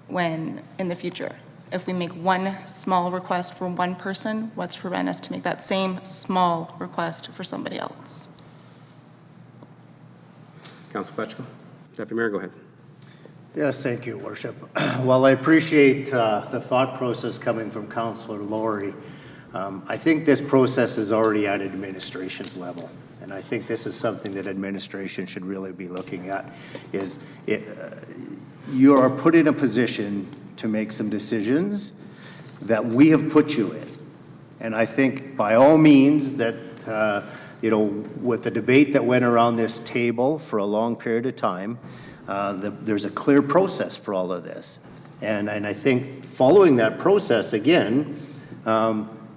when in the future? If we make one small request for one person, what's to prevent us to make that same small request for somebody else? Councilor Pletchko. Deputy Mayor, go ahead. Yes, thank you, Worship. Well, I appreciate the thought process coming from Councillor Laurie. I think this process is already at administration's level, and I think this is something that administration should really be looking at, you are put in a position to make some decisions that we have put you in. And I think by all means that, with the debate that went around this table for a long period of time, there's a clear process for all of this. And I think following that process, again,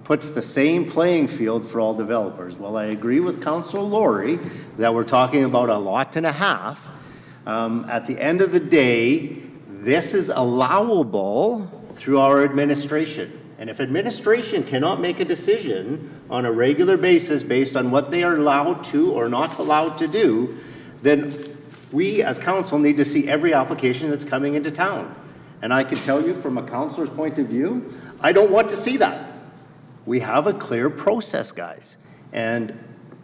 puts the same playing field for all developers. Well, I agree with Councillor Laurie that we're talking about 1.5 lots. At the end of the day, this is allowable through our administration. And if administration cannot make a decision on a regular basis based on what they are allowed to or not allowed to do, then we as council need to see every application that's coming into town. And I can tell you from a councilor's point of view, I don't want to see that. We have a clear process, guys. And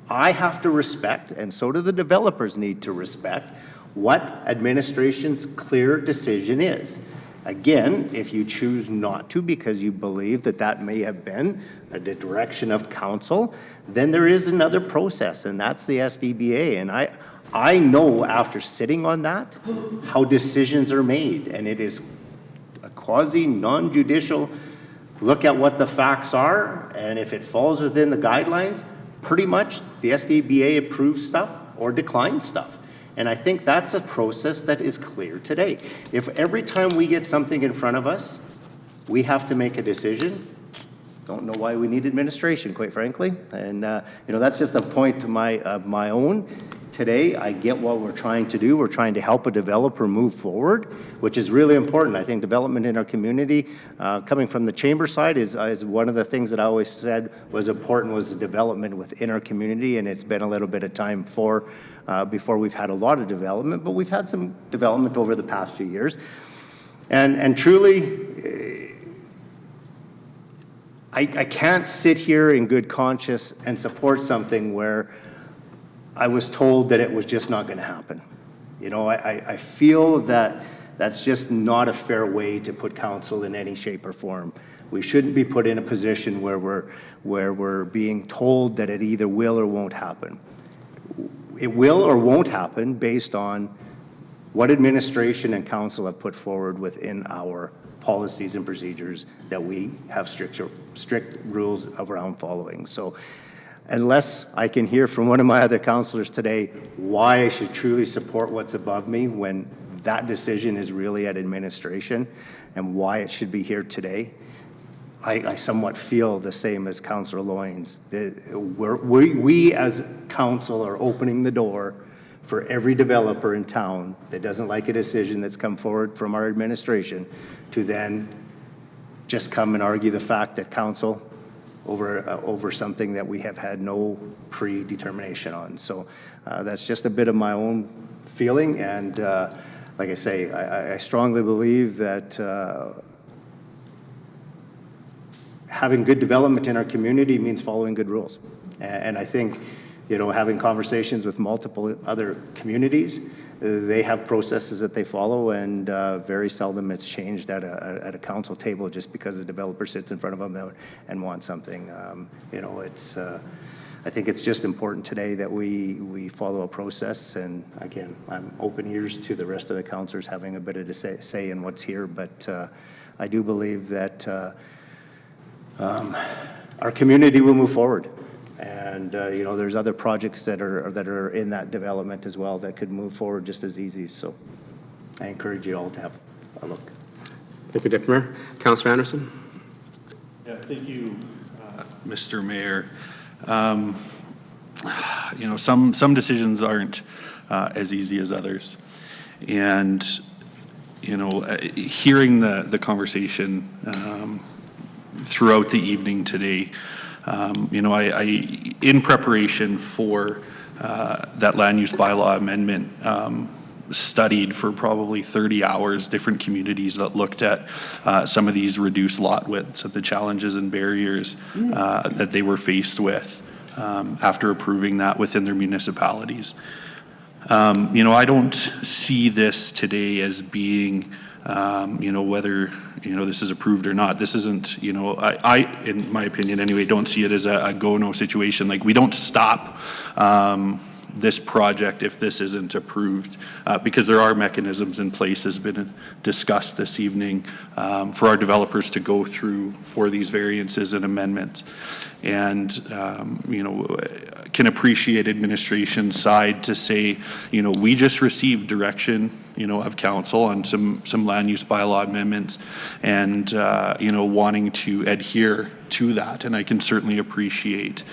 I have to respect, and so do the developers need to respect, what administration's clear decision is. Again, if you choose not to because you believe that that may have been the direction of council, then there is another process, and that's the SDBA. And I know after sitting on that how decisions are made, and it is a quasi non-judicial look at what the facts are, and if it falls within the guidelines, pretty much the SDBA approves stuff or declines stuff. And I think that's a process that is clear today. If every time we get something in front of us, we have to make a decision, don't know why we need administration, quite frankly. And that's just a point to my own. today. I get what we're trying to do. We're trying to help a developer move forward, which is really important. I think development in our community, coming from the chamber side, is one of the things that I always said was important, was the development within our community, and it's been a little bit of time before we've had a lot of development, but we've had some development over the past few years. And truly, I can't sit here in good conscience and support something where I was told that it was just not going to happen. You know, I feel that that's just not a fair way to put council in any shape or form. We shouldn't be put in a position where we're being told that it either will or won't happen. It will or won't happen based on what administration and council have put forward within our policies and procedures that we have strict rules around following. So unless I can hear from one of my other councillors today why I should truly support what's above me when that decision is really at administration, and why it should be here today, I somewhat feel the same as Councillor Loynes. We as council are opening the door for every developer in town that doesn't like a decision that's come forward from our administration to then just come and argue the fact at council over something that we have had no predetermination on. So that's just a bit of my own feeling, and like I say, I strongly believe that having good development in our community means following good rules. And I think, you know, having conversations with multiple other communities, they have processes that they follow, and very seldom it's changed at a council table just because the developer sits in front of them and wants something. You know, it's, I think it's just important today that we follow a process, and again, I'm open ears to the rest of the councillors having a bit of a say in what's here, but I do believe that our community will move forward. And you know, there's other projects that are in that development as well that could move forward just as easy. So I encourage you all to have a look. Thank you, Deputy Mayor. Councillor Anderson. Yeah, thank you, Mr. Mayor. You know, some decisions aren't as easy as others, and you know, hearing the conversation throughout the evening today. You know, I in preparation for that land use bylaw amendment, studied for probably 30 hours different communities that looked at some of these reduced lot widths and the challenges and barriers that they were faced with after approving that within their municipalities. You know, I don't see this today as being, you know, whether, you know, this is approved or not. This isn't, you know, I in my opinion anyway, don't see it as a go-no situation. Like, we don't stop this project if this isn't approved, because there are mechanisms in place, as been discussed this evening, for our developers to go through for these variances and amendments. And, you know, can appreciate administration side to say, you know, we just received direction, you know, of council on some land use bylaw amendments, and, you know, wanting to adhere to that. And I can certainly appreciate,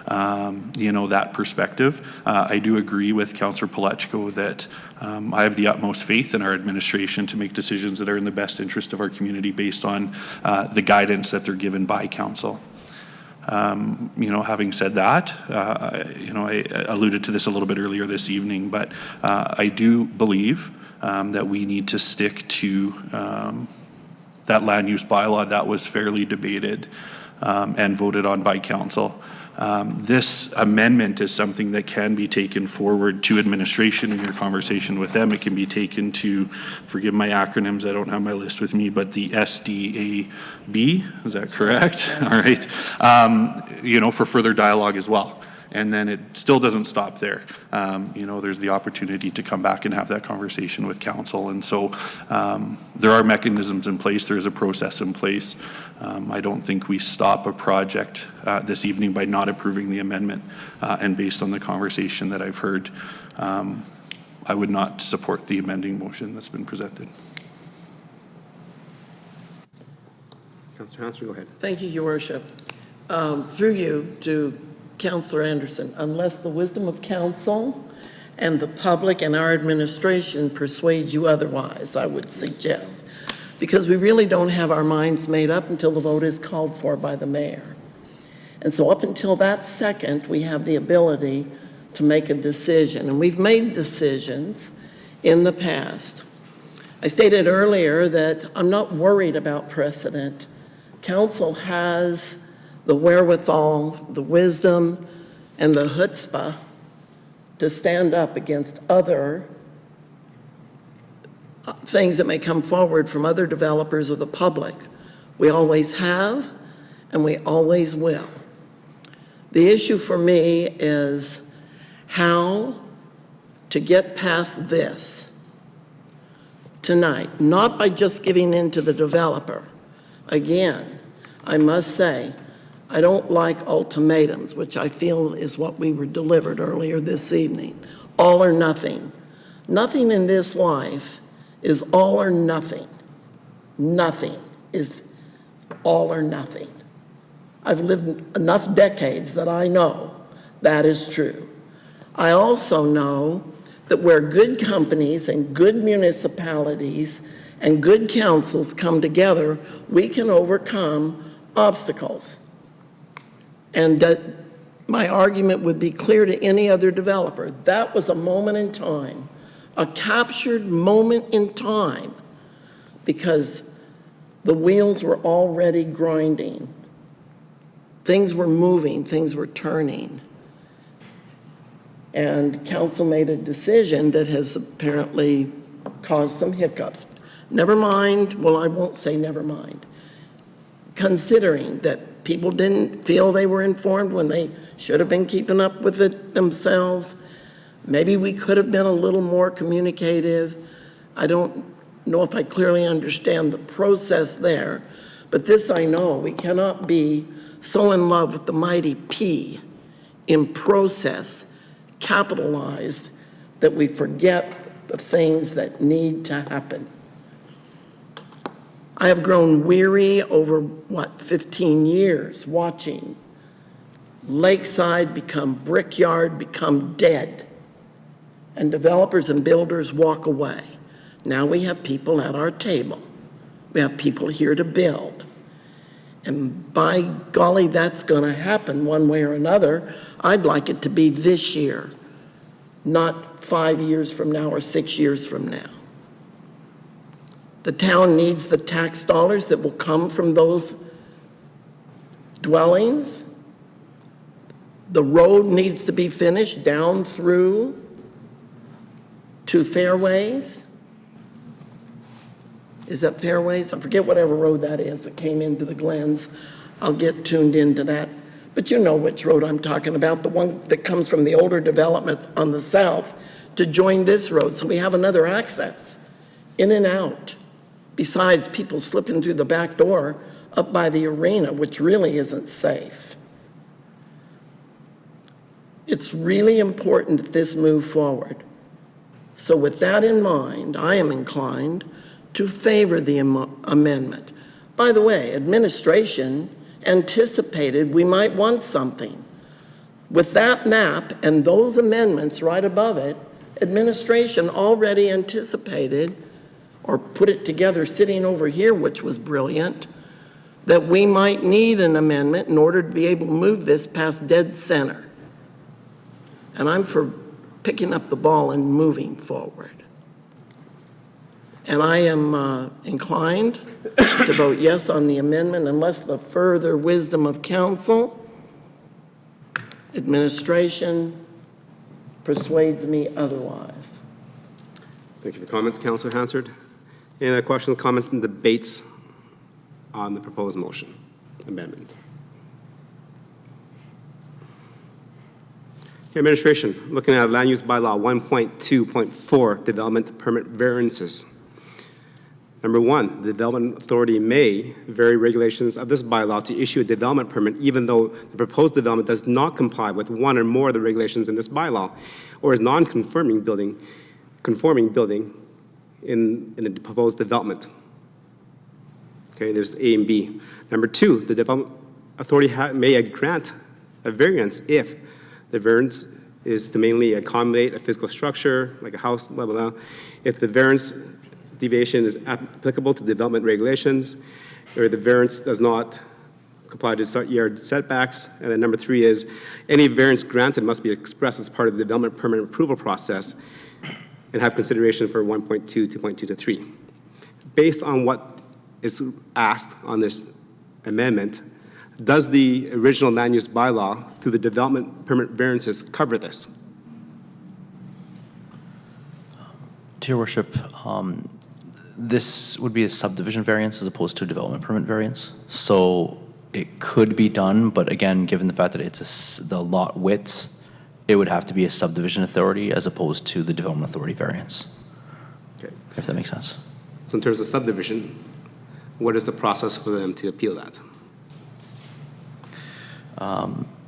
you know, that perspective. I do agree with Councillor Palechko that I have the utmost faith in our administration to make decisions that are in the best interest of our community based on the guidance that they're given by council. You know, having said that, you know, I alluded to this a little bit earlier this evening, but I do believe that we need to stick to that land use bylaw that was fairly debated and voted on by council. This amendment is something that can be taken forward to administration in your conversation with them. It can be taken to, forgive my acronyms, I don't have my list with me, but the SDAB, is that correct? Yes. All right. You know, for further dialogue as well. And then it still doesn't stop there. You know, there's the opportunity to come back and have that conversation with council. And so there are mechanisms in place. There is a process in place. I don't think we stop a project this evening by not approving the amendment. And based on the conversation that I've heard, I would not support the amending motion that's been presented. Councillor Hanson, go ahead. Thank you, Your Worship. Through you to Councillor Anderson, unless the wisdom of council and the public and our administration persuade you otherwise, I would suggest. Because we really don't have our minds made up until the vote is called for by the mayor. And so up until that second, we have the ability to make a decision. And we've made decisions in the past. I stated earlier that I'm not worried about precedent. Council has the wherewithal, the wisdom, and the chutzpah to stand up against other things that may come forward from other developers or the public. We always have, and we always will. The issue for me is how to get past this tonight, not by just giving in to the developer. Again, I must say, I don't like ultimatums, which I feel is what we were delivered earlier this evening. All or nothing. Nothing in this life is all or nothing. Nothing is all or nothing. I've lived enough decades that I know that is true. I also know that where good companies and good municipalities and good councils come together, we can overcome obstacles. And my argument would be clear to any other developer. That was a moment in time, a captured moment in time, because the wheels were already grinding. Things were moving, things were turning. And council made a decision that has apparently caused some hiccups. Never mind, well, I won't say never mind. Considering that people didn't feel they were informed when they should have been keeping up with it themselves, maybe we could have been a little more communicative. I don't know if I clearly understand the process there, but this I know, we cannot be so in love with the mighty P in process, capitalized, that we forget the things that need to happen. I have grown weary over, 15 years watching Lakeside become brickyard, become dead, and developers and builders walk away. Now we have people at our table. We have people here to build. And by golly, that's going to happen one way or another. I'd like it to be this year, not 5 years from now or 6 years from now. The town needs the tax dollars that will come from those dwellings. The road needs to be finished down through to Fairways. Is that Fairways? I forget whatever road that is that came into the Glens. I'll get tuned into that. But you know which road I'm talking about, the one that comes from the older developments on the south to join this road. So we have another access in and out, besides people slipping through the back door up by the arena, which really isn't safe. It's really important that this move forward. So with that in mind, I am inclined to favor the amendment. By the way, administration anticipated we might want something. With that map and those amendments right above it, administration already anticipated, or put it together sitting over here, which was brilliant, that we might need an amendment in order to be able to move this past dead center. And I'm for picking up the ball and moving forward. And I am inclined to vote yes on the amendment unless the further wisdom of council, administration persuades me otherwise. Thank you for comments, Councilor Hansard. Any other questions, comments, and debates on the proposed motion amendment? Okay, administration, looking at land use bylaw 1.2.4, development permit variances. Number one, the development authority may vary regulations of this bylaw to issue a development permit even though the proposed development does not comply with one or more of the regulations in this bylaw or is non-conforming building in the proposed development. Okay, there's A and B. Number two, the development authority may grant a variance if the variance is to mainly accommodate a physical structure, like a house, blah, blah, blah. If the variance deviation is applicable to development regulations, or the variance does not comply to yard setbacks. And then number 3 is any variance granted must be expressed as part of the development permit approval process and have consideration for 1.2, 2.2 to 3. Based on what is asked on this amendment, does the original land use bylaw through the development permit variances cover this? To your worship, this would be a subdivision variance as opposed to a development permit variance. So it could be done, but again, given the fact that it's the lot widths, it would have to be a subdivision authority as opposed to the development authority variance. Okay. If that makes sense. So in terms of subdivision, what is the process for them to appeal that?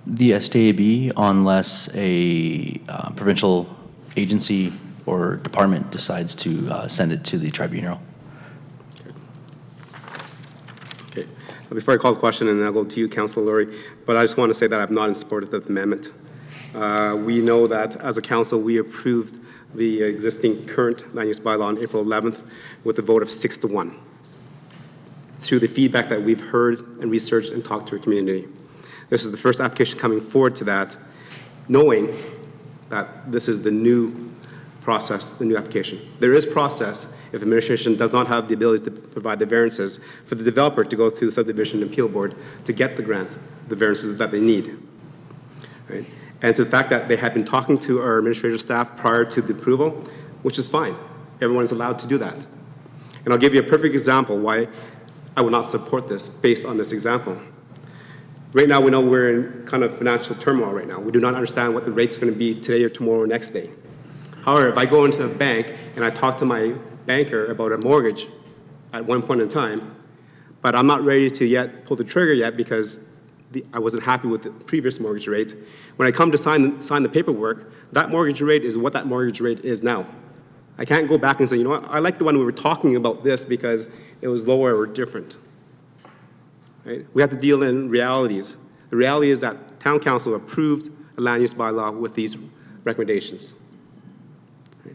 The SDAB, unless a provincial agency or department decides to send it to the tribunal. Okay. Before I call the question, and I'll go to you, Councilor Laurie, but I just want to say that I'm not in support of the amendment. We know that as a council, we approved the existing current land use bylaw on April 11th with a vote of 6-1 through the feedback that we've heard and researched and talked to our community. This is the first application coming forward to that, knowing that this is the new process, the new application. There is process if administration does not have the ability to provide the variances for the developer to go through the subdivision appeal board to get the grants, the variances that they need. Right? And to the fact that they had been talking to our administrative staff prior to the approval, which is fine. Everyone's allowed to do that. And I'll give you a perfect example why I would not support this based on this example. Right now, we know we're in kind of financial turmoil right now. We do not understand what the rate's going to be today or tomorrow or next day. However, if I go into a bank and I talk to my banker about a mortgage at one point in time, but I'm not ready to yet pull the trigger yet because I wasn't happy with the previous mortgage rate. When I come to sign the paperwork, that mortgage rate is what that mortgage rate is now. I can't go back and say, you know what, I like the one we were talking about this because it was lower or different. Right? We have to deal in realities. The reality is that Town Council approved a land use bylaw with these recommendations. Right?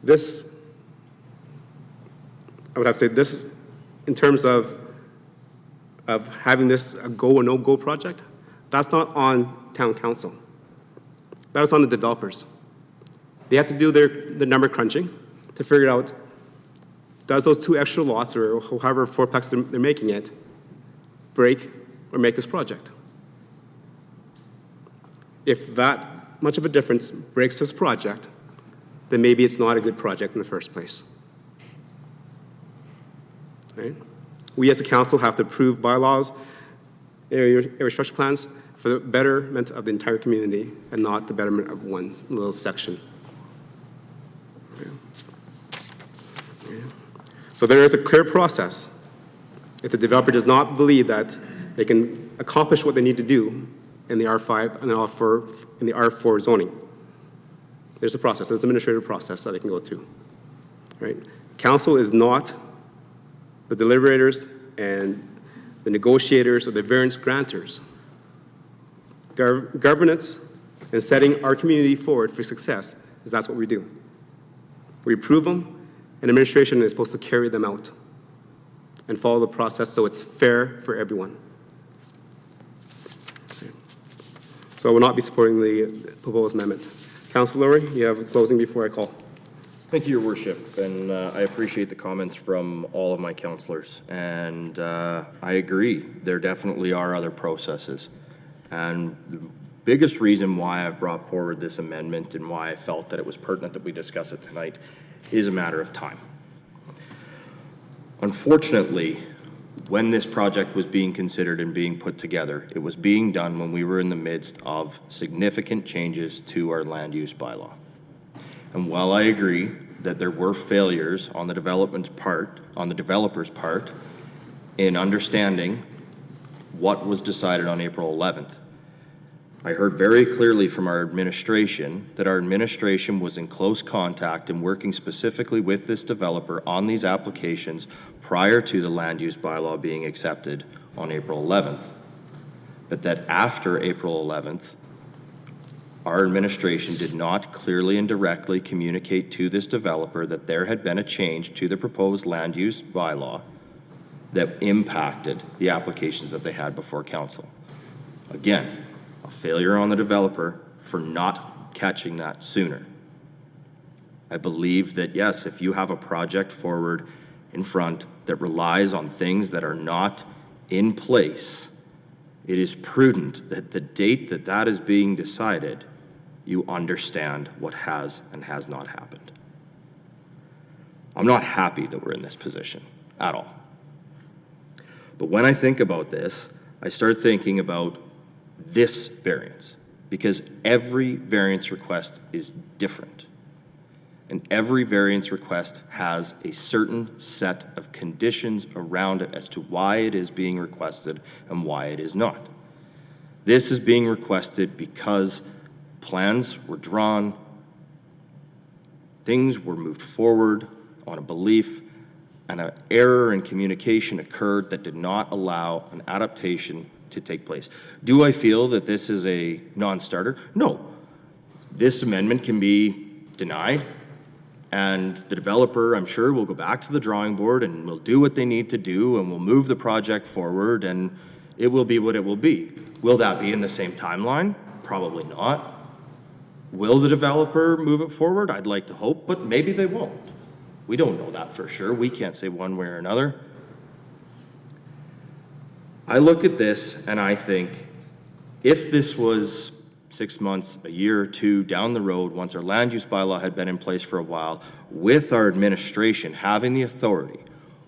This, I would have to say this, in terms of having this a go or no-go project, that's not on Town Council. That is on the developers. They have to do their number crunching to figure out, does those 2 extra lots or however fourplex they're making it break or make this project? If that much of a difference breaks this project, then maybe it's not a good project in the first place. Right? We as a council have to approve bylaws, area structure plans for the betterment of the entire community and not the betterment of one little section. Yeah. Yeah. So there is a clear process. If the developer does not believe that they can accomplish what they need to do in the R5 and in the R4 zoning, there's a process. There's an administrative process that they can go through. Right? Council is not the deliberators and the negotiators or the variance granters. Governance and setting our community forward for success is that's what we do. We approve them, and administration is supposed to carry them out and follow the process so it's fair for everyone. Okay. So I will not be supporting the proposed amendment. Councilor Laurie, you have a closing before I call. Thank you, Your Worship, and I appreciate the comments from all of my councillors. And I agree, there definitely are other processes. And the biggest reason why I've brought forward this amendment and why I felt that it was pertinent that we discuss it tonight is a matter of time. Unfortunately, when this project was being considered and being put together, it was being done when we were in the midst of significant changes to our land use bylaw. And while I agree that there were failures on the developer's part in understanding what was decided on April 11th, I heard very clearly from our administration that our administration was in close contact and working specifically with this developer on these applications prior to the land use bylaw being accepted on April 11th. But that after April 11th, our administration did not clearly and directly communicate to this developer that there had been a change to the proposed land use bylaw that impacted the applications that they had before council. Again, a failure on the developer for not catching that sooner. I believe that, yes, if you have a project forward in front that relies on things that are not in place, it is prudent that the date that that is being decided, you understand what has and has not happened. I'm not happy that we're in this position at all. But when I think about this, I start thinking about this variance, because every variance request is different. And every variance request has a certain set of conditions around it as to why it is being requested and why it is not. This is being requested because plans were drawn, things were moved forward on a belief, and an error in communication occurred that did not allow an adaptation to take place. Do I feel that this is a non-starter? No. This amendment can be denied, and the developer, I'm sure, will go back to the drawing board and will do what they need to do, and will move the project forward, and it will be what it will be. Will that be in the same timeline? Probably not. Will the developer move it forward? I'd like to hope, but maybe they won't. We don't know that for sure. We can't say one way or another. I look at this and I think, if this was 6 months, a year or two down the road, once our land use bylaw had been in place for a while, with our administration having the authority,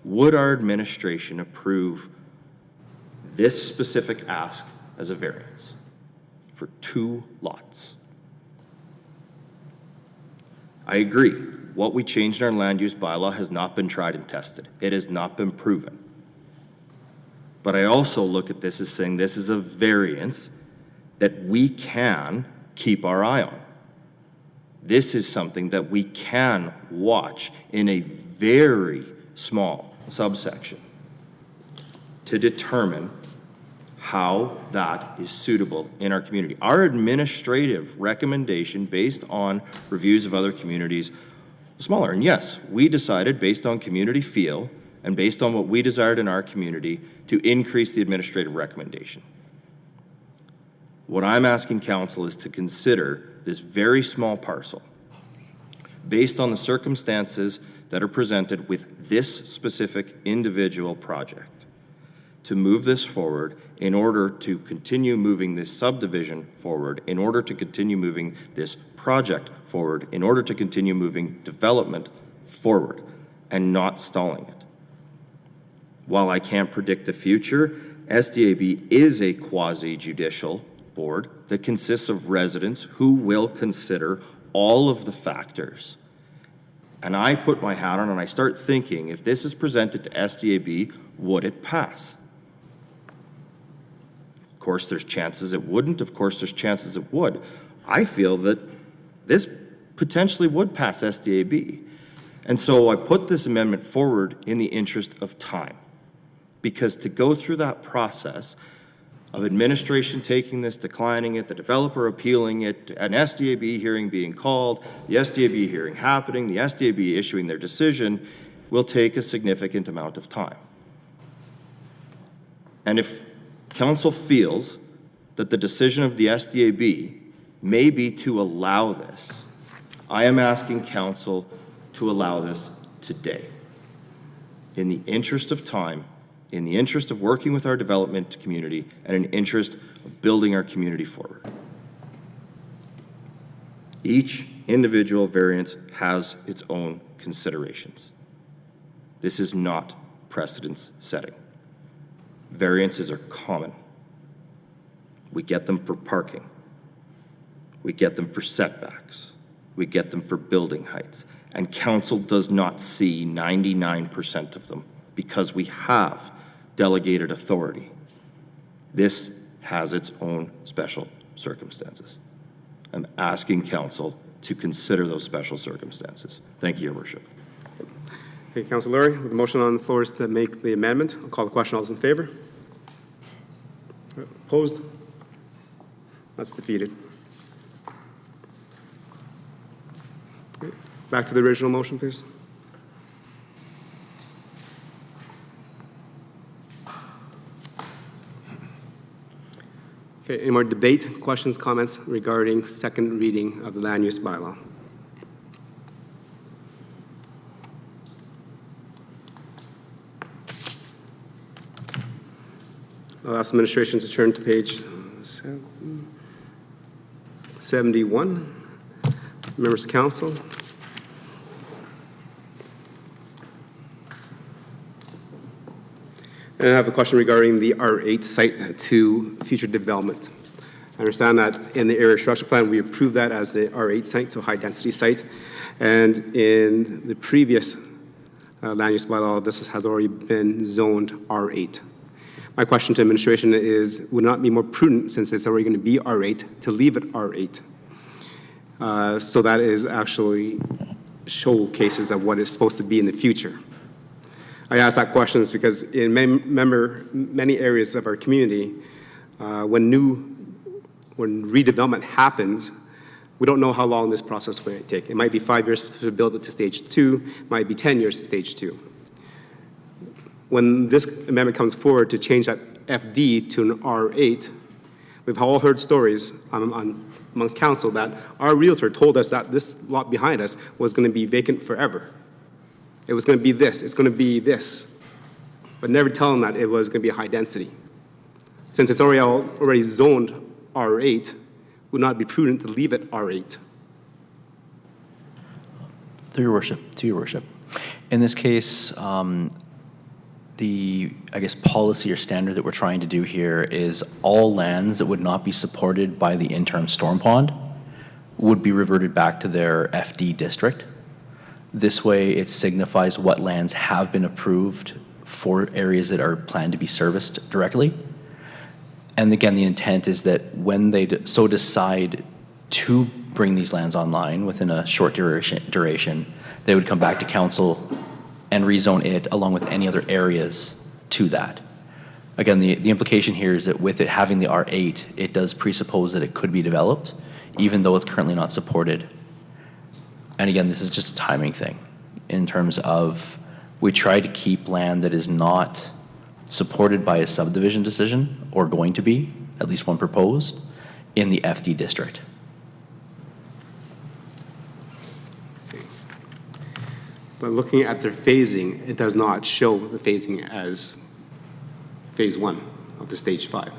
would our administration approve this specific ask as a variance for 2 lots? I agree. What we changed in our land use bylaw has not been tried and tested. It has not been proven. But I also look at this as saying this is a variance that we can keep our eye on. This is something that we can watch in a very small subsection to determine how that is suitable in our community. Our administrative recommendation based on reviews of other communities was smaller. And yes, we decided based on community feel and based on what we desired in our community to increase the administrative recommendation. What I'm asking council is to consider this very small parcel based on the circumstances that are presented with this specific individual project, to move this forward in order to continue moving this subdivision forward, in order to continue moving this project forward, in order to continue moving development forward and not stalling it. While I can't predict the future, SDAB is a quasi-judicial board that consists of residents who will consider all of the factors. And I put my hat on and I start thinking, if this is presented to SDAB, would it pass? Of course, there's chances it wouldn't. Of course, there's chances it would. I feel that this potentially would pass SDAB. And so I put this amendment forward in the interest of time. Because to go through that process of administration taking this, declining it, the developer appealing it, an SDAB hearing being called, the SDAB hearing happening, the SDAB issuing their decision, will take a significant amount of time. And if council feels that the decision of the SDAB may be to allow this, I am asking council to allow this today. In the interest of time, in the interest of working with our development community, and in interest of building our community forward. Each individual variance has its own considerations. This is not precedence setting. Variances are common. We get them for parking. We get them for setbacks. We get them for building heights. And council does not see 99% of them because we have delegated authority. This has its own special circumstances. I'm asking council to consider those special circumstances. Thank you, Your Worship. Okay, Councilor Laurie, with the motion on the floor is to make the amendment. I'll call the question. All those in favor? Opposed? That's defeated. Back to the original motion, please. Okay, any more debate, questions, comments regarding second reading of the land use bylaw? I'll ask administration to turn to page 71. Members of council. And I have a question regarding the R8 site to future development. I understand that in the area structure plan, we approved that as the R8 site, so high density site. And in the previous land use bylaw, this has already been zoned R8. My question to administration is, would it not be more prudent, since it's already going to be R8, to leave it R8? So that is actually showcases of what it's supposed to be in the future. I ask that question because in many areas of our community, when redevelopment happens, we don't know how long this process will take. It might be 5 years to build it to stage 2, it might be 10 years to stage 2. When this amendment comes forward to change that FD to an R8, we've all heard stories amongst council that our realtor told us that this lot behind us was going to be vacant forever. It was going to be this, it's going to be this, but never tell them that it was going to be high density. Since it's already zoned R8, would not be prudent to leave it R8. To your worship. In this case, the, I guess, policy or standard that we're trying to do here is all lands that would not be supported by the interim storm pond would be reverted back to their FD district. This way, it signifies what lands have been approved for areas that are planned to be serviced directly. And again, the intent is that when they so decide to bring these lands online within a short duration, they would come back to council and rezone it along with any other areas to that. Again, the implication here is that with it having the R8, it does presuppose that it could be developed, even though it's currently not supported. And again, this is just a timing thing in terms of we try to keep land that is not supported by a subdivision decision or going to be, at least one proposed, in the FD district. But looking at their phasing, it does not show the phasing as phase 1 of the stage 5.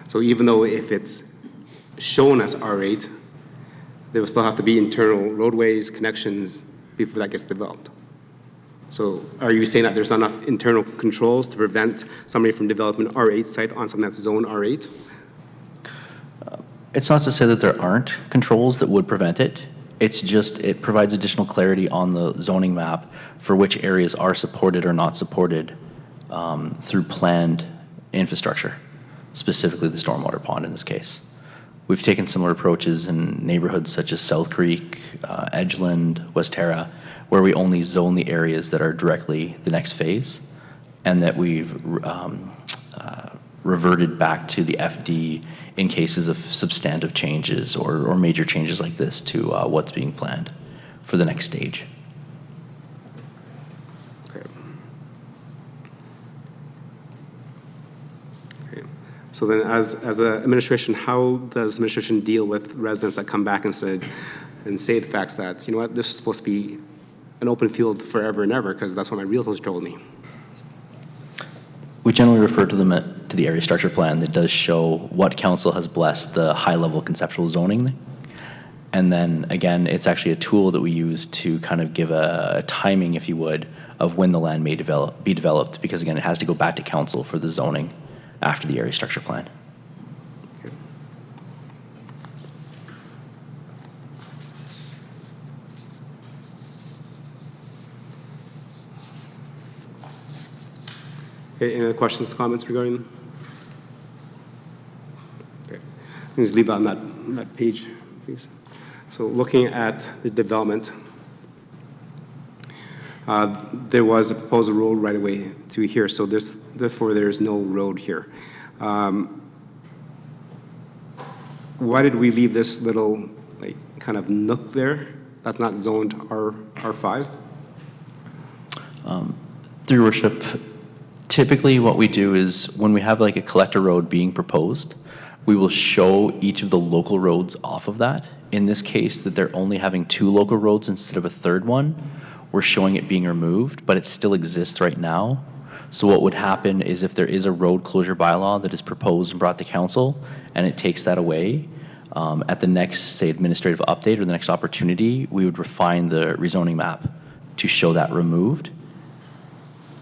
So even though if it's shown as R8, there will still have to be internal roadways, connections before that gets developed. So are you saying that there's not enough internal controls to prevent somebody from developing an R8 site on something that's zone R8? It's not to say that there aren't controls that would prevent it. It's just, it provides additional clarity on the zoning map for which areas are supported or not supported through planned infrastructure, specifically the stormwater pond in this case. We've taken similar approaches in neighborhoods such as South Creek, Edgeland, West Terra, where we only zone the areas that are directly the next phase, and that we've reverted back to the FD in cases of substantive changes or major changes like this to what's being planned for the next stage. Okay. Okay. So then as an administration, how does administration deal with residents that come back and say the facts that, you know what, this is supposed to be an open field forever and ever because that's what my realtors told me? We generally refer to them to the area structure plan that does show what council has blessed the high-level conceptual zoning. And then, again, it's actually a tool that we use to kind of give a timing, if you would, of when the land may be developed, because, again, it has to go back to council for the zoning after the area structure plan. Okay, any other questions, comments regarding them? Okay, just leave that on that page, please. So looking at the development, there was a proposed road right away through here, so therefore there's no road here. Why did we leave this little kind of nook there that's not zoned R5? Through your worship, typically what we do is when we have like a collector road being proposed, we will show each of the local roads off of that. In this case, that they're only having 2 local roads instead of a third one, we're showing it being removed, but it still exists right now. So what would happen is if there is a road closure bylaw that is proposed and brought to council, and it takes that away, at the next, say, administrative update or the next opportunity, we would refine the rezoning map to show that removed.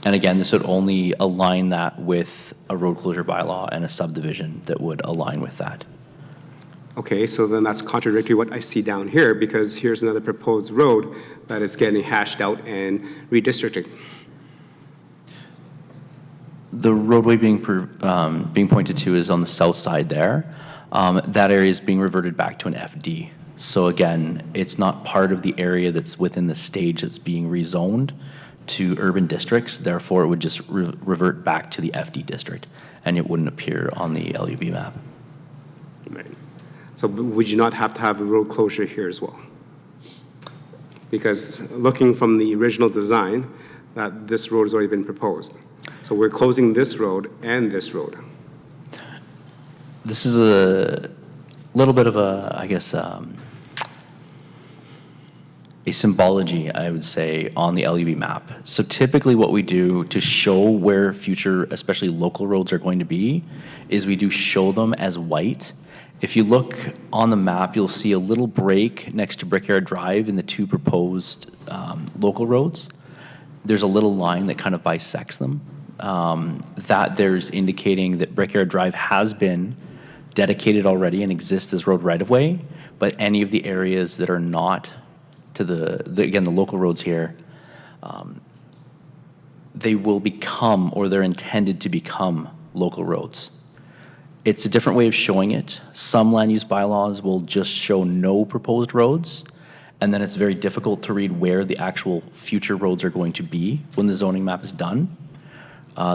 And again, this would only align that with a road closure bylaw and a subdivision that would align with that. Okay, so then that's contradictory what I see down here, because here's another proposed road that is getting hashed out and redistricted. The roadway being pointed to is on the south side there. That area is being reverted back to an FD. So again, it's not part of the area that's within the stage that's being rezoned to urban districts. Therefore, it would just revert back to the FD district, and it wouldn't appear on the LUB map. Right. So would you not have to have a road closure here as well? Because looking from the original design, that this road has already been proposed. So we're closing this road and this road. This is a little bit of a, I guess, a symbology, I would say, on the LUB map. So typically what we do to show where future, especially local roads are going to be, is we do show them as white. If you look on the map, you'll see a little break next to Brickyard Drive in the 2 proposed local roads. There's a little line that kind of bisects them. That there's indicating that Brickyard Drive has been dedicated already and exists as road right-of-way, but any of the areas that are not to again, the local roads here, they will become, or they're intended to become, local roads. It's a different way of showing it. Some land use bylaws will just show no proposed roads, and then it's very difficult to read where the actual future roads are going to be when the zoning map is done.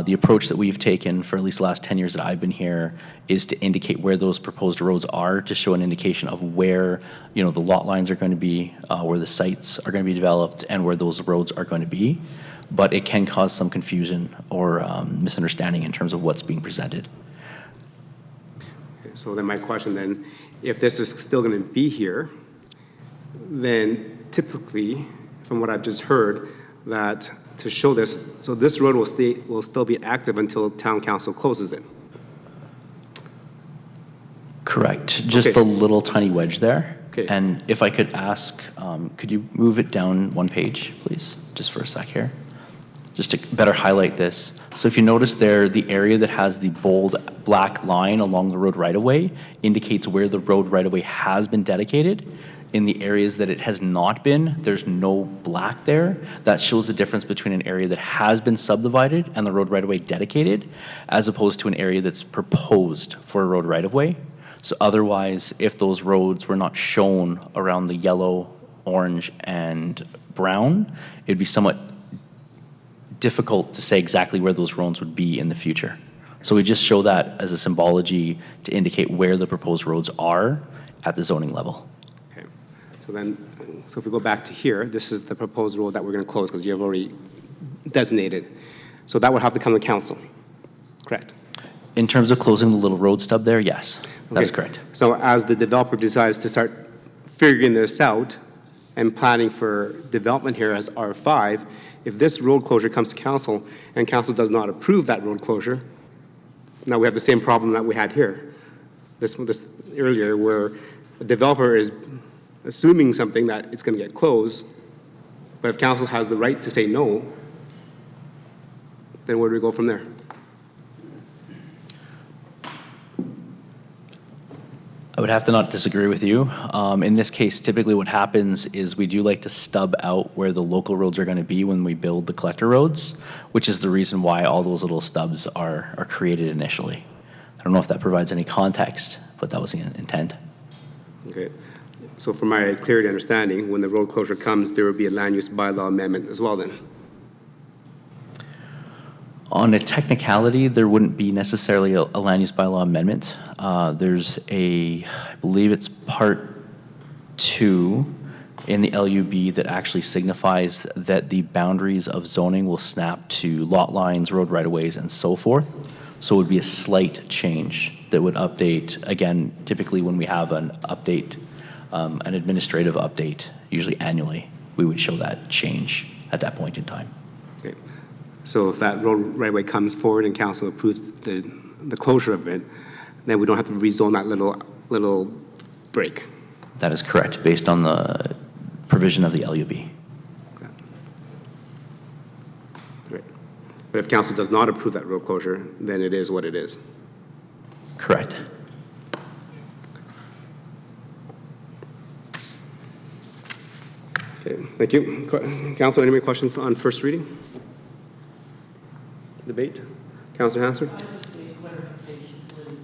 The approach that we've taken for at least the last 10 years that I've been here is to indicate where those proposed roads are, to show an indication of where, the lot lines are going to be, where the sites are going to be developed, and where those roads are going to be. But it can cause some confusion or misunderstanding in terms of what's being presented. So then my question then, if this is still going to be here, then typically, from what I've just heard, that to show this, so this road will still be active until town council closes it. Correct. Just Okay. the little tiny wedge there. Okay. And if I could ask, could you move it down 1 page, please, just for a sec here? Just to better highlight this. So if you notice there, the area that has the bold black line along the road right-of-way indicates where the road right-of-way has been dedicated. In the areas that it has not been, there's no black there. That shows the difference between an area that has been subdivided and the road right-of-way dedicated, as opposed to an area that's proposed for a road right-of-way. So otherwise, if those roads were not shown around the yellow, orange, and brown, it'd be somewhat difficult to say exactly where those roads would be in the future. So we just show that as a symbology to indicate where the proposed roads are at the zoning level. Okay. So if we go back to here, this is the proposed road that we're going to close because you have already designated. So that would have to come to council, correct? In terms of closing the little road stub there, yes, that is correct. So as the developer decides to start figuring this out and planning for development here as R5, if this road closure comes to council and council does not approve that road closure, now we have the same problem that we had here. This earlier, where a developer is assuming something that it's going to get closed, but if council has the right to say no, then where do we go from there? I would have to not disagree with you. In this case, typically what happens is we do like to stub out where the local roads are going to be when we build the collector roads, which is the reason why all those little stubs are created initially. I don't know if that provides any context, but that was the intent. Okay. So for my clarity understanding, when the road closure comes, there will be a land use bylaw amendment as well then? On a technicality, there wouldn't be necessarily a land use bylaw amendment. There's I believe it's part 2 in the LUB that actually signifies that the boundaries of zoning will snap to lot lines, road right-of-ways, and so forth. So it would be a slight change that would update, again, typically when we have an update, an administrative update, usually annually, we would show that change at that point in time. Okay. So if that road right-of-way comes forward and council approves the closure of it, then we don't have to rezone that little break. That is correct, based on the provision of the LUB. Okay. Great. But if council does not approve that road closure, then it is what it is. Correct. Okay, thank you. Council, any more questions on first reading? Debate? Councilor Hansard? I just need clarification, please.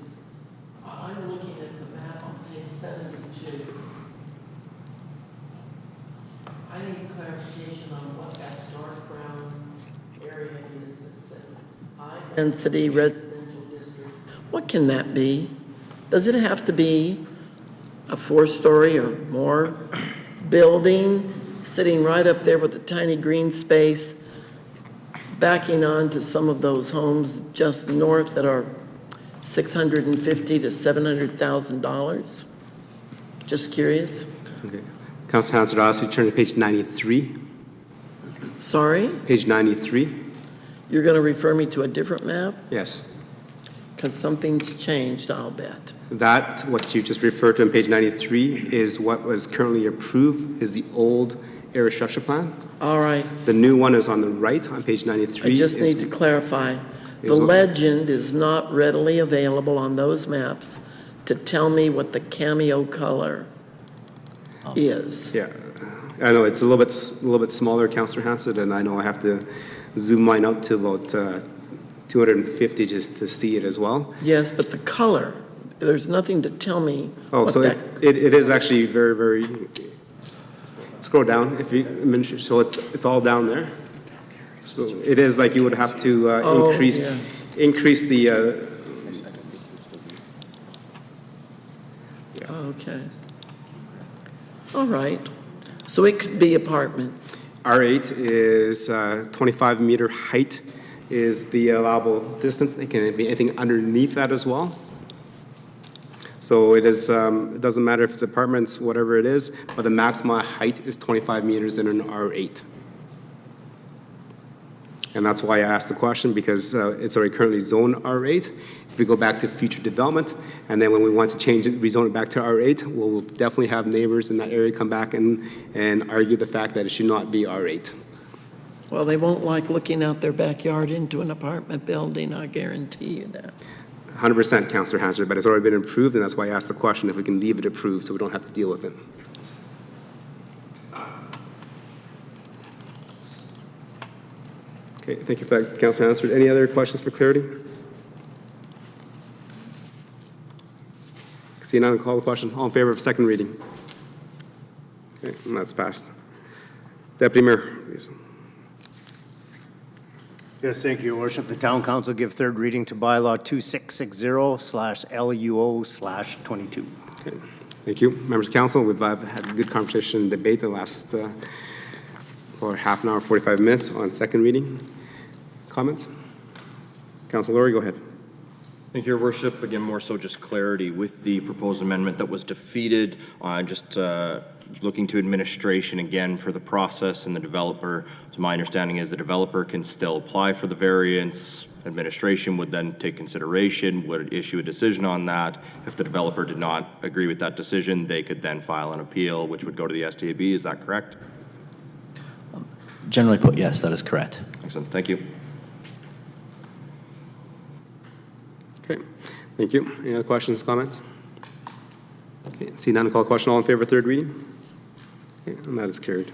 I'm looking at the map on page 72. I need clarification on what that dark brown area is that says high-density residential district. What can that be? Does it have to be a 4-story or more building sitting right up there with a tiny green space backing on to some of those homes just north that are $650,000 to $700,000? Just curious. Okay. Councilor Hansard, I'll ask you to turn to page 93. Sorry? Page 93. You're going to refer me to a different map? Yes. Because something's changed, I'll bet. That, what you just referred to on page 93, is what was currently approved, is the old area structure plan. All right. The new one is on the right, on page 93. I just need to clarify. The legend is not readily available on those maps to tell me what the cameo color is. Yeah, I know, it's a little bit smaller, Councilor Hansard, and I know I have to zoom mine out to about 250 just to see it as well. Yes, but the color, there's nothing to tell me. Oh, what so that, it is actually very, very, scroll down if you, so it's all down there. So it is like you would have to increase the, okay. All right. So it could be apartments. R8 is 25-meter height is the allowable distance. It can be anything underneath that as well. So it is, it doesn't matter if it's apartments, whatever it is, but the maximum height is 25 meters in an R8. And that's why I asked the question, because it's already currently zoned R8. If we go back to future development, and then when we want to change it, rezone it back to R8, we'll definitely have neighbors in that area come back and argue the fact that it should not be R8. Well, they won't like looking out their backyard into an apartment building, I guarantee you that. 100%, Councillor Hansard, but it's already been approved, and that's why I asked the question if we can leave it approved so we don't have to deal with it. Okay, thank you for that, Councillor Hansard. Any other questions for clarity? Seeing none, call the question. All in favor of second reading? Okay, and that's passed. Deputy Mayor, please. Yes, thank you, Your Worship. The Town Council give third reading to bylaw 2660/LUO/22. Okay, thank you. Members of Council, we've had a good conversation and debate the last for half an hour, 45 minutes on second reading. Comments? Councilor Laurie, go ahead. Thank you, Your Worship. Again, more so just clarity with the proposed amendment that was defeated. Looking to administration again for the process and the developer. So my understanding is the developer can still apply for the variance. Administration would then take consideration, would issue a decision on that. If the developer did not agree with that decision, they could then file an appeal, which would go to the STAB. Is that correct? Generally put, yes, that is correct. Excellent. Thank you. Okay, thank you. Any other questions, comments? Okay, see none, call the question. All in favor of third reading? Okay, and that is carried.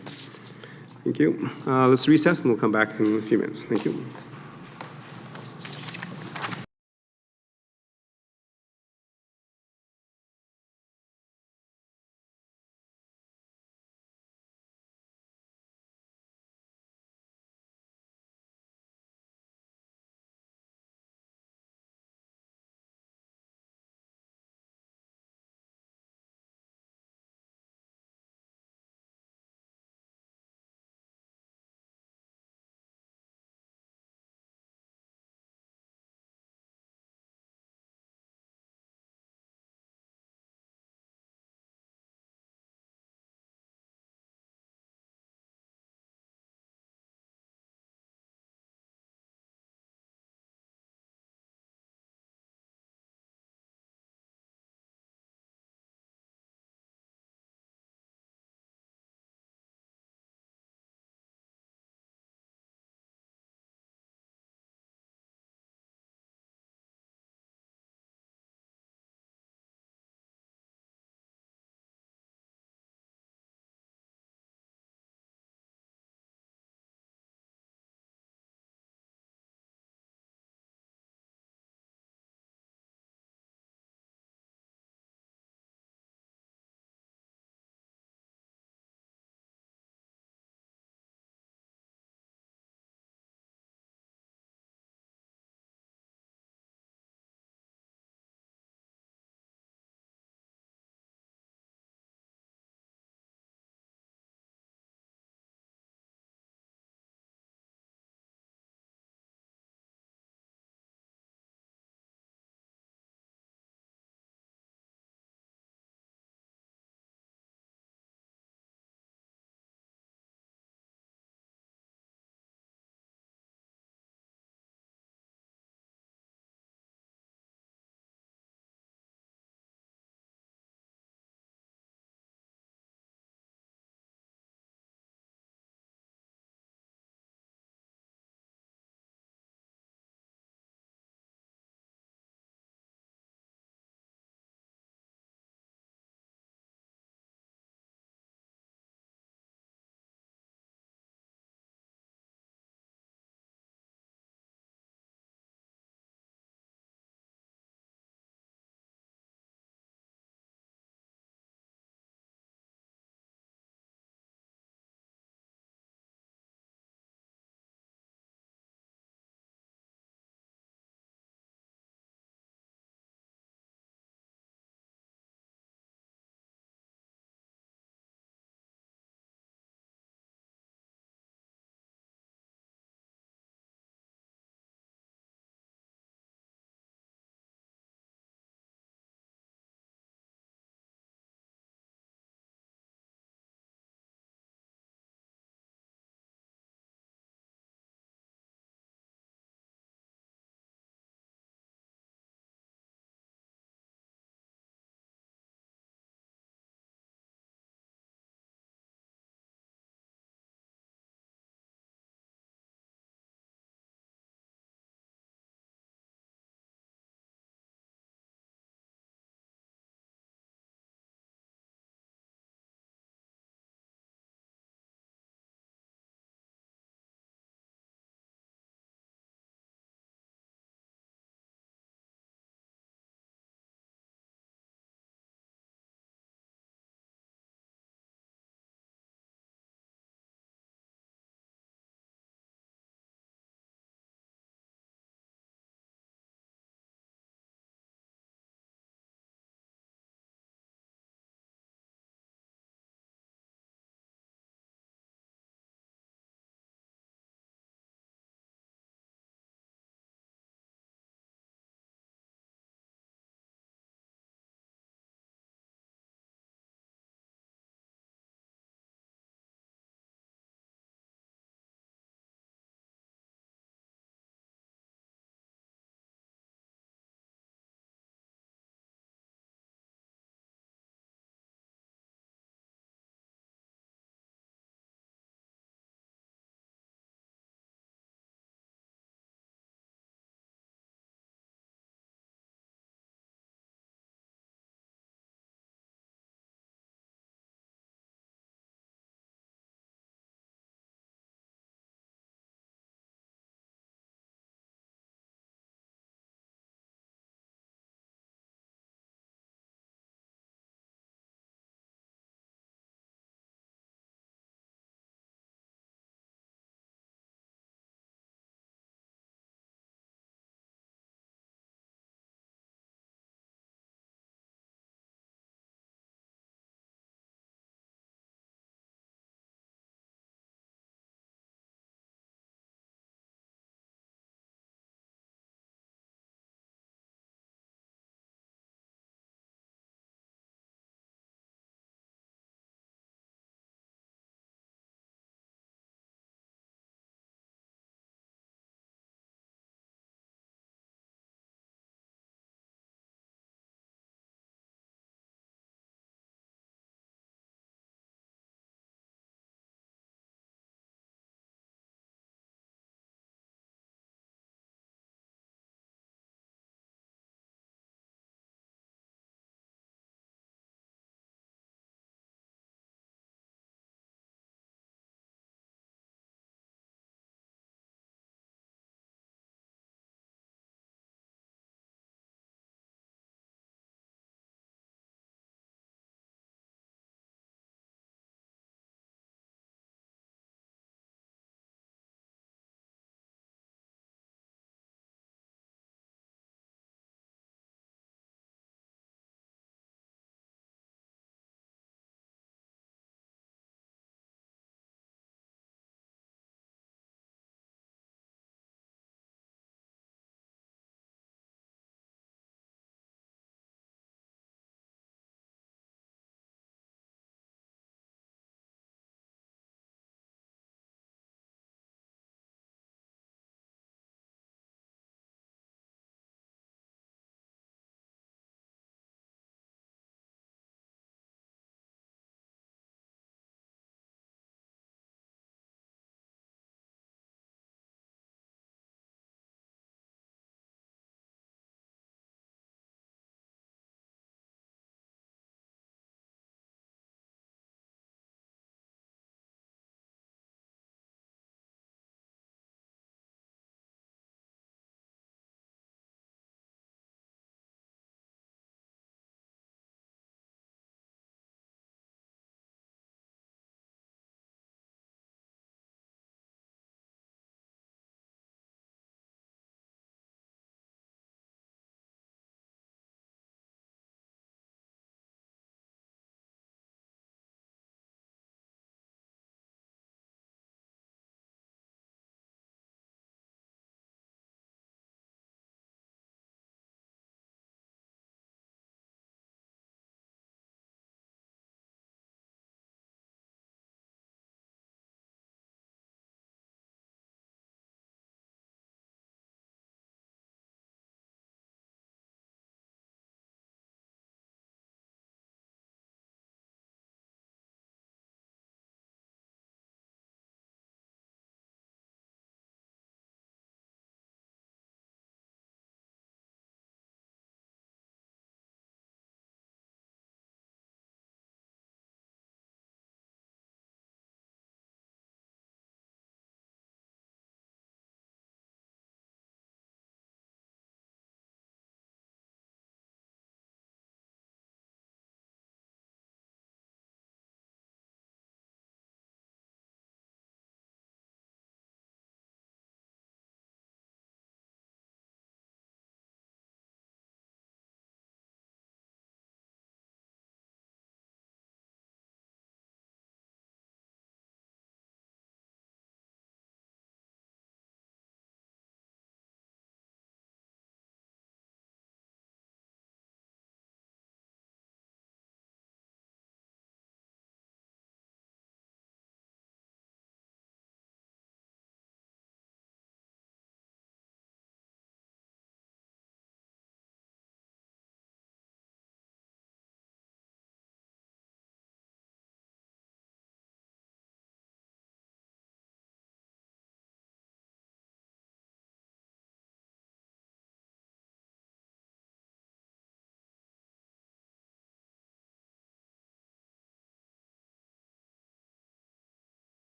Thank you. Let's recess and we'll come back in a few minutes. Thank you.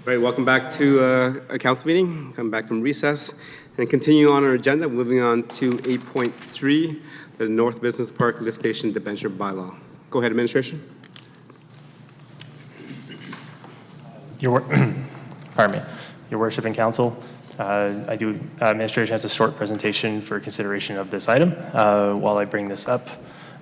Right, welcome back to a council meeting. Come back from recess and continue on our agenda. Moving on to 8.3, the North Business Park Lift Station Debenture Bylaw. Go ahead, administration. Pardon me. Your Worship and Council, administration has a short presentation for consideration of this item. While I bring this up,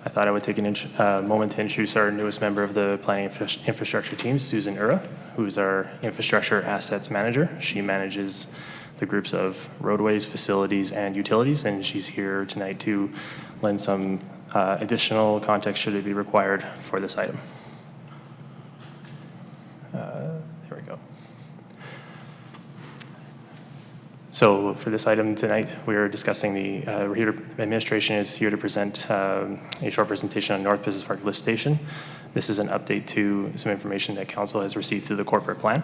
I thought I would take a moment to introduce our newest member of the Planning Infrastructure team, Susan Ura, who's our Infrastructure Assets Manager. She manages the groups of roadways, facilities, and utilities, and she's here tonight to lend some additional context should it be required for this item. There we go. So for this item tonight, we are discussing administration is here to present a short presentation on North Business Park Lift Station. This is an update to some information that council has received through the corporate plan.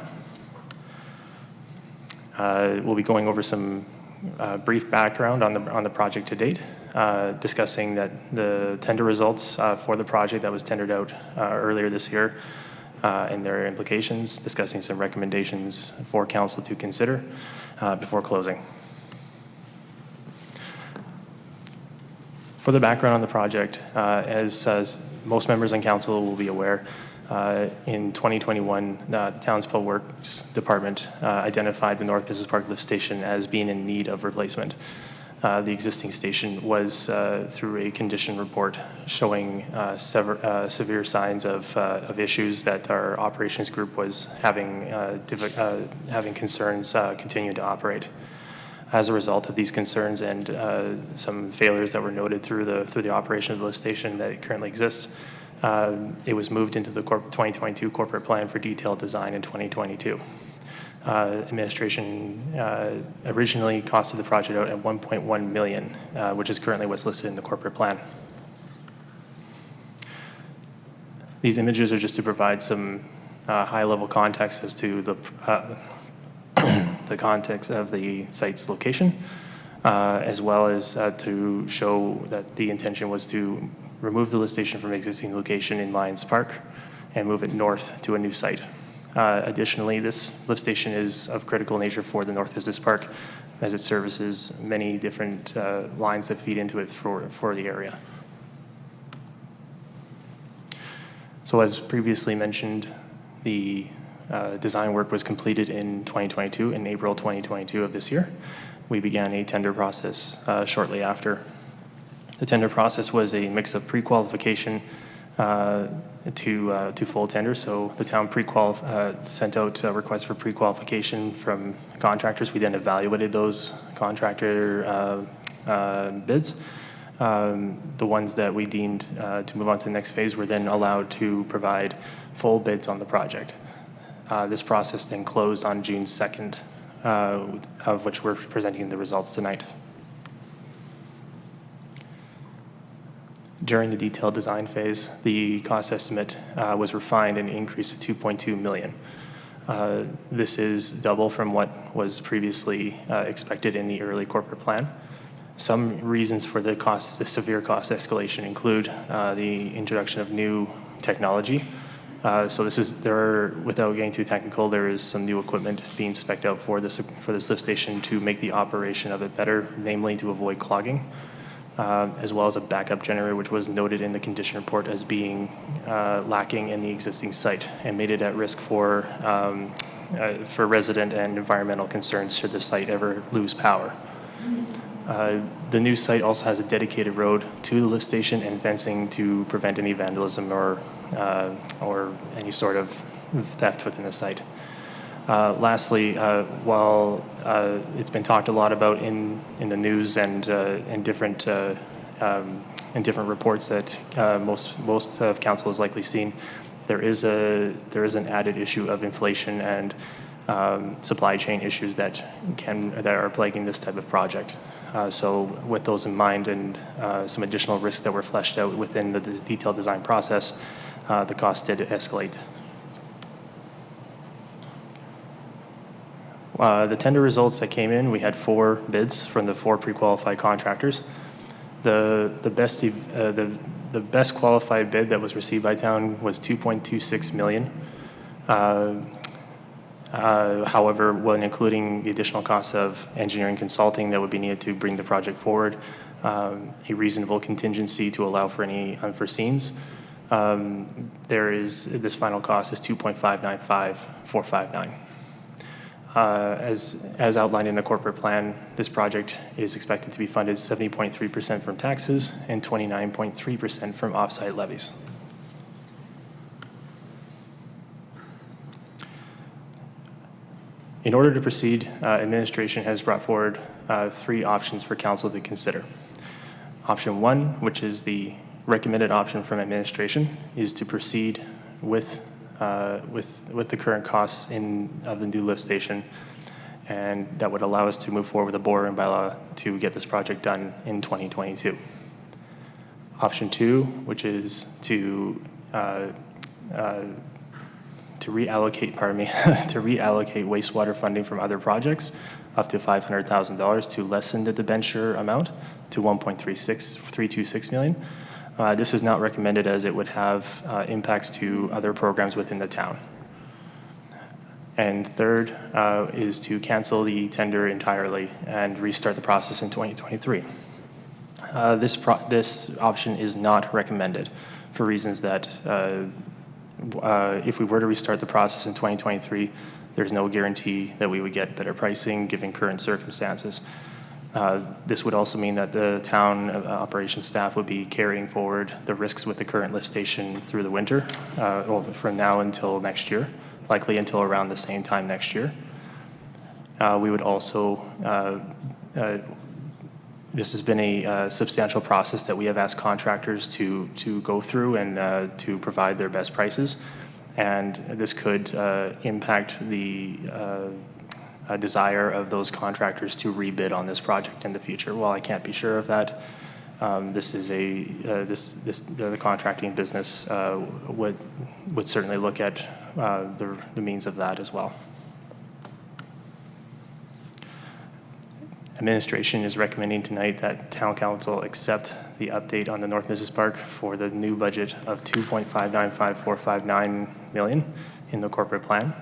We'll be going over some brief background on the project to date, discussing that the tender results for the project that was tendered out earlier this year and their implications, discussing some recommendations for council to consider before closing. For the background on the project, as most members on council will be aware, in 2021, the Town's Public Works Department identified the North Business Park Lift Station as being in need of replacement. The existing station was, through a condition report, showing severe signs of issues that our operations group was having concerns continuing to operate. As a result of these concerns and some failures that were noted through the operation of the lift station that currently exists, it was moved into the 2022 corporate plan for detailed design in 2022. Administration originally costed the project out at $1.1 million, which is currently what's listed in the corporate plan. These images are just to provide some high-level context as to the context of the site's location, as well as to show that the intention was to remove the lift station from existing location in Lions Park and move it north to a new site. Additionally, this lift station is of critical nature for the North Business Park as it services many different lines that feed into it for the area. So as previously mentioned, the design work was completed in 2022, in April 2022 of this year. We began a tender process shortly after. The tender process was a mix of pre-qualification to full tender. So the town sent out a request for pre-qualification from contractors. We then evaluated those contractor bids. The ones that we deemed to move on to the next phase were then allowed to provide full bids on the project. This process then closed on June 2nd, of which we're presenting the results tonight. During the detailed design phase, the cost estimate was refined and increased to $2.2 million. This is double from what was previously expected in the early corporate plan. Some reasons for the severe cost escalation include the introduction of new technology. Without getting too technical, there is some new equipment being spec'd out for this lift station to make the operation of it better, namely to avoid clogging. As well as a backup generator, which was noted in the condition report as being lacking in the existing site and made it at risk for resident and environmental concerns should the site ever lose power. The new site also has a dedicated road to the lift station and fencing to prevent any vandalism or any sort of theft within the site. Lastly, while it's been talked a lot about in the news and in different reports that most of council has likely seen, there is an added issue of inflation and supply chain issues that are plaguing this type of project. So with those in mind and some additional risks that were fleshed out within the detailed design process, the cost did escalate. The tender results that came in, we had 4 bids from the 4 pre-qualified contractors. The best qualified bid that was received by town was $2.26 million. However, when including the additional costs of engineering consulting that would be needed to bring the project forward, a reasonable contingency to allow for any unforeseens, this final cost is 2.595459. As outlined in the corporate plan, this project is expected to be funded 70.3% from taxes and 29.3% from offsite levies. In order to proceed, administration has brought forward 3 options for council to consider. Option 1, which is the recommended option from administration, is to proceed with the current costs of the new lift station, and that would allow us to move forward with the borrowing bylaw to get this project done in 2022. Option 2, which is to reallocate, to reallocate wastewater funding from other projects up to $500,000 to lessen the debenture amount to $1.326 million. This is not recommended as it would have impacts to other programs within the town. And third is to cancel the tender entirely and restart the process in 2023. This option is not recommended for reasons that if we were to restart the process in 2023, there's no guarantee that we would get better pricing given current circumstances. This would also mean that the town operations staff would be carrying forward the risks with the current lift station through the winter, well, from now until next year, likely until around the same time next year. We would also, this has been a substantial process that we have asked contractors to go through and to provide their best prices. And this could impact the desire of those contractors to rebid on this project in the future. While I can't be sure of that, this is the contracting business would certainly look at the means of that as well. Administration is recommending tonight that Town Council accept the update on the North Mrs. Park for the new budget of $2.595459 million in the corporate plan,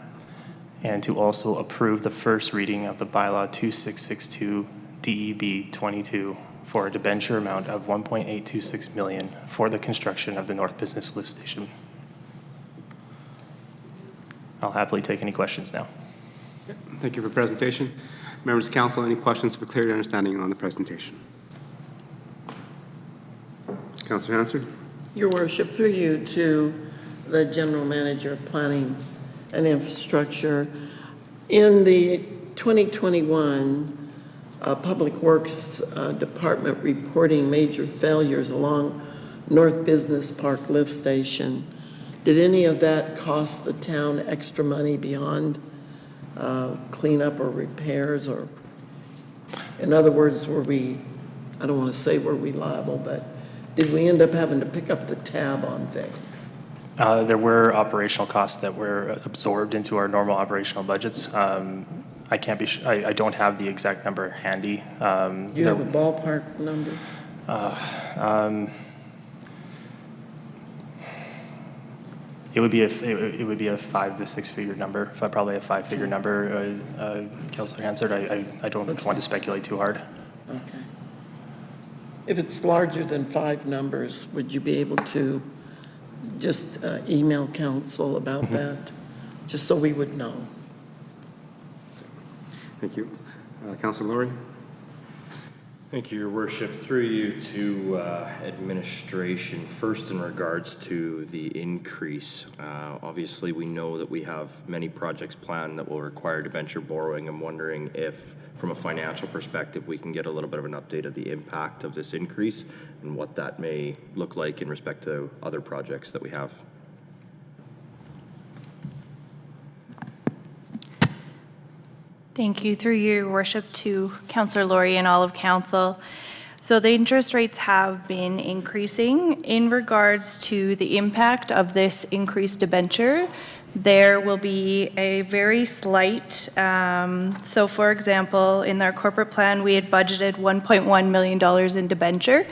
and to also approve the first reading of the Bylaw 2662 DEB 22 for a debenture amount of $1.826 million for the construction of the North Business Lift Station. I'll happily take any questions now. Thank you for the presentation. Members of council, any questions for clarity and understanding on the presentation? Councilor Hansard. Your worship, through you to the General Manager of Planning and Infrastructure. In the 2021 Public Works Department reporting major failures along North Business Park Lift Station, did any of that cost the town extra money beyond cleanup or repairs? Or, in other words, were we, I don't want to say were we liable, but did we end up having to pick up the tab on things? There were operational costs that were absorbed into our normal operational budgets. I can't be I don't have the exact number handy. You have a ballpark number? It would be a 5 to 6 figure number, probably a 5-figure number. Councilor Hansard, I don't want to speculate too hard. Okay. If it's larger than 5 numbers, would you be able to just email council about that, just so we would know? Thank you. Councilor Laurie. Thank you, Your Worship. Through you to administration, first in regards to the increase. Obviously, we know that we have many projects planned that will require debenture borrowing. I'm wondering if, from a financial perspective, we can get a little bit of an update of the impact of this increase and what that may look like in respect to other projects that we have. Thank you. Through your worship to Councillor Laurie and all of council. So the interest rates have been increasing. In regards to the impact of this increased debenture, there will be a very slight, so for example, in our corporate plan, we had budgeted $1.1 million in debenture.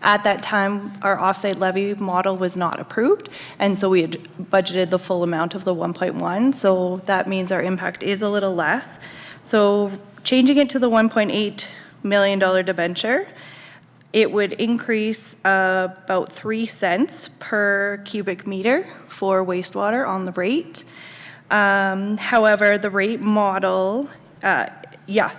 At that time, our offsite levy model was not approved, and so we had budgeted the full amount of the 1.1, so that means our impact is a little less. So changing it to the $1.8 million debenture, it would increase about 3 cents per cubic meter for wastewater on the rate. However, the rate model,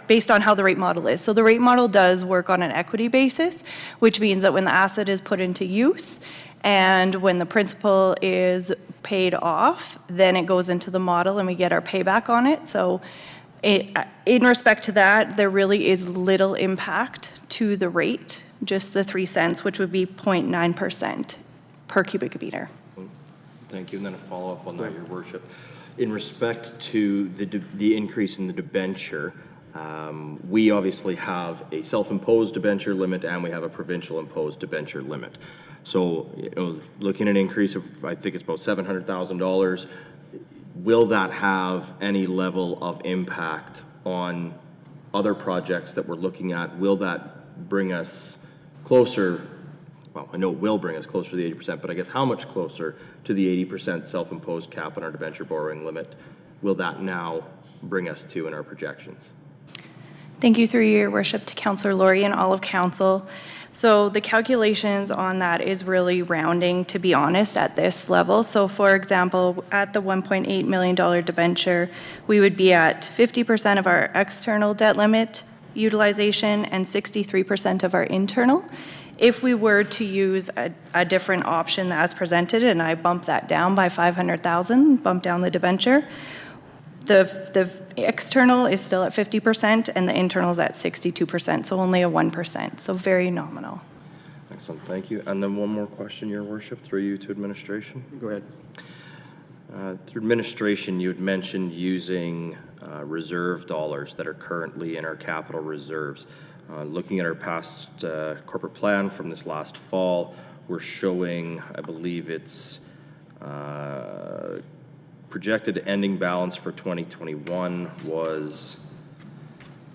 based on how the rate model is. So the rate model does work on an equity basis, which means that when the asset is put into use and when the principal is paid off, then it goes into the model and we get our payback on it. So in respect to that, there really is little impact to the rate, just the 3 cents, which would be 0.9% per cubic meter. Thank you. And then a follow-up on that, Your Worship. In respect to the increase in the debenture, we obviously have a self-imposed debenture limit and we have a provincial imposed debenture limit. So, looking at an increase of, I think it's about $700,000, will that have any level of impact on other projects that we're looking at? Will that bring us closer? Well, I know it will bring us closer to the 80%, but I guess how much closer to the 80% self-imposed cap on our debenture borrowing limit will that now bring us to in our projections? Thank you, through your worship, to Councillor Laurie and all of council. So the calculations on that is really rounding, to be honest, at this level. So for example, at the $1.8 million debenture, we would be at 50% of our external debt limit utilization and 63% of our internal. If we were to use a different option as presented, and I bump that down by 500,000, bump down the debenture, the external is still at 50% and the internal is at 62%, so only a 1%, so very nominal. Excellent, thank you. And then one more question, Your Worship, through you to administration. Go ahead. Through administration, you had mentioned using reserve dollars that are currently in our capital reserves. Looking at our past corporate plan from this last fall, we're showing, I believe it's projected ending balance for 2021 was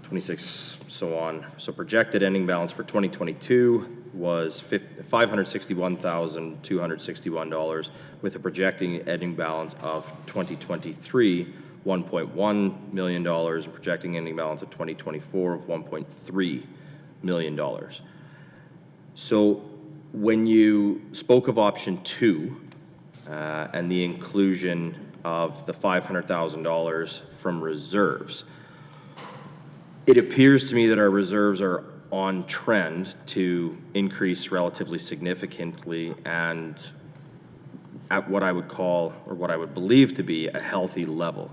26, so on. So projected ending balance for 2022 was $561,261, with a projecting ending balance of 2023, $1.1 million, and projecting ending balance of 2024 of $1.3 million. So when you spoke of option 2 and the inclusion of the $500,000 from reserves, it appears to me that our reserves are on trend to increase relatively significantly and at what I would call, or what I would believe to be, a healthy level.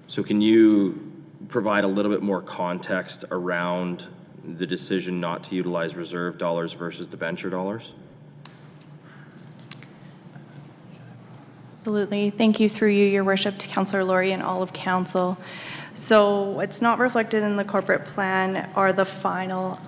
So can you provide a little bit more context around the decision not to utilize reserve dollars versus debenture dollars? Absolutely. Thank you, through you, Your Worship, to Councillor Laurie and all of council. So what's not reflected in the corporate plan are the final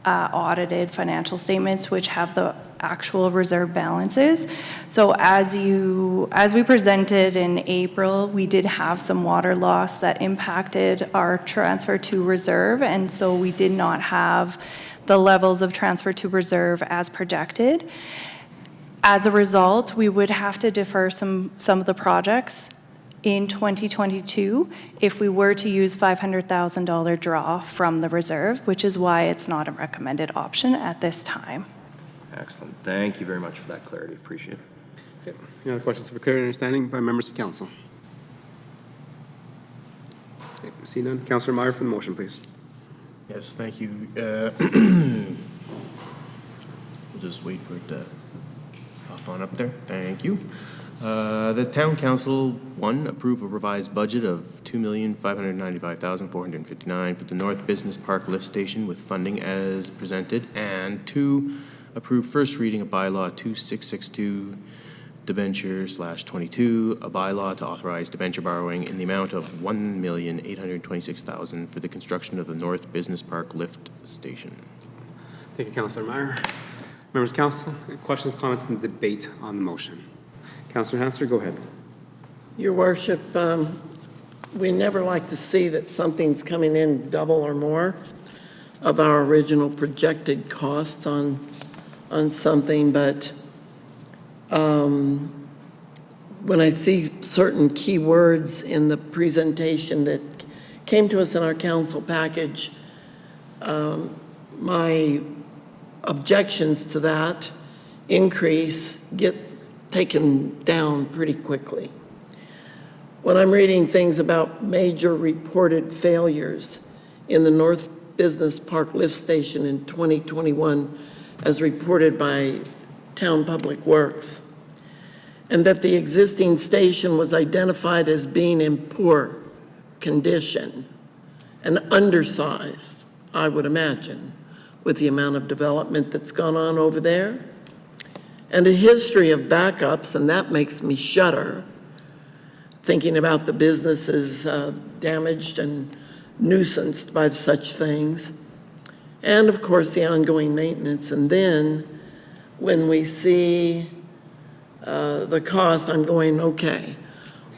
audited financial statements, which have the actual reserve balances. So as we presented in April, we did have some water loss that impacted our transfer to reserve, and so we did not have the levels of transfer to reserve as projected. As a result, we would have to defer some of the projects in 2022 if we were to use $500,000 draw from the reserve, which is why it's not a recommended option at this time. Excellent. Thank you very much for that clarity. Appreciate it. Okay. Any other questions for clear understanding by members of council? Okay. See none. Councillor Meyer for the motion, please. Yes, thank you. We'll just wait for it to hop on up there. Thank you. The Town Council, 1, approve a revised budget of $2,595,459 for the North Business Park Lift Station with funding as presented, and 2, approve first reading of Bylaw 2662, debenture/22, a bylaw to authorize debenture borrowing in the amount of $1,826,000 for the construction of the North Business Park Lift Station. Thank you, Councillor Meyer. Members of council, questions, comments, and debate on the motion? Councillor Hanser, go ahead. Your Worship, we never like to see that something's coming in double or more of our original projected costs on on something, but when I see certain key words in the presentation that came to us in our council package, my objections to that increase get taken down pretty quickly. When I'm reading things about major reported failures in the North Business Park lift station in 2021, as reported by Town Public Works, and that the existing station was identified as being in poor condition and undersized, I would imagine, with the amount of development that's gone on over there, and a history of backups, and that makes me shudder, thinking about the businesses damaged and nuisanced by such things, and of course the ongoing maintenance. And then when we see the cost, I'm going, okay,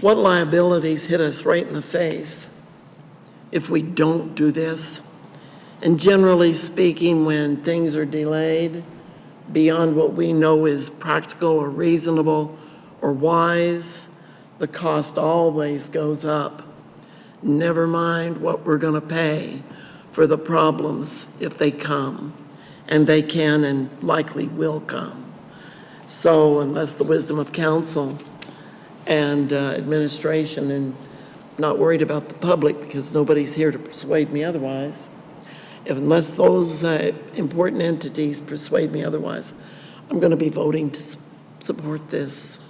what liabilities hit us right in the face if we don't do this? And generally speaking, when things are delayed beyond what we know is practical or reasonable or wise, the cost always goes up. Never mind what we're going to pay for the problems if they come, and they can and likely will come. So unless the wisdom of council and administration, and not worried about the public because nobody's here to persuade me otherwise, unless those important entities persuade me otherwise, I'm going to be voting to support this.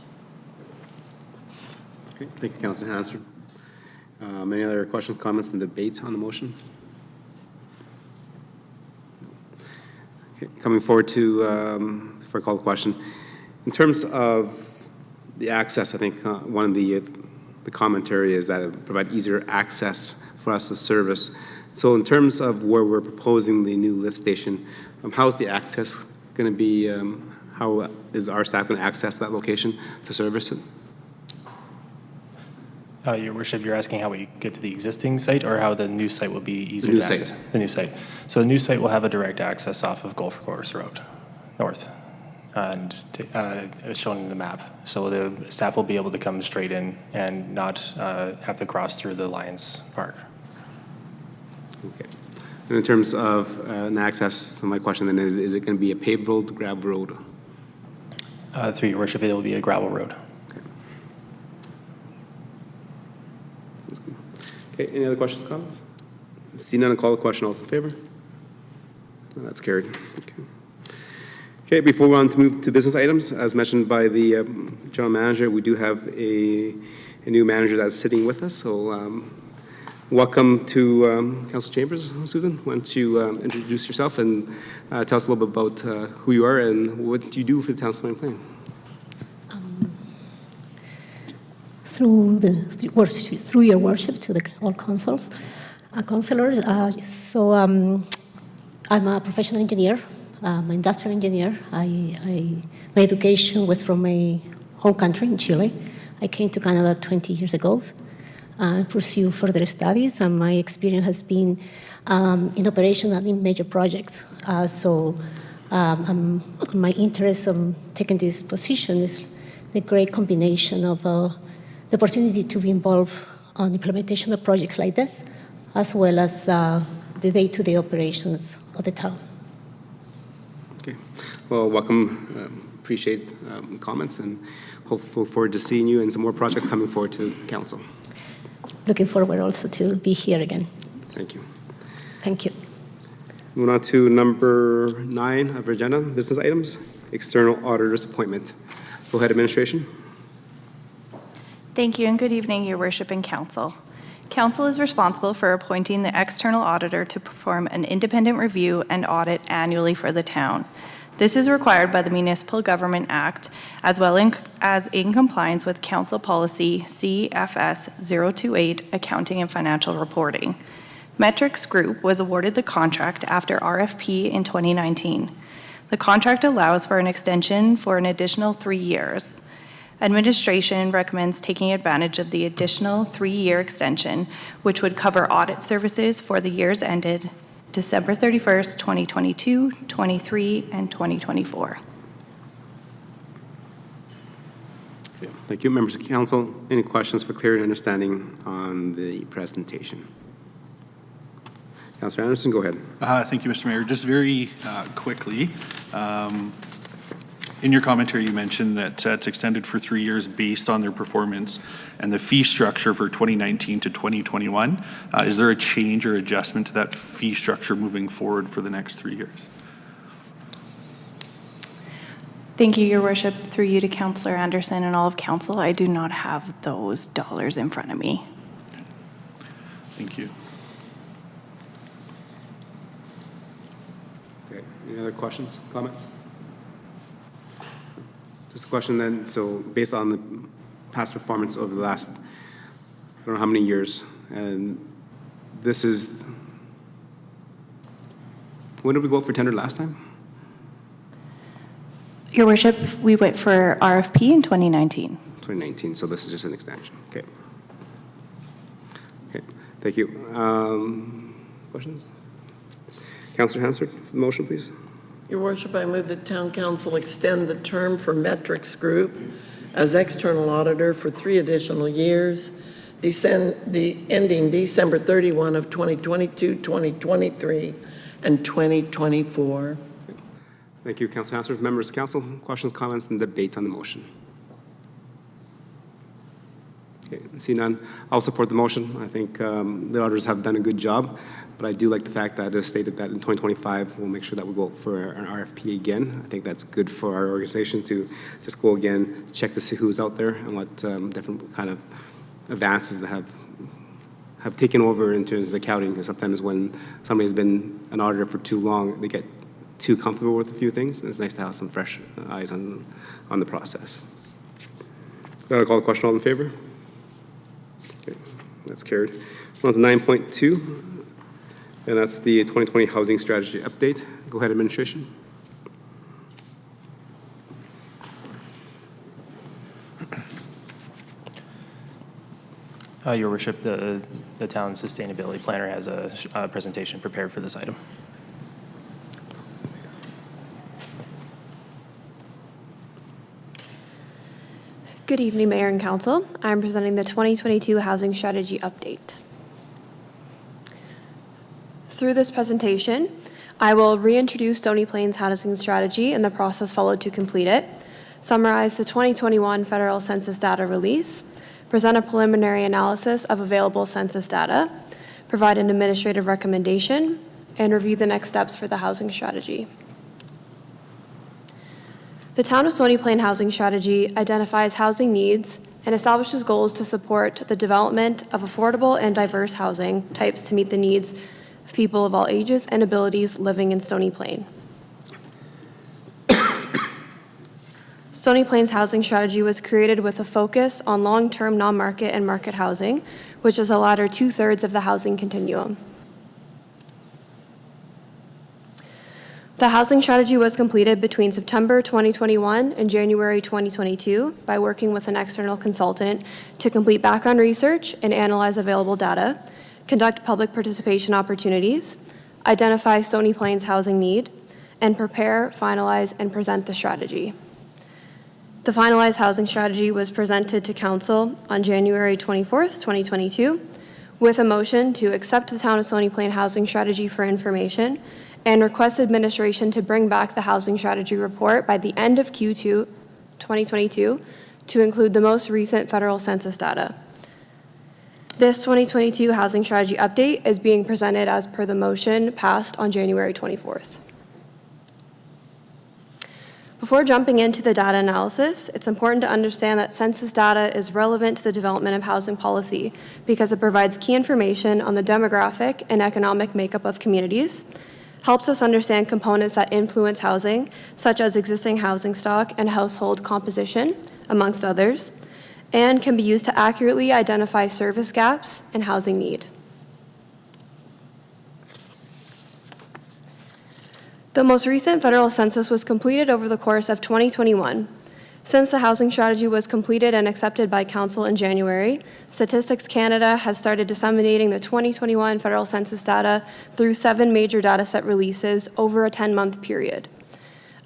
Okay, thank you, Councilor Hanson. Any other questions, comments, and debate on the motion? Okay, coming forward to, before I call the question, in terms of the access, I think one of the commentary is that it would provide easier access for us to service. So in terms of where we're proposing the new lift station, how's the access going to be? How is our staff going to access that location to service it? Your Worship, you're asking how we get to the existing site or how the new site will be easier The new to access? site. The new site. So the new site will have a direct access off of Golf Course Road, north, and as shown in the map. So the staff will be able to come straight in and not have to cross through the Lions Park. Okay. And in terms of an access, so my question then is it going to be a paved road, gravel road? Through Your Worship, it will be a gravel road. Okay, any other questions, comments? See none, I'll call the question. All those in favor? That's carried. Okay. Okay, before we want to move to business items, as mentioned by the general manager, we do have a new manager that's sitting with us. So welcome to Council Chambers, Susan. Why don't you introduce yourself and tell us a little bit about who you are and what you do for the town of Stony Plain. Through your worship to all councillors. I'm a professional engineer, I'm an industrial engineer. My education was from my home country in Chile. I came to Canada 20 years ago. Pursue further studies, and my experience has been in operation and in major projects. My interest in taking this position is the great combination of the opportunity to be involved on implementation of projects like this, as well as the day-to-day operations of the town. Okay. Well, welcome. Appreciate comments and hope forward to seeing you and some more projects coming forward to council. Looking forward also to be here again. Thank you. Thank you. Moving on to number 9 of our agenda, business items, external auditor's appointment. Go ahead, administration. Thank you and good evening, Your Worship and Council. Council is responsible for appointing the external auditor to perform an independent review and audit annually for the town. This is required by the Municipal Government Act, as well as in compliance with Council Policy CFS 028, Accounting and Financial Reporting. Metrics Group was awarded the contract after RFP in 2019. The contract allows for an extension for an additional 3 years. Administration recommends taking advantage of the additional 3-year extension, which would cover audit services for the years ended December 31st, 2022, 23, and 2024. Thank you. Members of council, any questions for clarity and understanding on the presentation? Councilor Anderson, go ahead. Thank you, Mr. Mayor. Just very quickly, in your commentary, you mentioned that it's extended for 3 years based on their performance and the fee structure for 2019 to 2021. Is there a change or adjustment to that fee structure moving forward for the next 3 years? Thank you, Your Worship. Through you to Councillor Anderson and all of council, I do not have those dollars in front of me. Thank you. Okay. Any other questions, comments? Just a question then, so based on the past performance over the last, I don't know how many years, and this is, when did we go out for tender last time? Your Worship, we went for RFP in 2019. 2019, so this is just an extension. Okay. Okay, thank you. Questions? Councillor Hansford, for the motion, please. Your Worship, I move that Town Council extend the term for Metrics Group as external auditor for 3 additional years, ending December 31 of 2022, 2023, and 2024. Thank you, Councillor Hansford. Members of council, questions, comments, and debate on the motion? Okay, see none. I'll support the motion. I think the auditors have done a good job, but I do like the fact that it is stated that in 2025, we'll make sure that we go for an RFP again. I think that's good for our organization to just go again, check to see who's out there and what different kind of advances that have taken over in terms of the accounting. Because sometimes when somebody's been an auditor for too long, they get too comfortable with a few things. It's nice to have some fresh eyes on the process. I'll call the question. All in favor? Okay, that's carried. On to 9.2, and that's the 2020 Housing Strategy Update. Go ahead, administration. Your Worship, the town sustainability planner has a presentation prepared for this item. Good evening, Mayor and Council. I'm presenting the 2022 Housing Strategy Update. Through this presentation, I will reintroduce Stony Plains Housing Strategy and the process followed to complete it, summarize the 2021 federal census data release, present a preliminary analysis of available census data, provide an administrative recommendation, and review the next steps for the housing strategy. The Town of Stony Plain Housing Strategy identifies housing needs and establishes goals to support the development of affordable and diverse housing types to meet the needs of people of all ages and abilities living in Stony Plain. Stony Plain's housing strategy was created with a focus on long-term non-market and market housing, which is the latter 2/3 of the housing continuum. The housing strategy was completed between September 2021 and January 2022 by working with an external consultant to complete background research and analyze available data, conduct public participation opportunities, identify Stony Plain's housing need, and prepare, finalize, and present the strategy. The finalized housing strategy was presented to Council on January 24th, 2022, with a motion to accept the Town of Stony Plain housing strategy for information and request administration to bring back the housing strategy report by the end of Q2 2022 to include the most recent federal census data. This 2022 housing strategy update is being presented as per the motion passed on January 24th. Before jumping into the data analysis, it's important to understand that census data is relevant to the development of housing policy because it provides key information on the demographic and economic makeup of communities, helps us understand components that influence housing, such as existing housing stock and household composition, amongst others, and can be used to accurately identify service gaps and housing need. The most recent federal census was completed over the course of 2021. Since the housing strategy was completed and accepted by Council in January, Statistics Canada has started disseminating the 2021 federal census data through 7 major dataset releases over a 10-month period.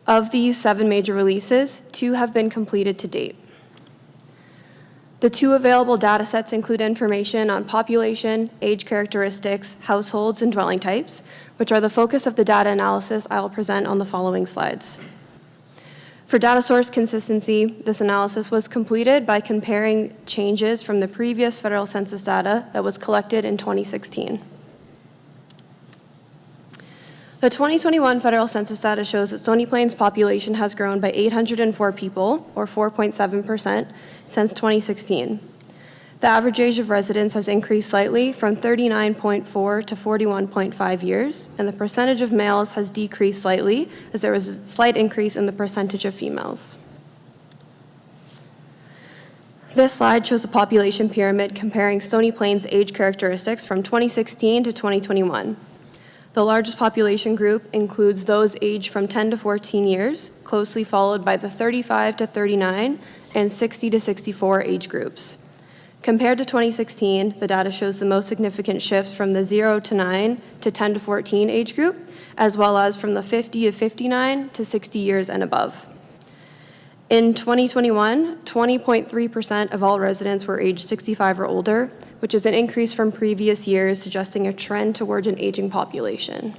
Of these 7 major releases, 2 have been completed to date. The 2 available datasets include information on population, age characteristics, households, and dwelling types, which are the focus of the data analysis I will present on the following slides. For data source consistency, this analysis was completed by comparing changes from the previous federal census data that was collected in 2016. The 2021 federal census data shows that Stony Plain's population has grown by 804 people, or 4.7%, since 2016. The average age of residents has increased slightly from 39.4 to 41.5 years, and the percentage of males has decreased slightly as there was a slight increase in the percentage of females. This slide shows a population pyramid comparing Stony Plain's age characteristics from 2016 to 2021. The largest population group includes those aged from 10 to 14 years, closely followed by the 35 to 39 and 60 to 64 age groups. Compared to 2016, the data shows the most significant shifts from the 0 to 9 to 10 to 14 age group, as well as from the 50 to 59 to 60 years and above. In 2021, 20.3% of all residents were aged 65 or older, which is an increase from previous years, suggesting a trend towards an aging population.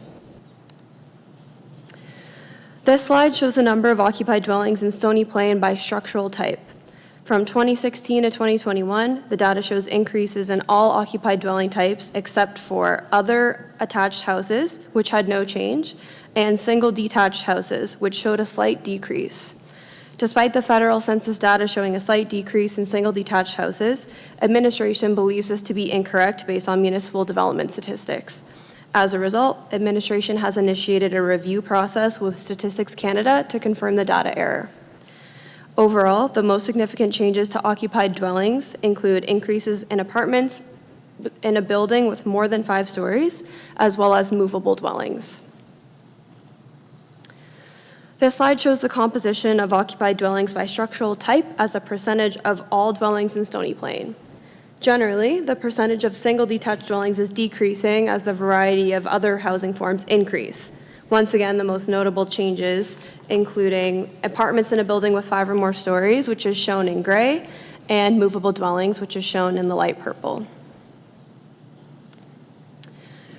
This slide shows the number of occupied dwellings in Stony Plain by structural type. From 2016 to 2021, the data shows increases in all occupied dwelling types except for other attached houses, which had no change, and single detached houses, which showed a slight decrease. Despite the federal census data showing a slight decrease in single detached houses, administration believes this to be incorrect based on municipal development statistics. As a result, administration has initiated a review process with Statistics Canada to confirm the data error. Overall, the most significant changes to occupied dwellings include increases in apartments in a building with more than 5 stories, as well as movable dwellings. This slide shows the composition of occupied dwellings by structural type as a percentage of all dwellings in Stony Plain. Generally, the percentage of single detached dwellings is decreasing as the variety of other housing forms increase. Once again, the most notable changes including apartments in a building with 5 or more stories, which is shown in gray, and movable dwellings, which is shown in the light purple.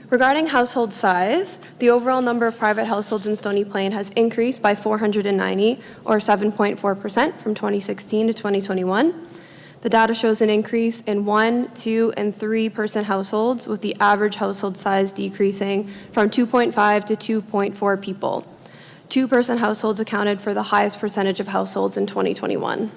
Regarding household size, the overall number of private households in Stony Plain has increased by 490, or 7.4% from 2016 to 2021. The data shows an increase in 1, 2, and 3-person households, with the average household size decreasing from 2.5 to 2.4 people. 2-person households accounted for the highest percentage of households in 2021.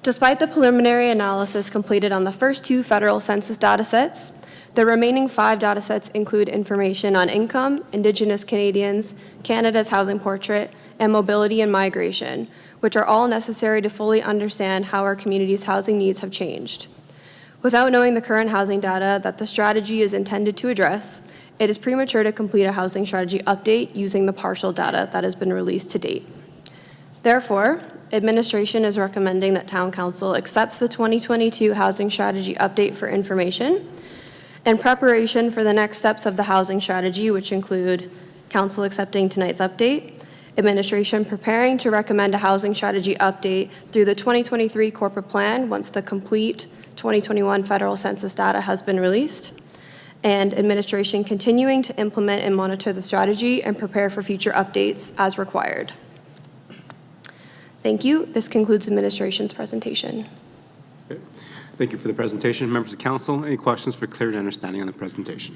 Despite the preliminary analysis completed on the first 2 federal census datasets, the remaining 5 datasets include information on income, Indigenous Canadians, Canada's housing portrait, and mobility and migration, which are all necessary to fully understand how our community's housing needs have changed. Without knowing the current housing data that the strategy is intended to address, it is premature to complete a housing strategy update using the partial data that has been released to date. Therefore, administration is recommending that Town Council accepts the 2022 housing strategy update for information. In preparation for the next steps of the housing strategy, which include Council accepting tonight's update, administration preparing to recommend a housing strategy update through the 2023 corporate plan once the complete 2021 federal census data has been released, and administration continuing to implement and monitor the strategy and prepare for future updates as required. Thank you. This concludes administration's presentation. Okay. Thank you for the presentation. Members of council, any questions for clarity and understanding on the presentation?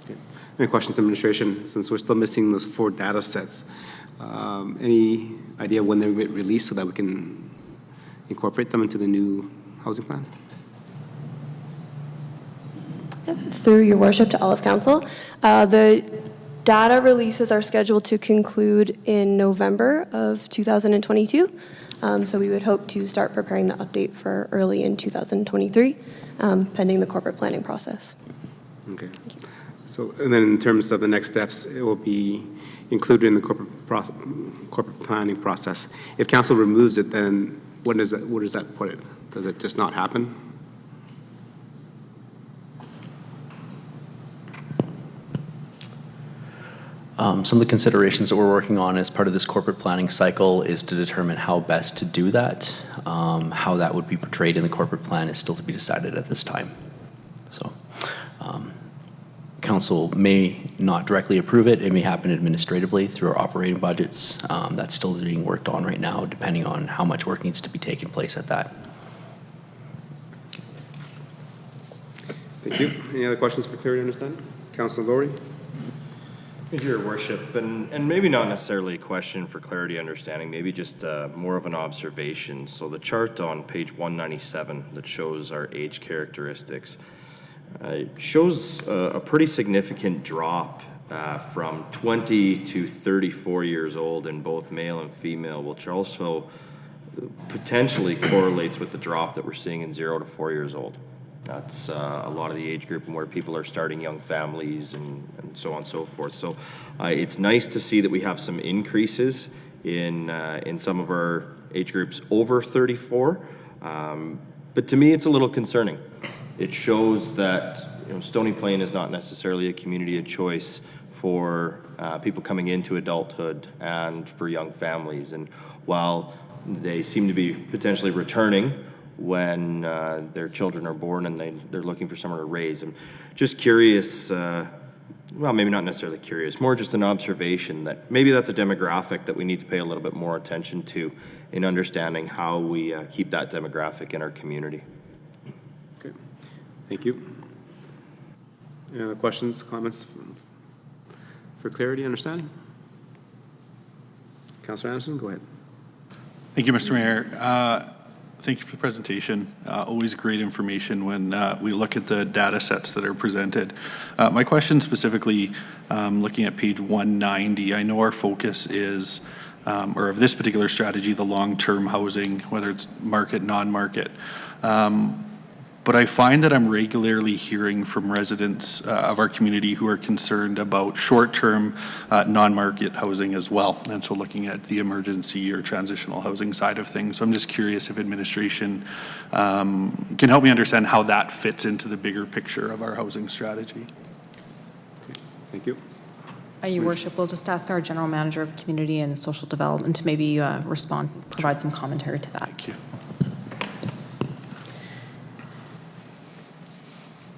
Okay. Any questions, administration? Since we're still missing those 4 data sets, any idea when they'll get released so that we can incorporate them into the new housing plan? Through your worship to all of council, the data releases are scheduled to conclude in November of 2022. So we would hope to start preparing the update for early in 2023, pending the corporate planning process. Okay. So, and then in terms of the next steps, it will be included in the corporate planning process. If council removes it, then where does that put it? Does it just not happen? Some of the considerations that we're working on as part of this corporate planning cycle is to determine how best to do that. How that would be portrayed in the corporate plan is still to be decided at this time. So, council may not directly approve it. It may happen administratively through our operating budgets. That's still being worked on right now, depending on how much work needs to be taking place at that. Thank you. Any other questions for clarity and understanding? Councilor Lowry? Thank you, Your Worship, and maybe not necessarily a question for clarity understanding, maybe just more of an observation. So the chart on page 197 that shows our age characteristics shows a pretty significant drop from 20 to 34 years old in both male and female, which also potentially correlates with the drop that we're seeing in 0 to 4 years old. That's a lot of the age group and where people are starting young families and so on and so forth. So it's nice to see that we have some increases in some of our age groups over 34. But to me, it's a little concerning. It shows that Stony Plain is not necessarily a community of choice for people coming into adulthood and for young families. And while they seem to be potentially returning when their children are born and they're looking for someone to raise. I'm just curious, well, maybe not necessarily curious, more just an observation that maybe that's a demographic that we need to pay a little bit more attention to in understanding how we keep that demographic in our community. Okay, thank you. Any other questions, comments for clarity, understanding? Councilor Anderson, go ahead. Thank you, Mr. Mayor. Thank you for the presentation. Always great information when we look at the data sets that are presented. My question specifically, looking at page 190, I know our focus is, or of this particular strategy, the long-term housing, whether it's market, non-market. But I find that I'm regularly hearing from residents of our community who are concerned about short-term non-market housing as well. And so looking at the emergency or transitional housing side of things. So I'm just curious if administration can help me understand how that fits into the bigger picture of our housing strategy. Okay, thank you. Your Worship, we'll just ask our General Manager of Community and Social Development to maybe provide some commentary to that. Thank you.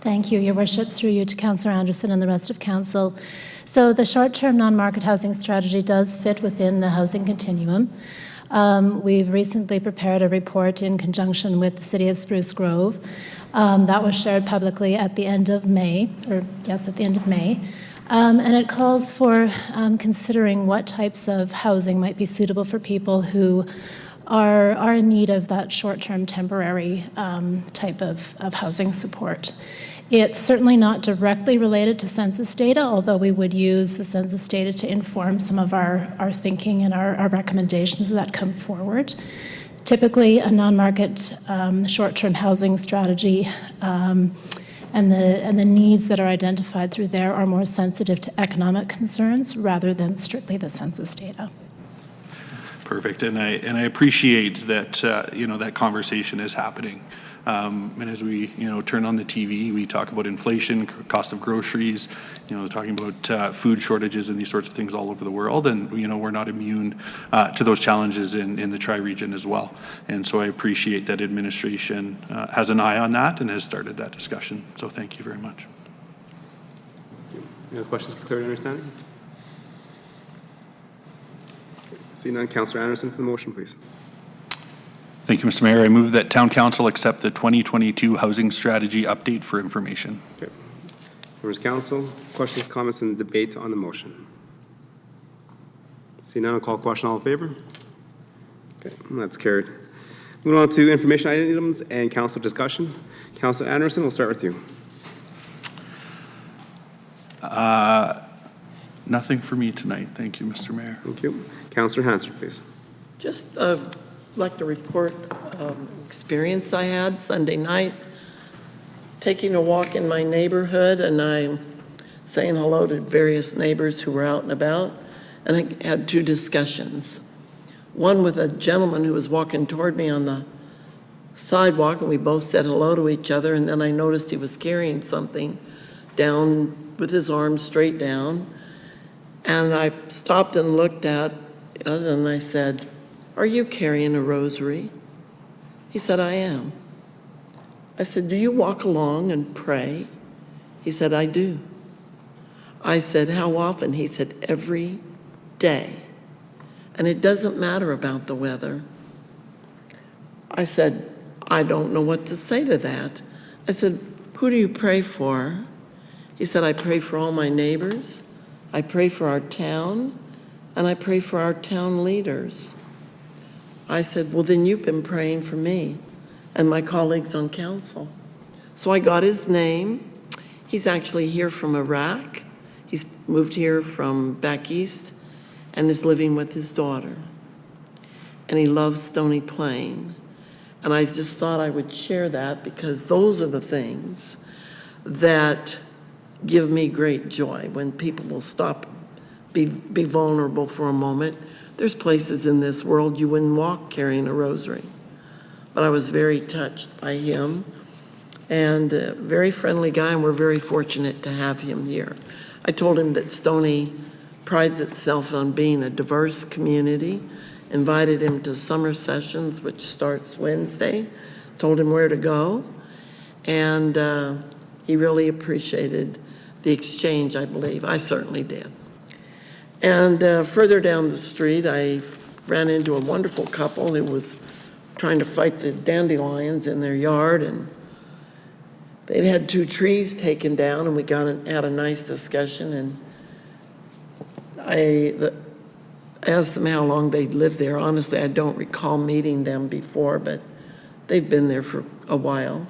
Thank you, Your Worship, through you to Councillor Anderson and the rest of Council. So the short-term non-market housing strategy does fit within the housing continuum. We've recently prepared a report in conjunction with the City of Spruce Grove that was shared publicly at the end of May, at the end of May. And it calls for considering what types of housing might be suitable for people who are in need of that short-term temporary type of housing support. It's certainly not directly related to census data, although we would use the census data to inform some of our thinking and our recommendations that come forward. Typically, a non-market short-term housing strategy and the needs that are identified through there are more sensitive to economic concerns rather than strictly the census data. Perfect, and I appreciate that that conversation is happening. And as we turn on the TV, we talk about inflation, cost of groceries, talking about food shortages and these sorts of things all over the world, and we're not immune to those challenges in the Tri-region as well. And so I appreciate that administration has an eye on that and has started that discussion. So thank you very much. Any other questions for clarity and understanding? Seeing none, Councillor Anderson for the motion, please. Thank you, Mr. Mayor. I move that Town Council accept the 2022 Housing Strategy Update for information. Okay. Members of Council, questions, comments, and debate on the motion? Seeing none, I'll call question. All in favor? Okay, that's carried. Moving on to information items and council discussion. Councillor Anderson, we'll start with you. Nothing for me tonight. Thank you, Mr. Mayor. Thank you. Councillor Hanser, please. Just like to report experience I had Sunday night, taking a walk in my neighborhood, and I saying hello to various neighbors who were out and about, and I had two discussions. One with a gentleman who was walking toward me on the sidewalk, and we both said hello to each other, and then I noticed he was carrying something down with his arms straight down, and I stopped and looked at it, and I said, "Are you carrying a rosary?" He said, "I am." I said, "Do you walk along and pray?" He said, "I do." I said, "How often?" He said, "Every day. And it doesn't matter about the weather." I said, "I don't know what to say to that." I said, "Who do you pray for?" He said, "I pray for all my neighbors, I pray for our town, and I pray for our town leaders." I said, "Well, then you've been praying for me and my colleagues on council." So I got his name. He's actually here from Iraq. He's moved here from back east and is living with his daughter. And he loves Stony Plain. And I just thought I would share that because those are the things that give me great joy when people will stop, be vulnerable for a moment. There's places in this world you wouldn't walk carrying a rosary. But I was very touched by him, and a very friendly guy, and we're very fortunate to have him here. I told him that Stony prides itself on being a diverse community, invited him to summer sessions, which starts Wednesday, told him where to go, and he really appreciated the exchange, I believe. I certainly did. And further down the street, I ran into a wonderful couple who was trying to fight the dandelions in their yard, and they'd had 2 trees taken down, and we had a nice discussion, and I asked them how long they'd lived there. Honestly, I don't recall meeting them before, but they've been there for a while.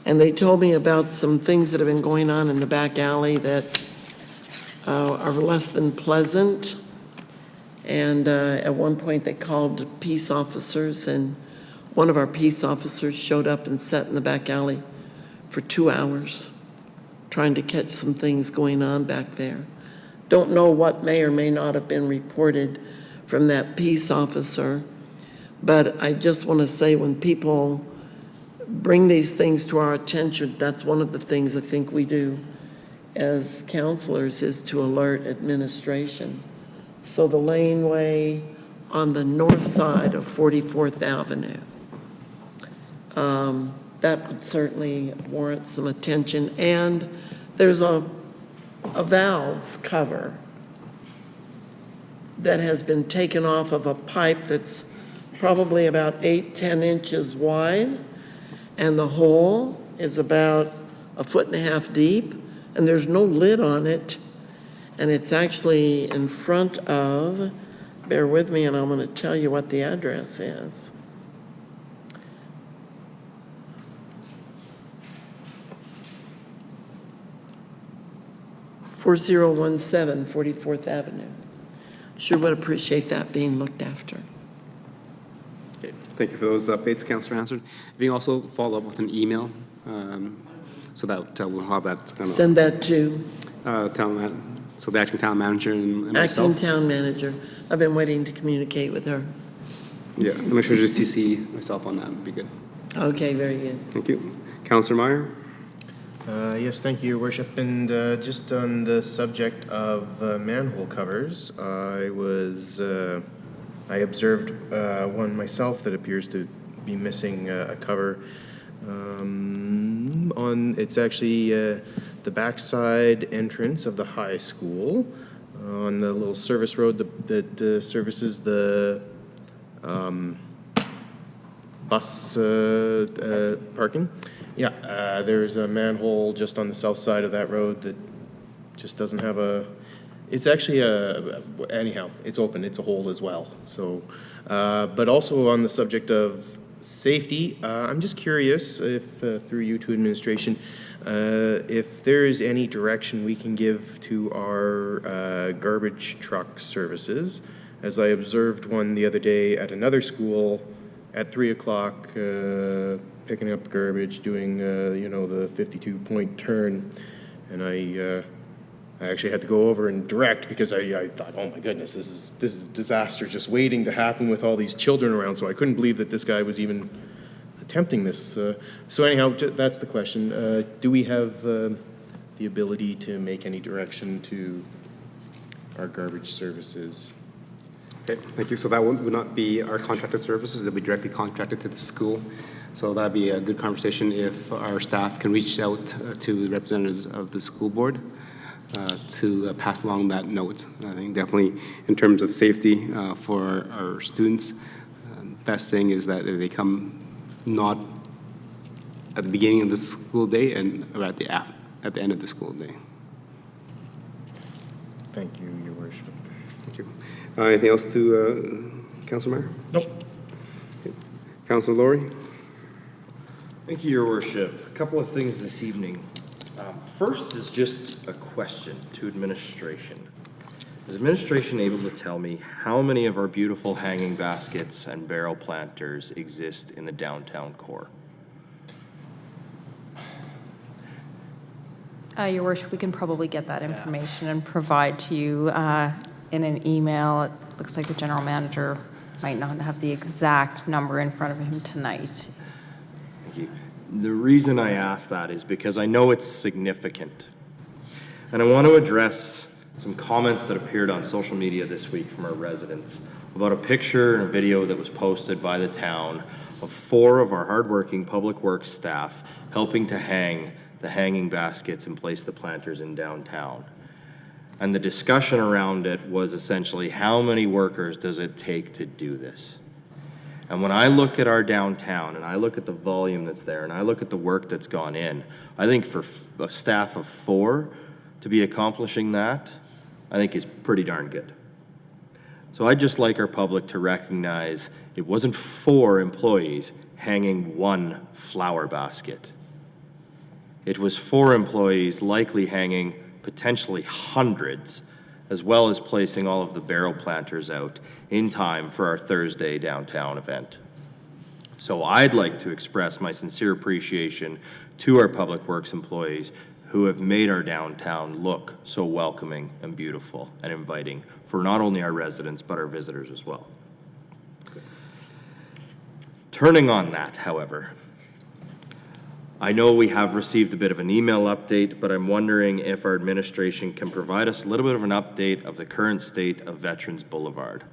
And they told me about some things that have been going on in the back alley that are less than pleasant. And at one point they called peace officers, and one of our peace officers showed up and sat in the back alley for 2 hours trying to catch some things going on back there. Don't know what may or may not have been reported from that peace officer, but I just want to say when people bring these things to our attention, that's one of the things I think we do as counselors is to alert administration. So the laneway on the north side of 44th Avenue, that would certainly warrant some attention. And there's a valve cover that has been taken off of a pipe that's probably about 8-10 inches wide, and the hole is about 1.5 feet deep, and there's no lid on it, and it's actually in front of, bear with me and I'm going to tell you what the address is. (4017) 44th Avenue. Sure would appreciate that being looked after. Okay, thank you for those updates, Councillor Hansard. If you can also follow up with an email, so that we'll have that kind of. Send that to so the acting town manager and myself. acting town manager. I've been waiting to communicate with her. Yeah, and make sure to CC myself on that would be good. Okay, very good. Thank you. Councillor Meyer? Yes, thank you, Your Worship. And just on the subject of manhole covers, I observed one myself that appears to be missing a cover. It's actually the backside entrance of the high school on the little service road that services the bus parking. Yeah, there's a manhole just on the south side of that road that just doesn't have it's actually anyhow, it's open, it's a hole as well. So, but also on the subject of safety, I'm just curious if, through you to administration, if there is any direction we can give to our garbage truck services. As I observed one the other day at another school at 3 o'clock, picking up garbage, doing, the 52-point turn. and I actually had to go over and direct because I thought, oh my goodness, this is a disaster just waiting to happen with all these children around. So I couldn't believe that this guy was even attempting this. So anyhow, that's the question. Do we have the ability to make any direction to our garbage services? Okay, thank you. So that would not be our contracted services, it'll be directly contracted to the school. So that'd be a good conversation if our staff can reach out to the representatives of the school board to pass along that note. I think definitely in terms of safety for our students, best thing is that they come not at the beginning of the school day and or at the end of the school day. Thank you, Your Worship. Thank you. Anything else to Council Mayor? Nope. Okay. Council Laurie? Thank you, Your Worship. A couple of things this evening. First is just a question to administration. Is administration able to tell me how many of our beautiful hanging baskets and barrel planters exist in the downtown core? Your Worship, we can probably get that information and provide to you in an email. It looks like the general manager might not have the exact number in front of him tonight. Thank you. The reason I ask that is because I know it's significant. And I want to address some comments that appeared on social media this week from our residents about a picture and a video that was posted by the town of 4 of our hardworking public works staff helping to hang the hanging baskets and place the planters in downtown. And the discussion around it was essentially, how many workers does it take to do this? And when I look at our downtown and I look at the volume that's there and I look at the work that's gone in, I think for a staff of 4 to be accomplishing that, I think is pretty darn good. So I'd just like our public to recognize it wasn't 4 employees hanging 1 flower basket. It was 4 employees likely hanging potentially hundreds, as well as placing all of the barrel planters out in time for our Thursday downtown event. So I'd like to express my sincere appreciation to our public works employees who have made our downtown look so welcoming and beautiful and inviting for not only our residents, but our visitors as well. Turning on that, however, I know we have received a bit of an email update, but I'm wondering if our administration can provide us a little bit of an update of the current state of Veterans Boulevard.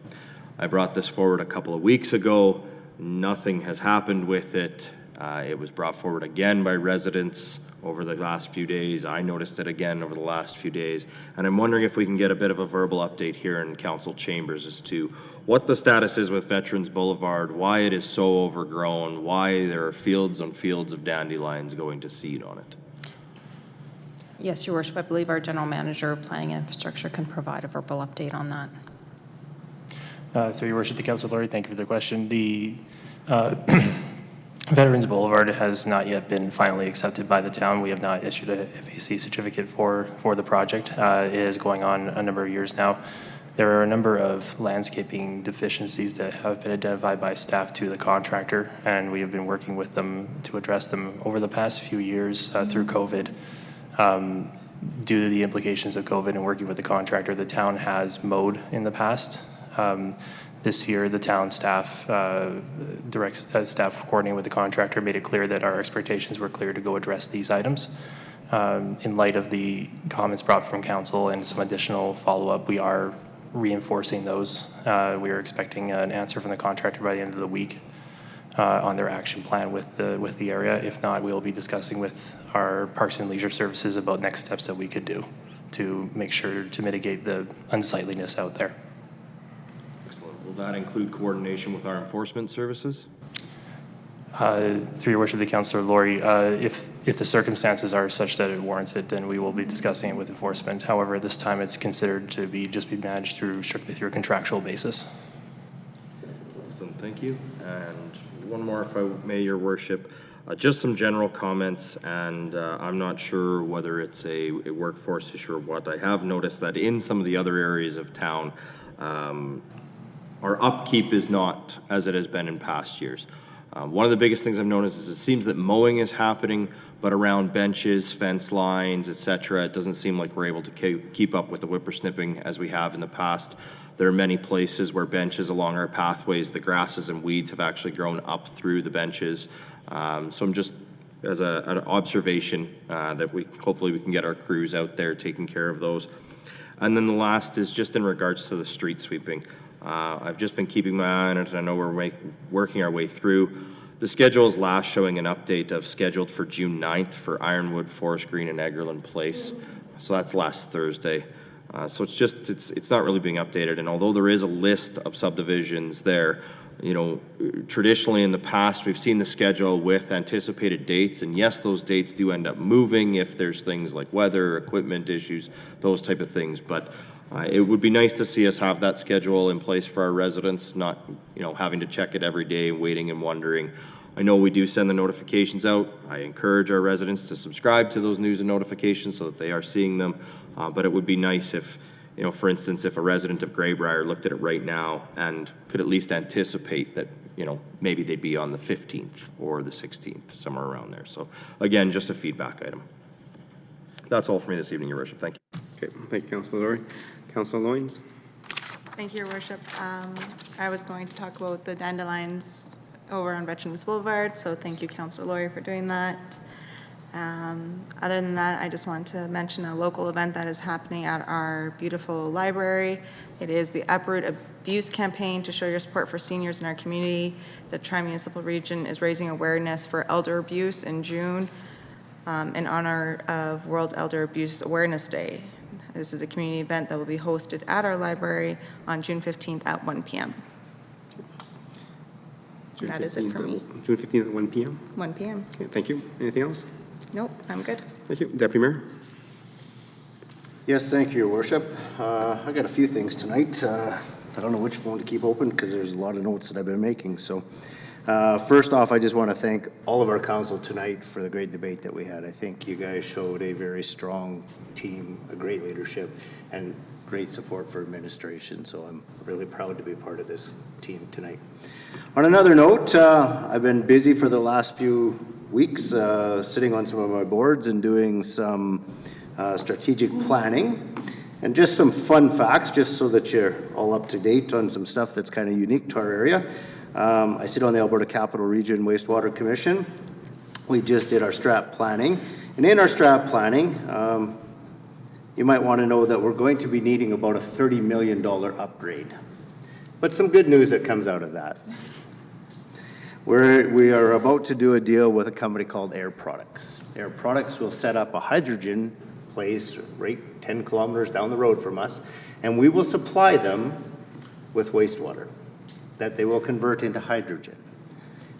I brought this forward a couple of weeks ago. Nothing has happened with it. It was brought forward again by residents over the last few days. I noticed it again over the last few days. And I'm wondering if we can get a bit of a verbal update here in council chambers as to what the status is with Veterans Boulevard, why it is so overgrown, why there are fields and fields of dandelions going to seed on it. Yes, Your Worship, I believe our General Manager of Planning and Infrastructure can provide a verbal update on that. Through Your Worship, to Councillor Laurie, thank you for the question. The Veterans Boulevard has not yet been finally accepted by the town. We have not issued a FAC certificate for the project. It is going on a number of years now. There are a number of landscaping deficiencies that have been identified by staff to the contractor, and we have been working with them to address them over the past few years through COVID. Due to the implications of COVID and working with the contractor, the town has mowed in the past. This year, the town staff, staff coordinating with the contractor, made it clear that our expectations were clear to go address these items. In light of the comments brought from council and some additional follow-up, we are reinforcing those. We are expecting an answer from the contractor by the end of the week on their action plan with the area. If not, we will be discussing with our Parks and Leisure Services about next steps that we could do to make sure to mitigate the unsightliness out there. Will that include coordination with our enforcement services? Through Your Worship, the Councillor Laurie, if the circumstances are such that it warrants it, then we will be discussing it with enforcement. However, at this time, it's considered to be managed strictly through a contractual basis. Excellent, thank you. And one more, if I may, Your Worship. Just some general comments, and I'm not sure whether it's a workforce issue or what. I have noticed that in some of the other areas of town, our upkeep is not as it has been in past years. One of the biggest things I've noticed is it seems that mowing is happening, but around benches, fence lines, et cetera, it doesn't seem like we're able to keep up with the whippersnipping as we have in the past. There are many places where benches along our pathways, the grasses and weeds have actually grown up through the benches. So I'm just, as an observation, that hopefully we can get our crews out there taking care of those. And then the last is just in regards to the street sweeping. I've just been keeping my eye on it, and I know we're working our way through. The schedule is last showing an update of scheduled for June 9th for Ironwood, Forest Green, and Egerland Place. So that's last Thursday. So it's not really being updated. And although there is a list of subdivisions there, you know, traditionally in the past, we've seen the schedule with anticipated dates. And yes, those dates do end up moving if there's things like weather, equipment issues, those type of things. But it would be nice to see us have that schedule in place for our residents, not, you know, having to check it every day, waiting and wondering. I know we do send the notifications out. I encourage our residents to subscribe to those news and notifications so that they are seeing them. But it would be nice if, you know, for instance, if a resident of Greybrier looked at it right now and could at least anticipate that, you know, maybe they'd be on the 15th or the 16th, somewhere around there. So again, just a feedback item. That's all for me this evening, Your Worship. Thank you. Okay, thank you, Councilor Laurie. Councilor Loynes? Thank you, Your Worship. I was going to talk about the dandelions over on Veterans Boulevard, so thank you, Councilor Laurie, for doing that. Other than that, I just want to mention a local event that is happening at our beautiful library. It is the Uproot Abuse Campaign to show your support for seniors in our community. The Tri-Municipal Region is raising awareness for elder abuse in June in honor of World Elder Abuse Awareness Day. This is a community event that will be hosted at our library on June 15th at 1 p.m. That is it for me. June 15th at 1 p.m.? 1 p.m. Okay, thank you. Anything else? Nope, I'm good. Thank you. Deputy Mayor? Yes, thank you, Your Worship. I got a few things tonight. I don't know which phone to keep open because there's a lot of notes that I've been making. So first off, I just want to thank all of our council tonight for the great debate that we had. I think you guys showed a very strong team, a great leadership, and great support for administration. So I'm really proud to be part of this team tonight. On another note, I've been busy for the last few weeks sitting on some of my boards and doing some strategic planning. And just some fun facts, just so that you're all up to date on some stuff that's kind of unique to our area. I sit on the Alberta Capital Region Wastewater Commission. We just did our strat planning. And in our strat planning, you might want to know that we're going to be needing about a $30 million upgrade. But some good news that comes out of that. We are about to do a deal with a company called Air Products. Air Products will set up a hydrogen place right 10 kilometers down the road from us, and we will supply them with wastewater that they will convert into hydrogen.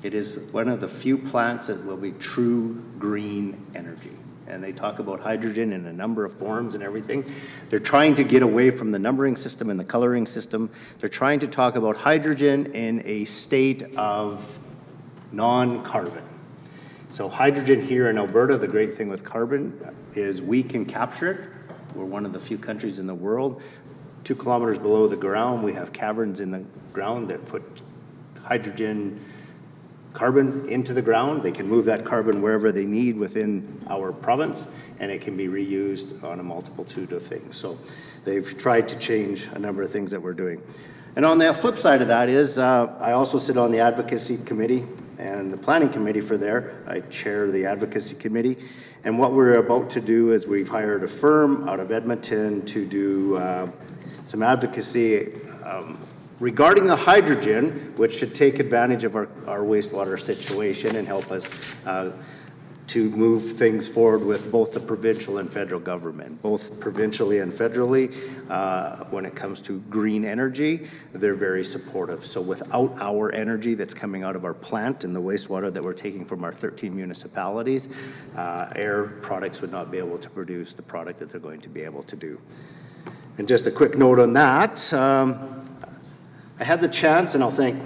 It is one of the few plants that will be true green energy. And they talk about hydrogen in a number of forms and everything. They're trying to get away from the numbering system and the coloring system. They're trying to talk about hydrogen in a state of non-carbon. So hydrogen here in Alberta, the great thing with carbon is we can capture it. We're one of the few countries in the world. 2 kilometers below the ground, we have caverns in the ground that put hydrogen carbon into the ground. They can move that carbon wherever they need within our province, and it can be reused on a multitude of things. So they've tried to change a number of things that we're doing. And on the flip side of that is I also sit on the advocacy committee and the planning committee for there. I chair the advocacy committee. And what we're about to do is we've hired a firm out of Edmonton to do some advocacy regarding the hydrogen, which should take advantage of our wastewater situation and help us to move things forward with both the provincial and federal government. Both provincially and federally, when it comes to green energy, they're very supportive. So without our energy that's coming out of our plant and the wastewater that we're taking from our 13 municipalities, Air Products would not be able to produce the product that they're going to be able to do. And just a quick note on that, I had the chance, and I'll thank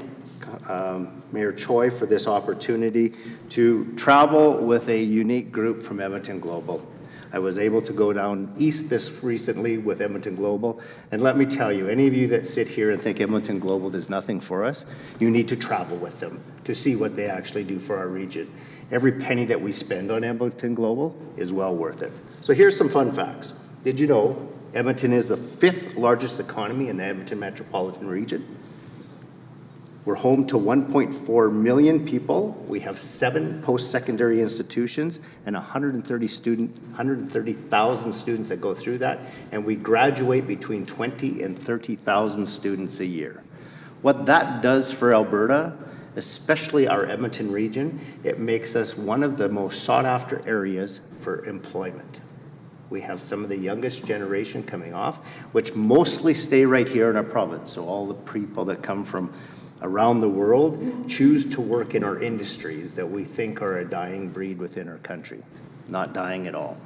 Mayor Choi for this opportunity to travel with a unique group from Edmonton Global. I was able to go down east this recently with Edmonton Global, and let me tell you, any of you that sit here and think Edmonton Global does nothing for us, you need to travel with them to see what they actually do for our region. Every penny that we spend on Edmonton Global is well worth it. So here's some fun facts. Did you know Edmonton is the 5th largest economy in the Edmonton metropolitan region? We're home to 1.4 million people. We have 7 post-secondary institutions and 130,000 students that go through that. And we graduate between 20 and 30,000 students a year. What that does for Alberta, especially our Edmonton region, it makes us one of the most sought-after areas for employment. We have some of the youngest generation coming off, which mostly stay right here in our province. So all the people that come from around the world choose to work in our industries that we think are a dying breed within our country. Not dying at all.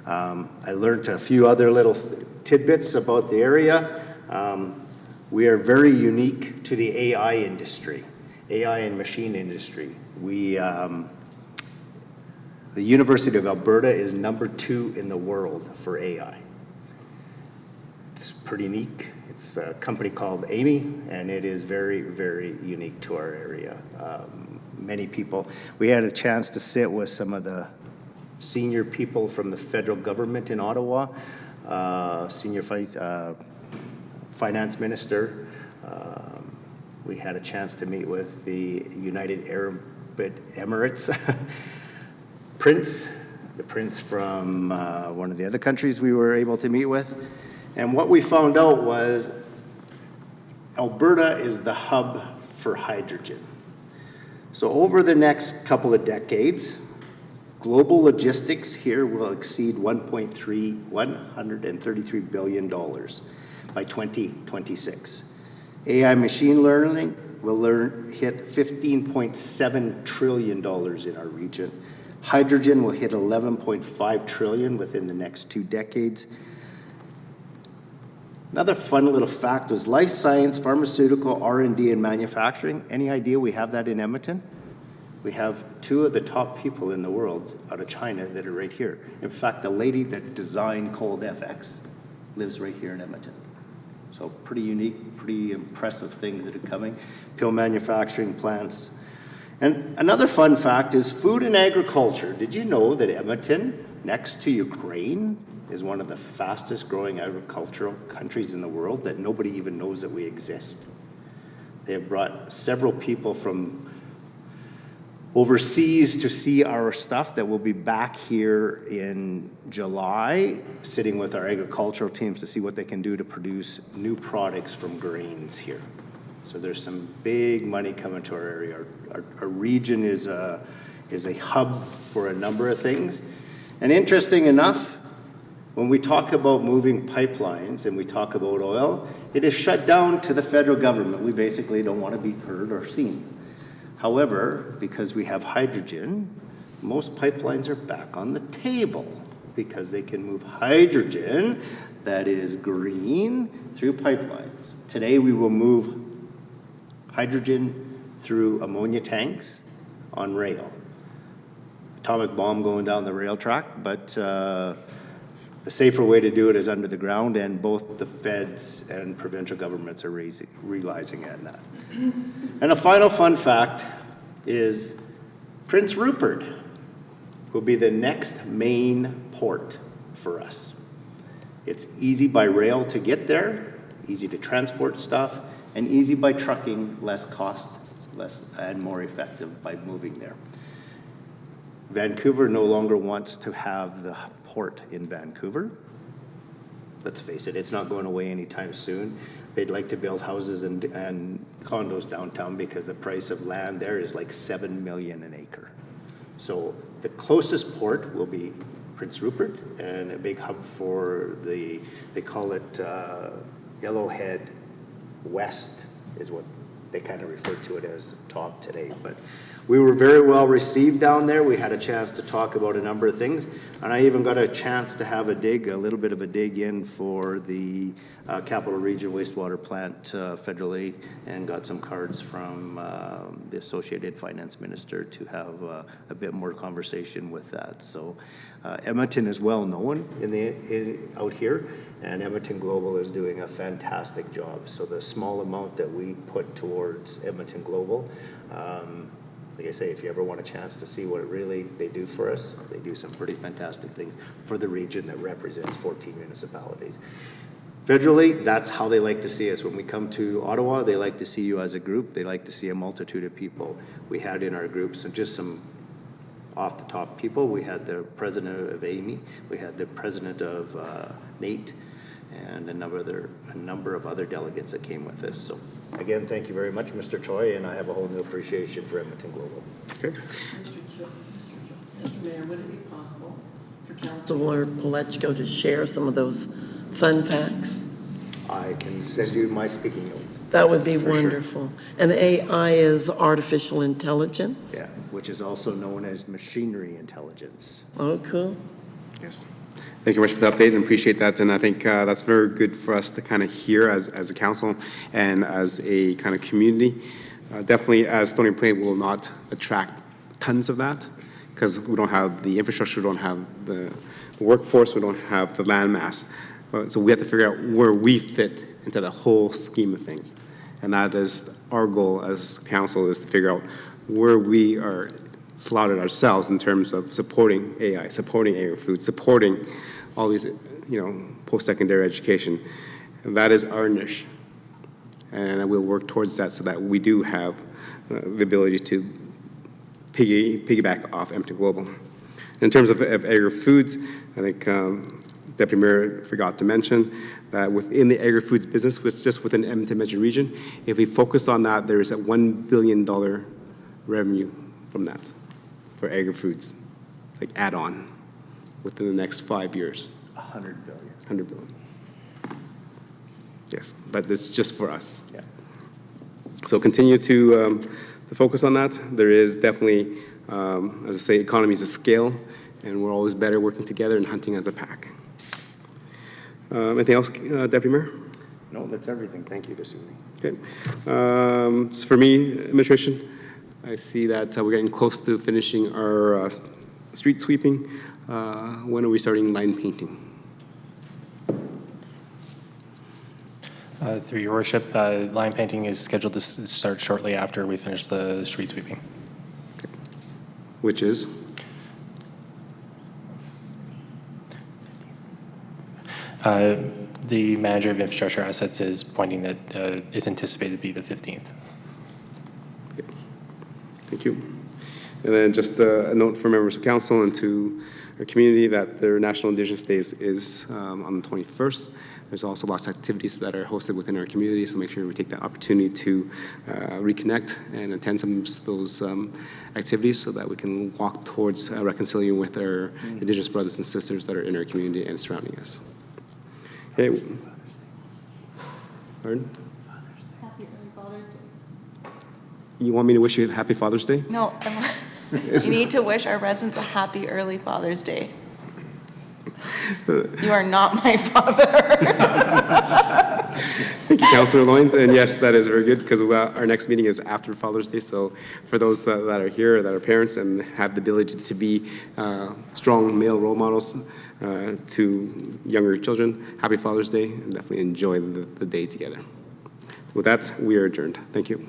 I learned a few other little tidbits about the area. We are very unique to the AI industry, AI and machine industry. The University of Alberta is #2 in the world for AI. It's pretty unique. It's a company called Amy, and it is very, very unique to our area. Many people, we had a chance to sit with some of the senior people from the federal government in Ottawa, senior finance minister. We had a chance to meet with the United Arab Emirates the prince from one of the other countries we were able to meet with. And what we found out was Alberta is the hub for hydrogen. So over the next couple of decades, global logistics here will exceed $133 billion by 2026. AI machine learning will hit $15.7 trillion in our region. Hydrogen will hit $11.5 trillion within the next 2 decades. Another fun little fact was life science, pharmaceutical, R&D, and manufacturing. Any idea we have that in Edmonton? We have 2 of the top people in the world out of China that are right here. In fact, the lady that designed Cold FX lives right here in Edmonton. So pretty unique, pretty impressive things that are coming. Pill manufacturing plants. And another fun fact is food and agriculture. Did you know that Edmonton, next to Ukraine, is one of the fastest growing agricultural countries in the world that nobody even knows that we exist? They have brought several people from overseas to see our stuff that will be back here in July, sitting with our agricultural teams to see what they can do to produce new products from grains here. So there's some big money coming to our area. Our region is a hub for a number of things. And interesting enough, when we talk about moving pipelines and we talk about oil, it is shut down to the federal government. We basically don't want to be heard or seen. However, because we have hydrogen, most pipelines are back on the table because they can move hydrogen that is green through pipelines. Today we will move hydrogen through ammonia tanks on rail. Atomic bomb going down the rail track, but the safer way to do it is under the ground, and both the feds and provincial governments are realizing that. And a final fun fact is Prince Rupert will be the next main port for us. It's easy by rail to get there, easy to transport stuff, and easy by trucking, less cost, and more effective by moving there. Vancouver no longer wants to have the port in Vancouver. Let's face it, it's not going away anytime soon. They'd like to build houses and condos downtown because the price of land there is like $7 million an acre. So the closest port will be Prince Rupert, and a big hub for they call it Yellowhead West is what they kind of refer to it as top today. But We were very well received down there. We had a chance to talk about a number of things, and I even got a chance to have a little bit of a dig in for the Capital Region wastewater plant federal aid, and got some cards from the Associated Finance Minister to have a bit more conversation with that. So Edmonton is well known out here, and Edmonton Global is doing a fantastic job. So the small amount that we put towards Edmonton Global, like I say, if you ever want a chance to see what they do for us, they do some pretty fantastic things for the region that represents 14 municipalities. Federally, that's how they like to see us. When we come to Ottawa, they like to see you as a group. They like to see a multitude of people. We had in our group some off the top people. We had the president of Amy, we had the president of Nate, and a number of other delegates that came with us. So again, thank you very much, Mr. Choi, and I have a whole new appreciation for Edmonton Global. Okay. Mr. Mayor, would it be possible for Councilor Palechko to share some of those fun facts? I can send you my speaking notes. That would be For sure. wonderful. And AI is artificial intelligence? Yeah, which is also known as machinery intelligence. Oh, cool. Yes. Thank you very much for the update, and appreciate that. And I think that's very good for us to kind of hear as a council and as a kind of community. Definitely, as Stony Plain will not attract tons of that because we don't have the infrastructure, we don't have the workforce, we don't have the land mass. So we have to figure out where we fit into the whole scheme of things. And that is our goal as council, is to figure out where we are slotted ourselves in terms of supporting AI, supporting agri-food, supporting all these, post-secondary education. And that is our niche. And we'll work towards that so that we do have the ability to piggyback off Edmonton Global. In terms of agri-foods, I think Deputy Mayor forgot to mention that within the agri-foods business, which just within Edmonton Metro region, if we focus on that, there is a $1 billion revenue from that for agri-foods, like add-on, within the next 5 years. 100 billion. 100 billion. Yes, but it's just for us. Yeah. So continue to focus on that. There is definitely, as I say, economies of scale, and we're always better working together and hunting as a pack. Anything else, Deputy Mayor? No, that's everything. Thank you this evening. Okay. So for me, administration, I see that we're getting close to finishing our street sweeping. When are we starting line painting? Through your worship, line painting is scheduled to start shortly after we finish the street sweeping. Okay. Which is? The manager of infrastructure assets is pointing that it's anticipated to be the 15th. Okay. Thank you. And then just a note for members of council and to our community that their National Indigenous Days is on the 21st. There's also lots of activities that are hosted within our community, so make sure we take that opportunity to reconnect and attend some of those activities so that we can walk towards reconciliation with our Indigenous brothers and sisters that are in our community and surrounding us. Okay. Pardon? Happy early Father's Day. You want me to wish you a happy Father's Day? No, you need to wish our residents a happy early Father's Day. You are not my father. Thank you, Councillor Loynes. And yes, that is very good because our next meeting is after Father's Day. So for those that are here, that are parents and have the ability to be strong male role models to younger children, happy Father's Day, and definitely enjoy the day together. With that, we are adjourned. Thank you.